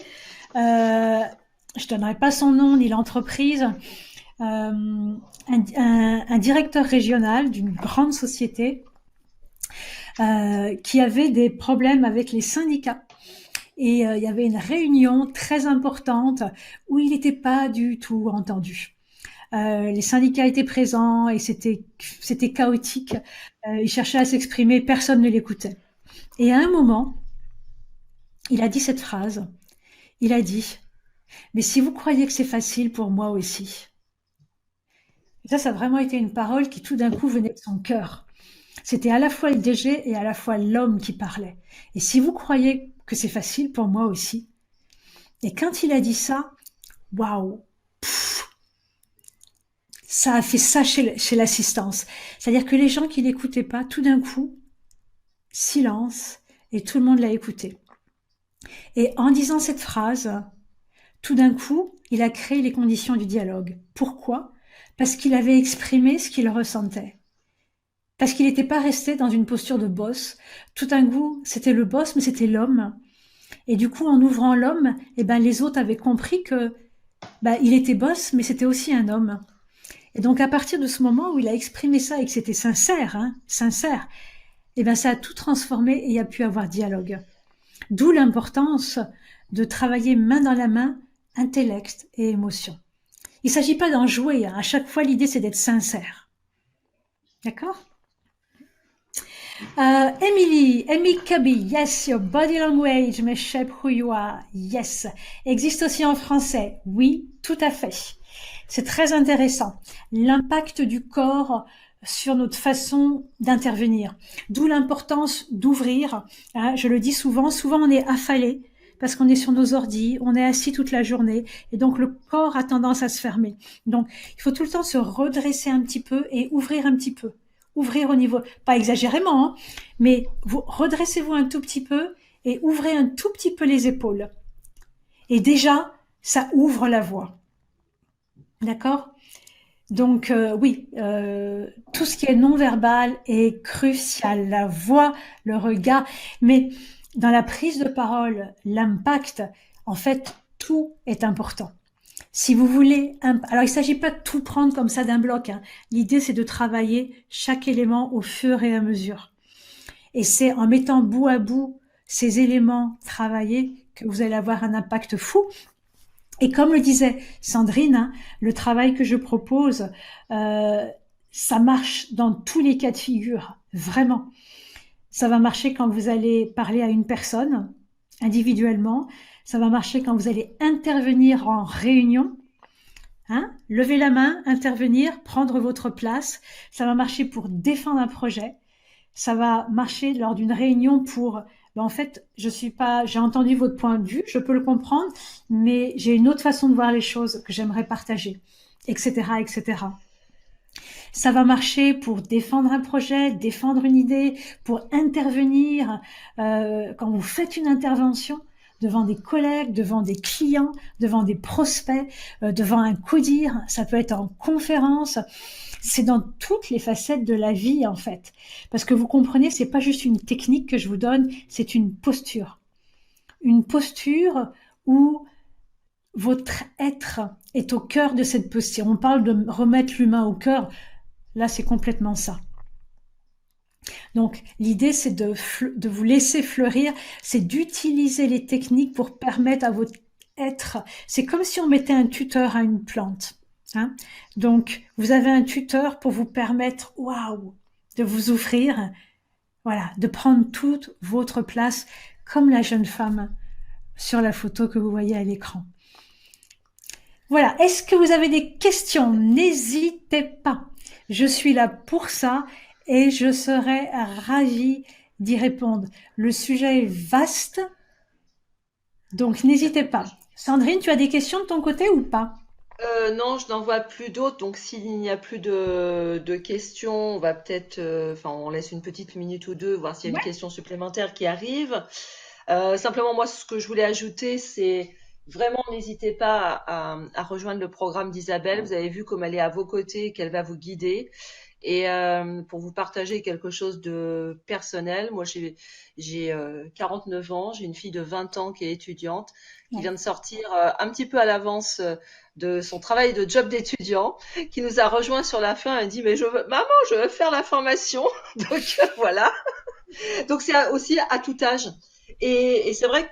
je donnerai pas son nom ni l'entreprise, un directeur régional d'une grande société qui avait des problèmes avec les syndicats. Et il y avait une réunion très importante où il n'était pas du tout entendu. Les syndicats étaient présents et c'était chaotique. Il cherchait à s'exprimer, personne ne l'écoutait. Et à un moment, il a dit cette phrase. Il a dit, mais si vous croyez que c'est facile pour moi aussi. Et ça a vraiment été une parole qui tout d'un coup venait de son cœur. C'était à la fois le DG et à la fois l'homme qui parlait. Et si vous croyez que c'est facile pour moi aussi. Et quand il a dit ça, waouh, ça a fait ça chez l'assistance. C'est-à-dire que les gens qui l'écoutaient pas, tout d'un coup, silence, et tout le monde l'a écouté. Et en disant cette phrase, tout d'un coup, il a créé les conditions du dialogue. Pourquoi? Parce qu'il avait exprimé ce qu'il ressentait. Parce qu'il n'était pas resté dans une posture de boss. Tout d'un coup, c'était le boss, mais c'était l'homme. Et du coup, en ouvrant l'homme, eh ben, les autres avaient compris que il était boss, mais c'était aussi un homme. Et donc, à partir de ce moment où il a exprimé ça et que c'était sincère, sincère, eh ben, ça a tout transformé et il y a pu avoir dialogue. D'où l'importance de travailler main dans la main, intellect et émotion. Il ne s'agit pas d'en jouer. À chaque fois, l'idée, c'est d'être sincère. D'accord? Amy Cubby, yes, your body language may shape who you are. Yes. Existe aussi en français. Oui, tout à fait. C'est très intéressant. L'impact du corps sur notre façon d'intervenir. D'où l'importance d'ouvrir. Je le dis souvent on est affalé parce qu'on est sur nos ordis, on est assis toute la journée et donc le corps a tendance à se fermer. Donc, il faut tout le temps se redresser un petit peu et ouvrir un petit peu. Ouvrir au niveau, pas exagérément, mais redressez-vous un tout petit peu et ouvrez un tout petit peu les épaules. Et déjà, ça ouvre la voie. D'accord? Donc oui, tout ce qui est non-verbal est crucial. La voix, le regard, mais dans la prise de parole, l'impact, en fait, tout est important. Si vous voulez, alors il ne s'agit pas de tout prendre comme ça d'un bloc. L'idée, c'est de travailler chaque élément au fur et à mesure. Et c'est en mettant bout à bout ces éléments travaillés que vous allez avoir un impact fou. Et comme le disait Sandrine, le travail que je propose, ça marche dans tous les cas de figure, vraiment. Ça va marcher quand vous allez parler à une personne individuellement. Ça va marcher quand vous allez intervenir en réunion Hein? Levez la main, intervenir, prendre votre place. Ça va marcher pour défendre un projet. Ça va marcher lors d'une réunion pour, en fait, j'ai entendu votre point de vue, je peux le comprendre, mais j'ai une autre façon de voir les choses que j'aimerais partager, etc., etc. Ça va marcher pour défendre un projet, défendre une idée, pour intervenir quand vous faites une intervention devant des collègues, devant des clients, devant des prospects, devant un codir. Ça peut être en conférence. C'est dans toutes les facettes de la vie en fait, parce que vous comprenez, c'est pas juste une technique que je vous donne, c'est une posture où votre être est au cœur de cette posture. On parle de remettre l'humain au cœur. Là, c'est complètement ça. Donc, l'idée, c'est de vous laisser fleurir, c'est d'utiliser les techniques pour permettre à votre être. C'est comme si on mettait un tuteur à une plante. Hein? Donc, vous avez un tuteur pour vous permettre, waouh, de vous ouvrir, voilà, de prendre toute votre place, comme la jeune femme sur la photo que vous voyez à l'écran. Voilà. Est-ce que vous avez des questions? N'hésitez pas. Je suis là pour ça et je serai ravie d'y répondre. Le sujet est vaste, donc n'hésitez pas. Sandrine, tu as des questions de ton côté ou pas? Non, je n'en vois plus d'autres. Donc, s'il n'y a plus de questions, on va peut-être, on laisse une petite minute ou deux, voir s'il y a une question supplémentaire qui arrive. Simplement, moi, ce que je voulais ajouter, c'est vraiment, n'hésitez pas à rejoindre le programme d'Isabelle. Vous avez vu comme elle est à vos côtés, qu'elle va vous guider. Et pour vous partager quelque chose de personnel, moi j'ai 49 ans, j'ai une fille de 20 ans qui est étudiante, qui vient de sortir un petit peu à l'avance de son travail de job d'étudiant, qui nous a rejoint sur la fin et dit mais maman, je veux faire la formation. Donc voilà. Donc c'est aussi à tout âge. Et c'est vrai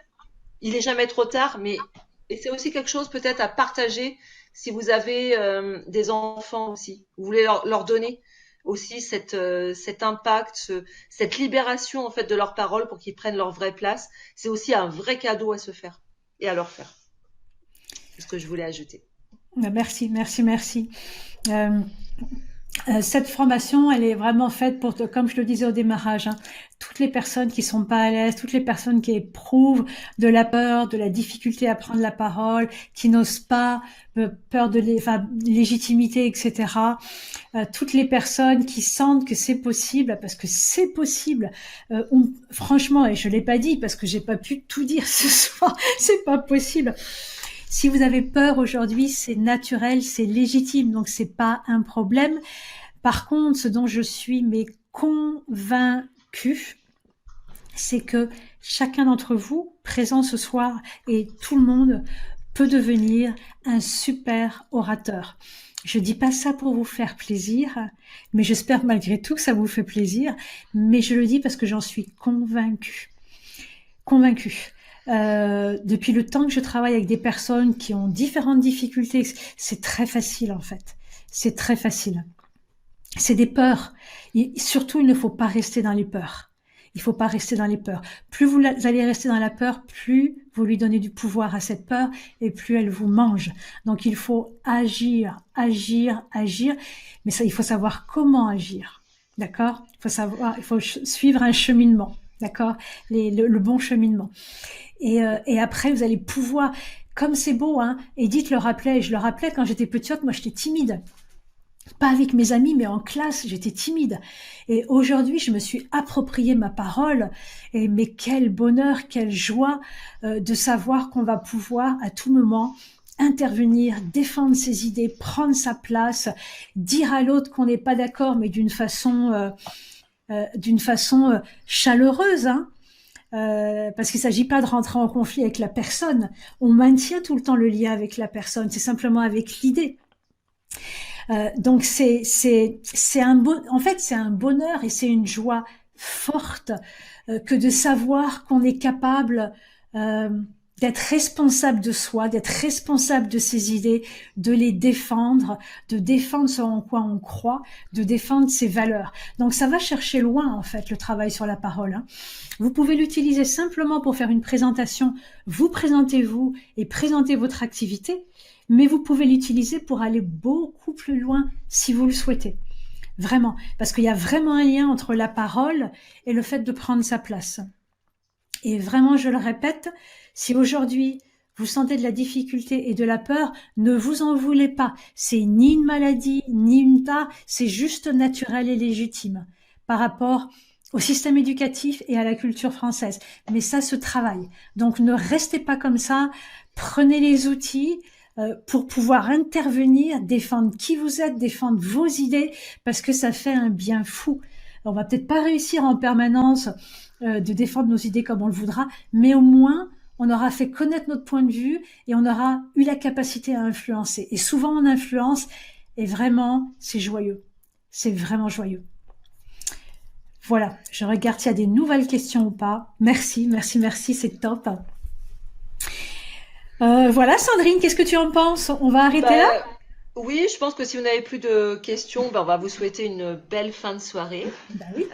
qu'il est jamais trop tard, mais et c'est aussi quelque chose peut-être à partager si vous avez des enfants aussi. Vous voulez leur donner aussi cet impact, cette libération en fait de leurs paroles pour qu'ils prennent leur vraie place. C'est aussi un vrai cadeau à se faire et à leur faire. C'est ce que je voulais ajouter. Merci, merci, merci. Cette formation, elle est vraiment faite pour, comme je le disais au démarrage, hein, toutes les personnes qui sont pas à l'aise, toutes les personnes qui éprouvent de la peur, de la difficulté à prendre la parole, qui n'osent pas, peur de légitimité, etc. Toutes les personnes qui sentent que c'est possible, parce que c'est possible. Franchement, et je l'ai pas dit parce que j'ai pas pu tout dire ce soir, c'est pas possible. Si vous avez peur aujourd'hui, c'est naturel, c'est légitime, donc c'est pas un problème. Par contre, ce dont je suis convaincue, c'est que chacun d'entre vous, présent ce soir, et tout le monde peut devenir un super orateur. Je dis pas ça pour vous faire plaisir, mais j'espère malgré tout que ça vous fait plaisir, mais je le dis parce que j'en suis convaincue. Convaincue. Depuis le temps que je travaille avec des personnes qui ont différentes difficultés, c'est très facile en fait. C'est très facile. C'est des peurs. Et surtout, il ne faut pas rester dans les peurs. Il faut pas rester dans les peurs. Plus vous allez rester dans la peur, plus vous lui donnez du pouvoir à cette peur et plus elle vous mange. Donc il faut agir, agir, agir. Mais ça, il faut savoir comment agir. D'accord? Il faut suivre un cheminement. D'accord? Le bon cheminement. Et après, vous allez pouvoir, comme c'est beau, hein, Edith le rappelait, je le rappelais quand j'étais petite, moi j'étais timide. Pas avec mes amis, mais en classe, j'étais timide. Et aujourd'hui, je me suis approprié ma parole. Et mais quel bonheur, quelle joie de savoir qu'on va pouvoir à tout moment intervenir, défendre ses idées, prendre sa place, dire à l'autre qu'on n'est pas d'accord, mais d'une façon chaleureuse, hein. Parce qu'il ne s'agit pas de rentrer en conflit avec la personne. On maintient tout le temps le lien avec la personne. C'est simplement avec l'idée. Donc c'est un bonheur et c'est une joie forte que de savoir qu'on est capable d'être responsable de soi, d'être responsable de ses idées, de les défendre, de défendre ce en quoi on croit, de défendre ses valeurs. Donc ça va chercher loin en fait le travail sur la parole, hein. Vous pouvez l'utiliser simplement pour faire une présentation. Vous présentez-vous et présentez votre activité. mais vous pouvez l'utiliser pour aller beaucoup plus loin si vous le souhaitez. Vraiment, parce qu'il y a vraiment un lien entre la parole et le fait de prendre sa place. Et vraiment, je le répète, si aujourd'hui vous sentez de la difficulté et de la peur, ne vous en voulez pas. C'est ni une maladie, ni une tare, c'est juste naturel et légitime par rapport au système éducatif et à la culture française. Mais ça se travaille. Donc ne restez pas comme ça, prenez les outils pour pouvoir intervenir, défendre qui vous êtes, défendre vos idées, parce que ça fait un bien fou. On va peut-être pas réussir en permanence de défendre nos idées comme on le voudra, mais au moins on aura fait connaître notre point de vue et on aura eu la capacité à influencer. Et souvent on influence et vraiment c'est joyeux. C'est vraiment joyeux. Voilà, je regarde s'il y a des nouvelles questions ou pas. Merci, merci, merci, c'est top. Voilà, Sandrine, qu'est-ce que tu en penses? On va arrêter là? Oui, je pense que si vous n'avez plus de questions, on va vous souhaiter une belle fin de soirée. Oui.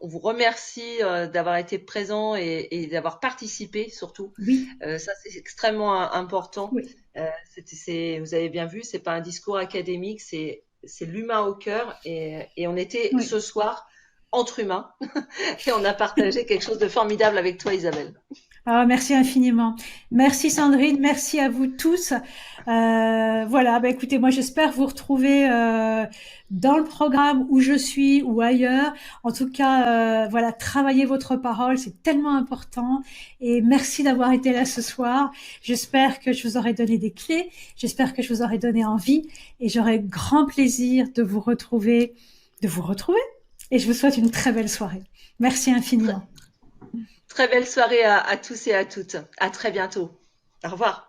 On vous remercie d'avoir été présent et d'avoir participé surtout. Oui. Ça, c'est extrêmement important. Oui. Vous avez bien vu, c'est pas un discours académique, c'est l'humain au cœur. Et on était ce soir entre humains et on a partagé quelque chose de formidable avec toi, Isabelle. Ah, merci infiniment. Merci Sandrine, merci à vous tous. Voilà, écoutez, moi j'espère vous retrouver dans le programme où je suis ou ailleurs. En tout cas, voilà, travaillez votre parole, c'est tellement important. Et merci d'avoir été là ce soir. J'espère que je vous aurai donné des clés, j'espère que je vous aurai donné envie et j'aurai grand plaisir de vous retrouver. Et je vous souhaite une très belle soirée. Merci infiniment. Très belle soirée à tous et à toutes. À très bientôt. Au revoir.